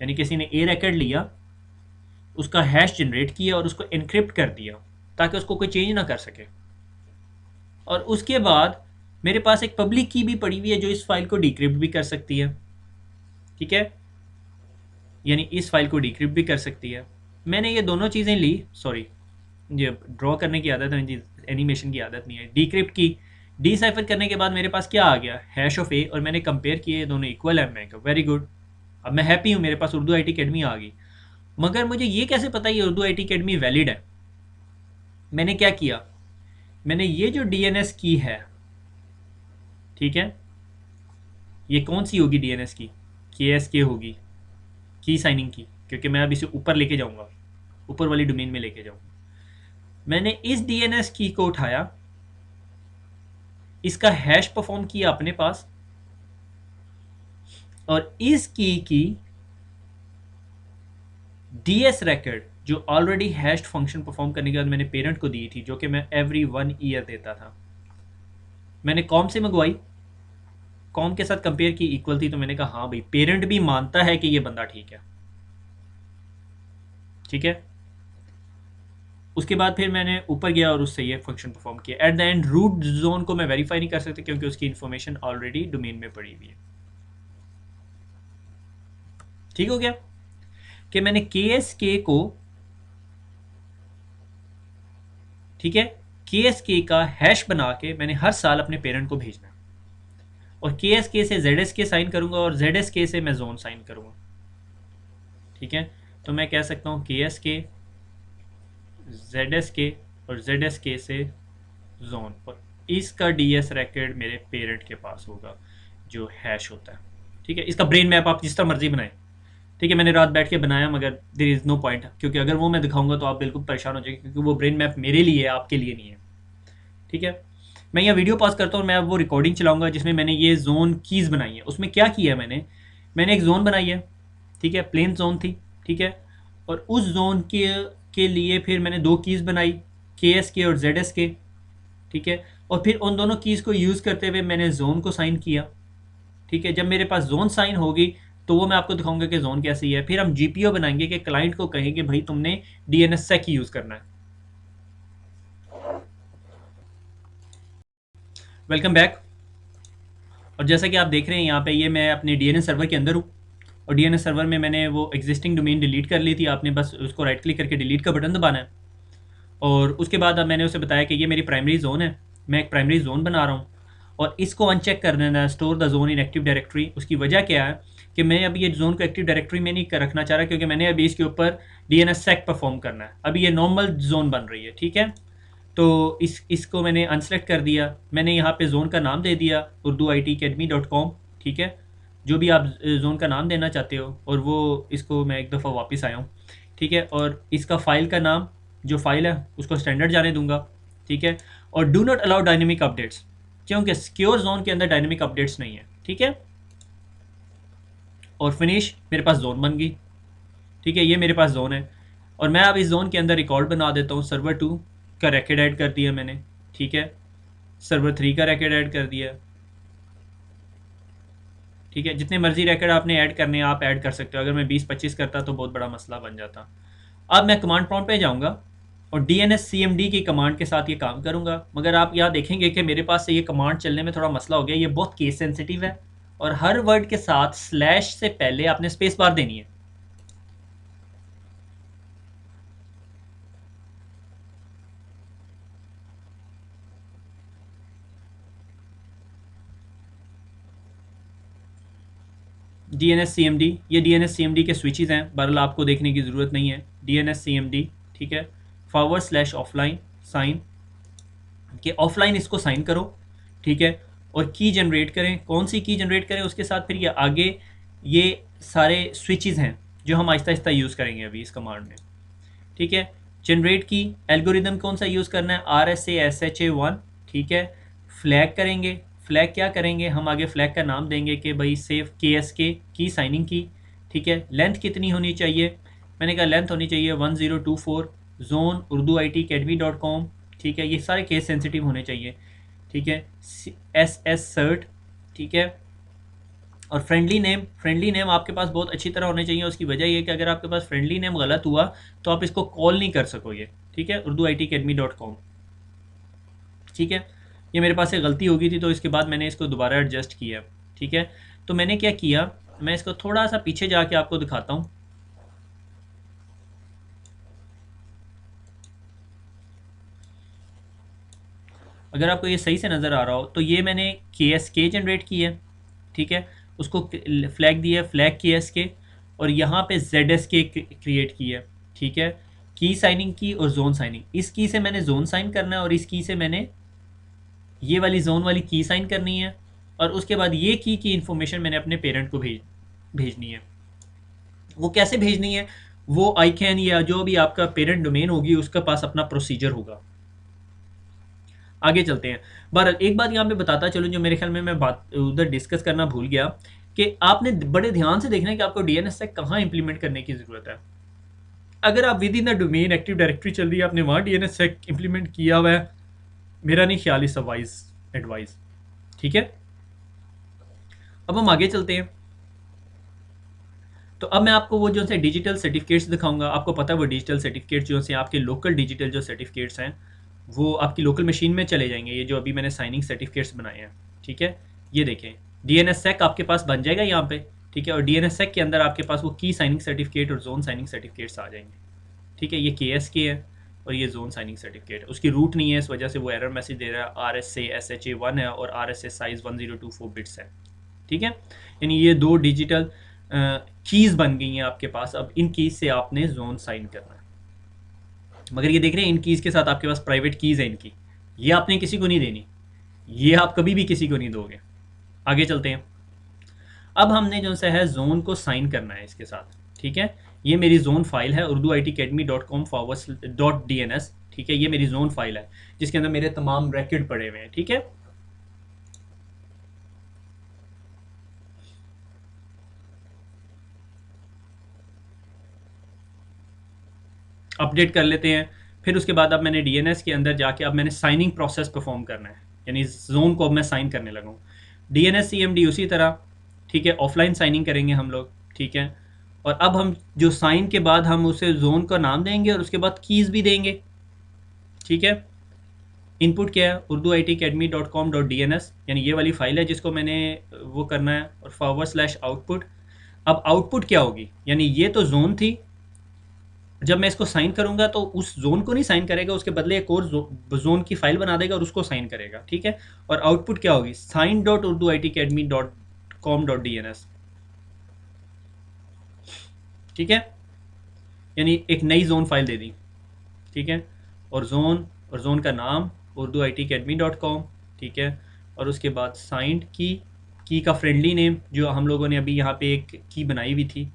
यानी किसी ने A रैकेट लिया, उसका हैश जनरेट किया और उसको एनक्रिप्ट कर दिया ताकि उसको कोई चेंज ना कर सके। और उसके बाद मेरे पास एक पब्लिक की भी पड़ी हुई है जो इस फाइल को डिक्रिप्ट भी कर सकती है, ठीक है, यानी इस फाइल को डिक्रिप्ट भी कर सकती है। मैंने ये दोनों चीज़ें ली, सॉरी ये ड्रॉ करने की आदत है, एनिमेशन की आदत नहीं है। डिक्रिप्ट की डिसाइफर करने के बाद मेरे पास क्या आ गया? हैश ऑफ A, और मैंने कंपेयर किए, दोनों इक्वल है। मैं कहा वेरी गुड, अब मैं हैप्पी हूँ, मेरे पास उर्दू IT अकेडमी आ गई। मगर मुझे ये कैसे पता ये उर्दू IT अकेडमी वैलिड है? मैंने क्या किया, मैंने ये जो DNS की है, ठीक है, ये कौन सी होगी DNS की? KSK होगी, की साइनिंग की, क्योंकि मैं अब इसे ऊपर लेके जाऊंगा, ऊपर वाली डोमेन में लेके जाऊंगा। मैंने इस DNS की को उठाया, इसका हैश परफॉर्म किया अपने पास, और इस की DS रिकॉर्ड जो ऑलरेडी हैश्ड फंक्शन परफॉर्म करने के बाद मैंने पेरेंट को दी थी, जो कि मैं एवरी 1 ईयर देता था, मैंने कॉम से मंगवाई, कॉम के साथ कंपेयर की, इक्वल थी, तो मैंने कहा हाँ भाई पेरेंट भी मानता है कि ये बंदा ठीक है, ठीक है। उसके बाद फिर मैंने ऊपर गया और उससे ये फंक्शन परफॉर्म किया। At the end root zone को मैं वेरीफाई नहीं कर सकता क्योंकि उसकी इंफॉर्मेशन ऑलरेडी डोमेन में पड़ी हुई है। ठीक हो गया कि मैंने KSK को, ठीक है, KSK का हैश बना के मैंने हर साल अपने पेरेंट को भेजना है, और KSK से ZSK साइन करूंगा और ZSK से मैं जोन साइन करूंगा, ठीक है। तो मैं कह सकता हूँ KSK, ZSK और ZSK से जोन, और इसका DS रैकेट मेरे पेरेंट के पास होगा जो हैश होता है। ठीक है, इसका ब्रेन मैप आप जिस तरह मर्जी बनाएं। ठीक है, मैंने रात बैठ के बनाया, मगर देर इज़ नो पॉइंट, क्योंकि अगर वो मैं दिखाऊंगा तो आप बिल्कुल परेशान हो जाएंगे, क्योंकि वो ब्रेन मैप मेरे लिए है, आपके लिए नहीं है। ठीक है, मैं यहाँ वीडियो पॉज करता हूँ और मैं अब वो रिकॉर्डिंग चलाऊंगा जिसमें मैंने ये जोन कीज़ बनाई है। उसमें क्या किया है मैंने एक जोन बनाई है। ठीक है, प्लेन जोन थी। ठीक है, और उस जोन के लिए फिर मैंने दो कीज़ बनाई, KSK और ZSK। ठीक है, और फिर उन दोनों कीज़ को यूज़ करते हुए मैंने जोन को साइन किया। ठीक है, जब मेरे पास जोन साइन होगी तो वो मैं आपको दिखाऊंगा कि जोन कैसी है। फिर हम GPO बनाएंगे कि क्लाइंट को कहेंगे भाई तुमने DNSSEC यूज़ करना है। Welcome back. और जैसा कि आप देख रहे हैं यहाँ पे, ये मैं अपने DNS सर्वर के अंदर हूँ, और DNS सर्वर में मैंने वो एग्जिस्टिंग डोमेन डिलीट कर ली थी। आपने बस उसको राइट क्लिक करके डिलीट का बटन दबाना है, और उसके बाद अब मैंने उसे बताया कि ये मेरी प्राइमरी जोन है, मैं एक प्राइमरी जोन बना रहा हूँ, और इसको अनचेक कर देना है, store the zone in active directory. उसकी वजह क्या है कि मैं अभी ये जोन को एक्टिव डायरेक्टरी में नहीं रखना चाह रहा, क्योंकि मैंने अभी इसके ऊपर DNSSEC परफॉर्म करना है। अभी ये नॉर्मल जोन बन रही है। ठीक है, तो इसको मैंने अनसेलेक्ट कर दिया। मैंने यहाँ पे जोन का नाम दे दिया urduitacademy.com। ठीक है, जो भी आप जोन का नाम देना चाहते हो, और वो इसको मैं एक दफ़ा वापस आया हूँ। ठीक है, और इसका फ़ाइल का नाम, जो फाइल है उसको स्टैंडर्ड जाने दूंगा। ठीक है, और do not allow dynamic updates, क्योंकि सिक्योर जोन के अंदर डायनेमिक अपडेट्स नहीं है। ठीक है, और फिनिश, मेरे पास जोन बन गई। ठीक है, ये मेरे पास जोन है, और मैं अब इस जोन के अंदर रिकॉर्ड बना देता हूँ। सर्वर 2 का रैकेट ऐड कर दिया मैंने। ठीक है, सर्वर 3 का रैकेट ऐड कर दिया। ठीक है, जितने मर्जी रैकेट आपने ऐड करने हैं आप ऐड कर सकते हो। अगर मैं 20-25 करता तो बहुत बड़ा मसला बन जाता। अब मैं कमांड प्रॉम्प्ट पे जाऊंगा और DNSCMD की कमांड के साथ ये काम करूंगा, मगर आप यहाँ देखेंगे कि मेरे पास से ये कमांड चलने में थोड़ा मसला हो गया। ये बहुत केस सेंसिटिव है, और हर वर्ड के साथ स्लैश से पहले आपने स्पेस बार देनी है। DNSCMD, ये DNSCMD के स्विचेस हैं, बहरहाल आपको देखने की ज़रूरत नहीं है। DNSCMD, ठीक है, /ऑफलाइन साइन, कि ऑफलाइन इसको साइन करो। ठीक है, और की जनरेट करें। कौन सी की जनरेट करें, उसके साथ फिर ये आगे ये सारे स्विचेस हैं जो हम आहिस्ता आहिस्ता यूज़ करेंगे अभी इस कमांड में। ठीक है, जनरेट की एल्गोरिदम कौन सा यूज़ करना है, RSA/SHA-1। ठीक है, फ्लैग करेंगे। फ्लैग क्या करेंगे, हम आगे फ्लैग का नाम देंगे कि भाई सेव KSK की साइनिंग की। ठीक है, लेंथ कितनी होनी चाहिए, मैंने कहा लेंथ होनी चाहिए 1024 जोन urduitacademy.com। ठीक है, ये सारे केस सेंसिटिव होने चाहिए। ठीक है, SS सर्ट। ठीक है, और फ्रेंडली नेम आपके पास बहुत अच्छी तरह होने चाहिए। उसकी वजह ये कि अगर आपके पास फ्रेंडली नेम गलत हुआ तो आप इसको कॉल नहीं कर सकोगे। ठीक है, urduitacademy.com। ठीक है, ये मेरे पास से गलती हो गई थी, तो इसके बाद मैंने इसको दोबारा एडजस्ट किया। ठीक है, तो मैंने क्या किया, मैं इसको थोड़ा सा पीछे जाके आपको दिखाता हूँ। अगर आपको ये सही से नज़र आ रहा हो तो ये मैंने KSK जनरेट की है। ठीक है, उसको फ्लैग दिया, फ्लैग KSK, और यहाँ पे ZSK क्रिएट की है। ठीक है, की साइनिंग की और जोन साइनिंग। इस की से मैंने जोन साइन करना है, और इस की से मैंने ये वाली जोन वाली की साइन करनी है, और उसके बाद ये की इन्फॉर्मेशन मैंने अपने पेरेंट को भेजनी है। वो कैसे भेजनी है, वो आईकैन या जो भी आपका पेरेंट डोमेन होगी उसका पास अपना प्रोसीजर होगा। आगे चलते हैं। बहरहाल एक बात यहाँ पे बताता चलूँ, जो मेरे ख्याल में मैं बात उधर डिस्कस करना भूल गया, कि आपने बड़े ध्यान से देखना है कि आपको DNSSEC कहाँ इंप्लीमेंट करने की ज़रूरत है। अगर आप with in the domain active directory चल रही है, आपने वहाँ DNSSEC इंप्लीमेंट किया हुआ है, मेरा नहीं ख्याल इस वाइज एडवाइस। ठीक है, अब हम आगे चलते हैं। तो अब मैं आपको वो जो से डिजिटल सर्टिफिकेट्स दिखाऊंगा। आपको पता है वो डिजिटल सर्टिफिकेट्स जो से आपके लोकल डिजिटल जो सर्टिफिकेट्स हैं वो आपकी लोकल मशीन में चले जाएंगे। ये जो अभी मैंने साइनिंग सर्टिफिकेट्स बनाए हैं, ठीक है, ये देखें DNSSEC आपके पास बन जाएगा यहाँ पे। ठीक है, और DNSSEC के अंदर आपके पास वो की साइनिंग सर्टिफिकेट और जोन साइनिंग सर्टिफिकेट्स आ जाएंगे। ठीक है, ये KSK है और ये जोन साइनिंग सर्टिफिकेट है। उसकी रूट नहीं है, इस वजह से वो एरर मैसेज दे रहा है। RSA/SHA-1 है और RSA साइज़ 1024 बिट्स है। ठीक है, यानी ये दो डिजिटल कीज़ बन गई हैं आपके पास। अब इन कीज़ से आपने जोन साइन करना है, मगर ये देख रहे हैं इन कीज़ के साथ आपके पास प्राइवेट कीज़ है इनकी, ये आपने किसी को नहीं देनी, ये आप कभी भी किसी को नहीं दोगे। आगे चलते हैं। अब हमने जो सा है जोन को साइन करना है इसके साथ, ठीक है। ये मेरी जोन फाइल है urduitacademy.com/.dns, ठीक है। ये मेरी जोन फाइल है जिसके अंदर मेरे तमाम रिकॉर्ड पड़े हुए हैं, ठीक है। अपडेट कर लेते हैं। फिर उसके बाद अब मैंने डीएनएस के अंदर जाके अब मैंने साइनिंग प्रोसेस परफॉर्म करना है, यानी जोन को अब मैं साइन करने लगा हूँ। डीएनएस सीएमडी उसी तरह, ठीक है, ऑफलाइन साइनिंग करेंगे हम लोग, ठीक है। और अब हम जो साइन के बाद हम उसे जोन का नाम देंगे और उसके बाद कीज़ भी देंगे, ठीक है। इनपुट क्या है, urduitacademy.com.dns, यानी ये वाली फाइल है जिसको मैंने वो करना है, और /आउटपुट। अब आउटपुट क्या होगी, यानी ये तो जोन थी, जब मैं इसको साइन करूंगा तो उस जोन को नहीं साइन करेगा, उसके बदले एक और जोन की फाइल बना देगा और उसको साइन करेगा, ठीक है। और आउटपुट क्या होगी, sign.urduitacademy.com.dns, ठीक है। यानी एक नई जोन फाइल दे दी, ठीक है। और जोन का नाम urduitacademy.com, ठीक है। और उसके बाद साइंड की का फ्रेंडली नेम जो हम लोगों ने अभी यहाँ पे एक की बनाई हुई थी,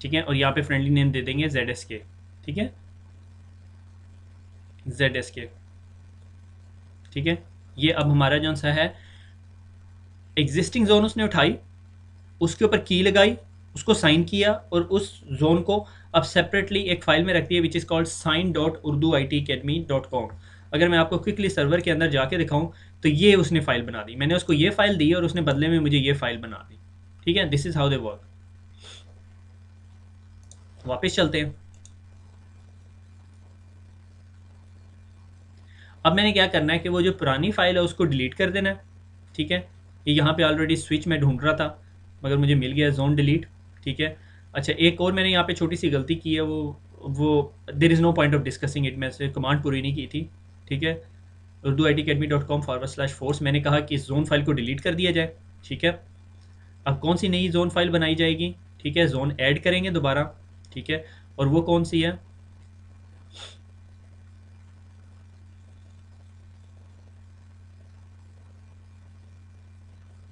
ठीक है। और यहाँ पे फ्रेंडली नेम दे देंगे ZSK, ठीक है, ZSK, ठीक है। ये अब हमारा जो सा है एग्जिस्टिंग जोन उसने उठाई, उसके ऊपर की लगाई, उसको साइन किया और उस जोन को अब सेपरेटली एक फाइल में रख दिया विच इज़ कॉल्ड sign.urduitacademy.com। अगर मैं आपको क्विकली सर्वर के अंदर जाके दिखाऊं तो ये उसने फाइल बना दी, मैंने उसको ये फाइल दी और उसने बदले में मुझे ये फाइल बना दी, ठीक है। This is how they work. वापस चलते हैं। अब मैंने क्या करना है कि वो जो पुरानी फाइल है उसको डिलीट कर देना है, ठीक है। ये यहाँ पे ऑलरेडी स्विच में ढूंढ रहा था मगर मुझे मिल गया जोन डिलीट, ठीक है। अच्छा, एक और मैंने यहाँ पे छोटी सी गलती की है, वो there is no point of discussing it, मैं से कमांड पूरी नहीं की थी, ठीक है। urduitacademy.com/force मैंने कहा कि इस जोन फाइल को डिलीट कर दिया जाए, ठीक है। अब कौन सी नई जोन फाइल बनाई जाएगी, ठीक है, जोन ऐड करेंगे दोबारा, ठीक है। और वो कौन सी है,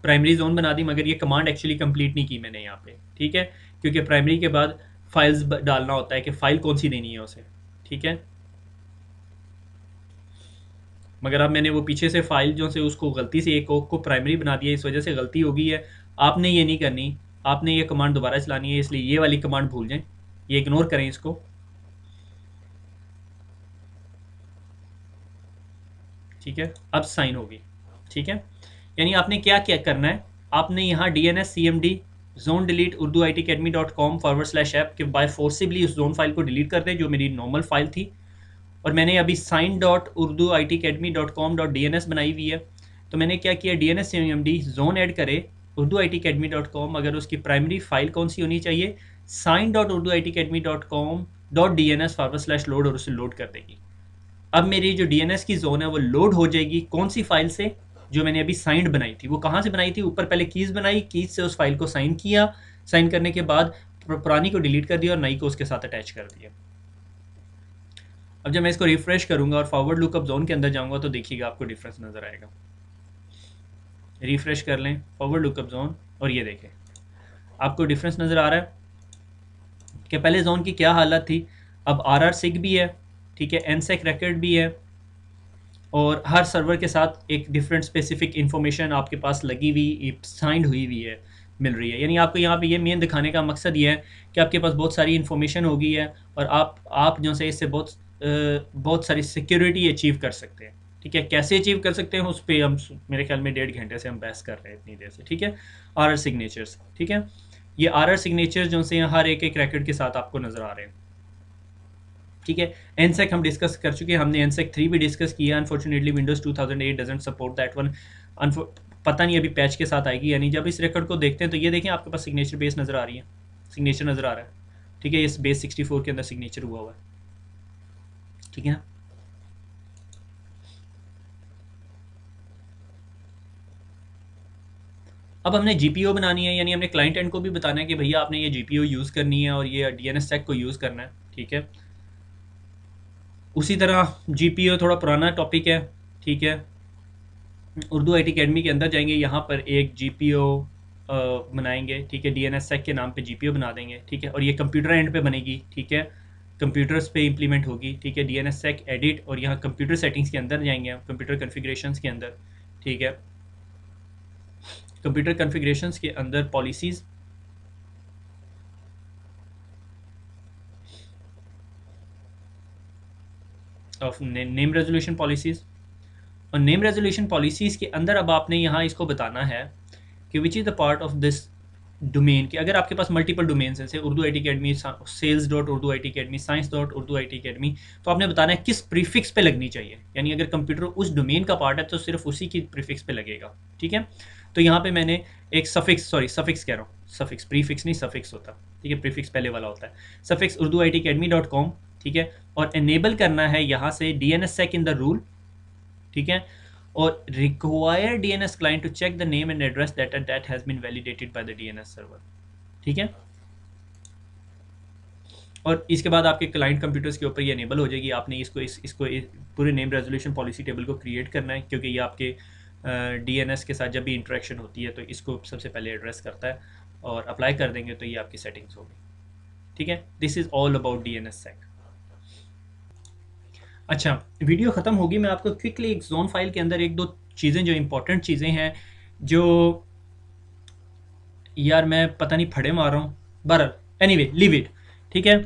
प्राइमरी जोन बना दी, मगर ये कमांड एक्चुअली कंप्लीट नहीं की मैंने यहाँ पे, ठीक है, क्योंकि प्राइमरी के बाद फाइल्स डालना होता है कि फाइल कौन सी देनी है उसे, ठीक है। मगर अब मैंने वो पीछे से फाइल जो से उसको गलती से एक को प्राइमरी बना दिया, इस वजह से गलती हो गई है। आपने ये नहीं करनी, आपने ये कमांड दोबारा चलानी है, इसलिए ये वाली कमांड भूल जाएं, ये इग्नोर करें इसको, ठीक है। अब साइन होगी, ठीक है। यानी आपने क्या क्या करना है, आपने यहाँ DNS CMD zone delete urduitacademy.com/app के बाय फोर्सिबली उस जोन फाइल को डिलीट कर दें जो मेरी नॉर्मल फाइल थी। और मैंने अभी sign.urduitacademy.com.dns बनाई हुई है, तो मैंने क्या किया, DNS CMD जोन ऐड करे urduitacademy.com, अगर उसकी प्राइमरी फाइल कौन सी होनी चाहिए, sign.urduitacademy.com.dns/load, और उसे लोड कर देगी। अब मेरी जो DNS की जोन है वो लोड हो जाएगी कौन सी फाइल से, जो मैंने अभी साइंड बनाई थी। वो कहाँ से बनाई थी, ऊपर पहले कीज़ बनाई, कीज़ से उस फाइल को साइन किया, साइन करने के बाद पुरानी को डिलीट कर दिया और नई को उसके साथ अटैच कर दिया। अब जब मैं इसको रिफ्रेश करूंगा और फॉरवर्ड लुकअप जोन के अंदर जाऊंगा तो देखिएगा आपको डिफरेंस नज़र आएगा। रिफ्रेश कर लें फॉरवर्ड लुकअप जोन और ये देखें, आपको डिफरेंस नज़र आ रहा है कि पहले जोन की क्या हालत थी, अब RR-SIG भी है, ठीक है, NSEC रिकॉर्ड भी है, और हर सर्वर के साथ एक डिफरेंट स्पेसिफिक इंफॉर्मेशन आपके पास लगी हुई साइंड हुई हुई है, मिल रही है। यानी आपको यहाँ पे ये मेन दिखाने का मकसद ये है कि आपके पास बहुत सारी इन्फॉर्मेशन हो गई है और आप जो से इससे बहुत सारी सिक्योरिटी अचीव कर सकते हैं, ठीक है। कैसे अचीव कर सकते हैं उस पर हम मेरे ख्याल में 1.5 घंटे से हम बहस कर रहे हैं इतनी देर से, ठीक है। RR सिग्नेचर्स, ठीक है, ये RR सिग्नेचर्स जो से हर एक रिकॉर्ड के साथ आपको नज़र आ रहे हैं, ठीक है। NSEC हम डिस्कस कर चुके हैं, हमने NSEC 3 भी डिस्कस किया। Unfortunately Windows 2008 doesn't support that one. पता नहीं अभी पैच के साथ आएगी यानी। जब इस रिकॉर्ड को देखते हैं तो ये देखें आपके पास सिग्नेचर बेस नज़र आ रही है, सिग्नेचर नज़र आ रहा है, ठीक है। इस बेस 64 के अंदर सिग्नेचर हुआ हुआ है, ठीक है ना। अब हमने जीपीओ बनानी है, यानी हमने क्लाइंट एंड को भी बताना है कि भैया आपने ये जीपीओ यूज़ करनी है और ये डीएनएस स्टैक को यूज़ करना है, ठीक है। उसी तरह जीपीओ थोड़ा पुराना टॉपिक है, ठीक है। उर्दू आईटी अकेडमी के अंदर जाएंगे, यहाँ पर एक जीपीओ बनाएंगे, ठीक है। डीएनएस सेक के नाम पे जीपीओ बना देंगे, ठीक है। और ये कंप्यूटर एंड पे बनेगी, ठीक है, कंप्यूटर्स पे इंप्लीमेंट होगी, ठीक है। डीएनएस सेक एडिट, और यहाँ कंप्यूटर सेटिंग्स के अंदर जाएंगे हम, कंप्यूटर कन्फिग्रेशंस के अंदर, ठीक है। कंप्यूटर कन्फिग्रेशंस के अंदर policies, of name resolution policies, और नेम रेजोल्यूशन पॉलिसीज़ के अंदर अब आपने यहाँ इसको बताना है कि which is the part of this domain, कि अगर आपके पास मल्टीपल डोमेन्स हैं, जैसे Urdu I T academy, sales dot Urdu I T academy, science dot Urdu I T academy, तो आपने बताना है किस प्रीफिक्स पे लगनी चाहिए, यानी अगर कंप्यूटर उस डोमेन का पार्ट है तो सिर्फ उसी की प्रीफिक्स पे लगेगा, ठीक है। तो यहाँ पे मैंने एक सफिक्स कह रहा हूँ, सफिक्स, प्रीफिक्स नहीं सफिक्स होता, ठीक है, प्रीफिक्स पहले वाला होता है। Suffix Urdu I T academy .com, ठीक है। और एनेबल करना है यहाँ से DNS sec in the rule, ठीक है। और require DNS client to check the name and address that has been validated by the DNS server, ठीक है। और इसके बाद आपके क्लाइंट कंप्यूटर्स के ऊपर ये एनेबल हो जाएगी। आपने इसको पूरे नेम रेजोल्यूशन पॉलिसी टेबल को क्रिएट करना है, क्योंकि ये आपके डीएनएस के साथ जब भी इंटरेक्शन होती है तो इसको सबसे पहले एड्रेस करता है, और अप्लाई कर देंगे तो ये आपकी सेटिंग्स होगी, ठीक है। This is all about DNS sec. अच्छा, वीडियो ख़त्म होगी, मैं आपको क्विकली एक जोन फाइल के अंदर एक दो चीज़ें जो इंपॉर्टेंट चीज़ें हैं, जो यार मैं पता नहीं फड़े मार रहा हूँ, बहरहाल एनीवे लीव इट, ठीक है।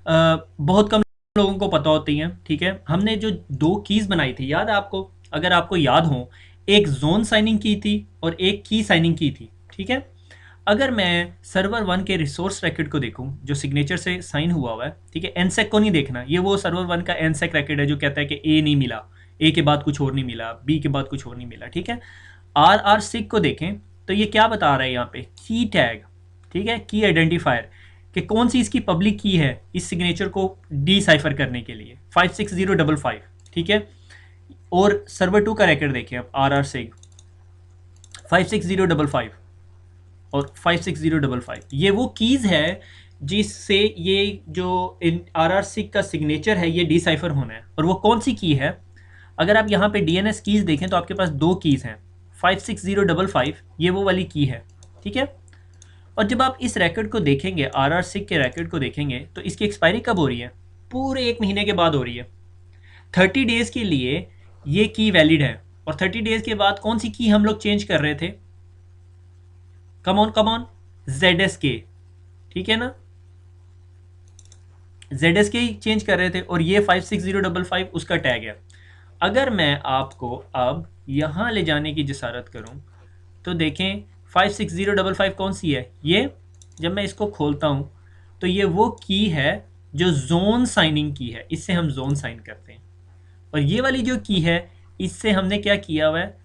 बहुत कम लोगों को पता होती हैं, ठीक है। हमने जो दो कीज़ बनाई थी, याद है आपको? अगर आपको याद हो, एक जोन साइनिंग की थी और एक की साइनिंग की थी, ठीक है। अगर मैं सर्वर 1 के रिसोर्स रैकेट को देखूं जो सिग्नेचर से साइन हुआ है, ठीक है, एनसेक को नहीं देखना, ये वो सर्वर 1 का एनसेक रैकेट है जो कहता है कि ए नहीं मिला, ए के बाद कुछ और नहीं मिला, बी के बाद कुछ और नहीं मिला, ठीक है। आर आर सिग को देखें तो ये क्या बता रहा है यहाँ पे, की टैग, ठीक है, की आइडेंटिफायर, कि कौन सी इसकी पब्लिक की है इस सिग्नेचर को डिसाइफर करने के लिए, 56055, ठीक है। और सर्वर 2 का रैकेट देखें अब, आर आर सिग 56055 और 56055, ये वो कीज़ है जिससे ये जो आर आर सिग का सिग्नेचर है ये डिसाइफर होना है। और वो कौन सी की है? अगर आप यहाँ पे डीएनएस कीज़ देखें तो आपके पास दो कीज़ हैं, 56055 ये वो वाली की है, ठीक है। और जब आप इस रैकेट को देखेंगे, आर आर सिग के रैकेट को देखेंगे, तो इसकी एक्सपायरी कब हो रही है? पूरे 1 महीने के बाद हो रही है। 30 डेज़ के लिए ये की वैलिड है, और 30 डेज़ के बाद कौन सी की हम लोग चेंज कर रहे थे? कम ऑन ZSK, ठीक है ना, ZSK ही चेंज कर रहे थे, और ये 56055 उसका टैग है। अगर मैं आपको अब यहाँ ले जाने की जसारत करूँ तो देखें 56055 कौन सी है? ये जब मैं इसको खोलता हूँ तो ये वो की है जो जोन साइनिंग की है, इससे हम जोन साइन करते हैं। और ये वाली जो की है इससे हमने क्या किया हुआ है,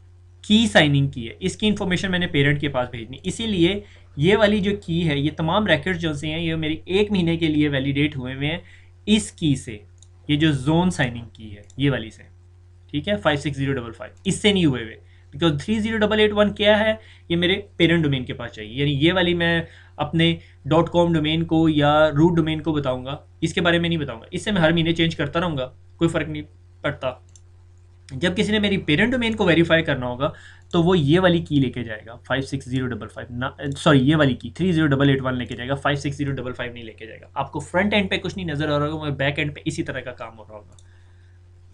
की साइनिंग की है। इसकी इंफॉर्मेशन मैंने पेरेंट के पास भेजनी, इसीलिए ये वाली जो की है, ये तमाम रैकेट्स जो से हैं ये मेरी 1 महीने के लिए वैलिडेट हुए हुए हैं इस की से, ये जो जोन साइनिंग की है ये वाली से, ठीक है। 56055 इससे नहीं हुए हुए, बिकॉज 30881 क्या है, ये मेरे पेरेंट डोमेन के पास चाहिए, यानी ये वाली मैं अपने .com डोमेन को या रूट डोमेन को बताऊंगा, इसके बारे में नहीं बताऊंगा। इससे मैं हर महीने चेंज करता रहूँगा, कोई फ़र्क नहीं पड़ता। जब किसी ने मेरी पेरेंट डोमेन को वेरीफाई करना होगा तो वो ये वाली की लेके जाएगा, 56055 ना, सॉरी ये वाली की 30881 लेके जाएगा, 56055 नहीं लेके जाएगा। आपको फ्रंट एंड पे कुछ नहीं नज़र आ रहा होगा, बैक एंड पे इसी तरह का काम हो रहा होगा।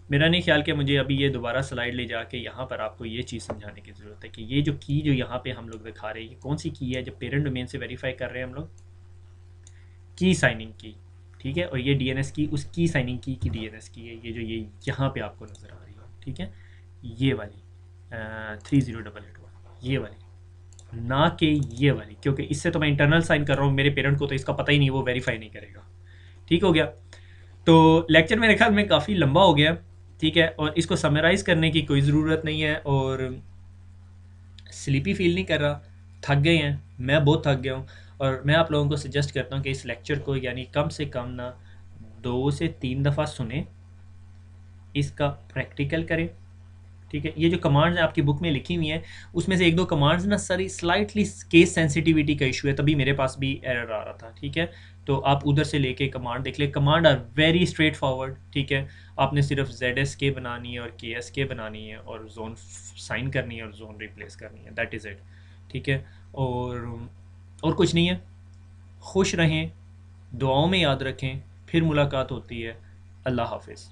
मेरा नहीं ख्याल कि मुझे अभी ये दोबारा स्लाइड ले जाके यहाँ पर आपको ये चीज़ समझाने की ज़रूरत है कि ये जो की जो यहाँ पे हम लोग दिखा रहे हैं, ये कौन सी की है जब पेरेंट डोमेन से वेरीफाई कर रहे हैं हम लोग, की साइनिंग की, ठीक है। और ये डीएनएस की उस की साइनिंग की डीएनएस की है, ये जो ये यहाँ पे आपको नज़र आ रही है, ठीक है, ये वाली 30881, ये वाली, ना कि ये वाली, क्योंकि इससे तो मैं इंटरनल साइन कर रहा हूँ, मेरे पेरेंट को तो इसका पता ही नहीं, वो वेरीफाई नहीं करेगा, ठीक हो गया। तो लेक्चर मेरे ख्याल में काफ़ी लंबा हो गया, ठीक है, और इसको समराइज़ करने की कोई ज़रूरत नहीं है। और स्लीपी फील नहीं कर रहा, थक गए हैं, मैं बहुत थक गया हूँ। और मैं आप लोगों को सजेस्ट करता हूँ कि इस लेक्चर को यानी कम से कम ना 2 से 3 दफ़ा सुने, इसका प्रैक्टिकल करें। ठीक है, ये जो कमांड्स हैं आपकी बुक में लिखी हुई हैं, उसमें से एक दो कमांड्स ना सारी स्लाइटली केस सेंसिटिविटी का इशू है, तभी मेरे पास भी एरर आ रहा था। ठीक है, तो आप उधर से लेके कमांड देख ले, command are very straightforward. ठीक है, आपने सिर्फ ZSK बनानी है और KSK बनानी है और जोन साइन करनी है और जोन रिप्लेस करनी है, दैट इज़ इट। ठीक है, और कुछ नहीं है। खुश रहें, दुआओं में याद रखें, फिर मुलाकात होती है। अल्लाह हाफिज़।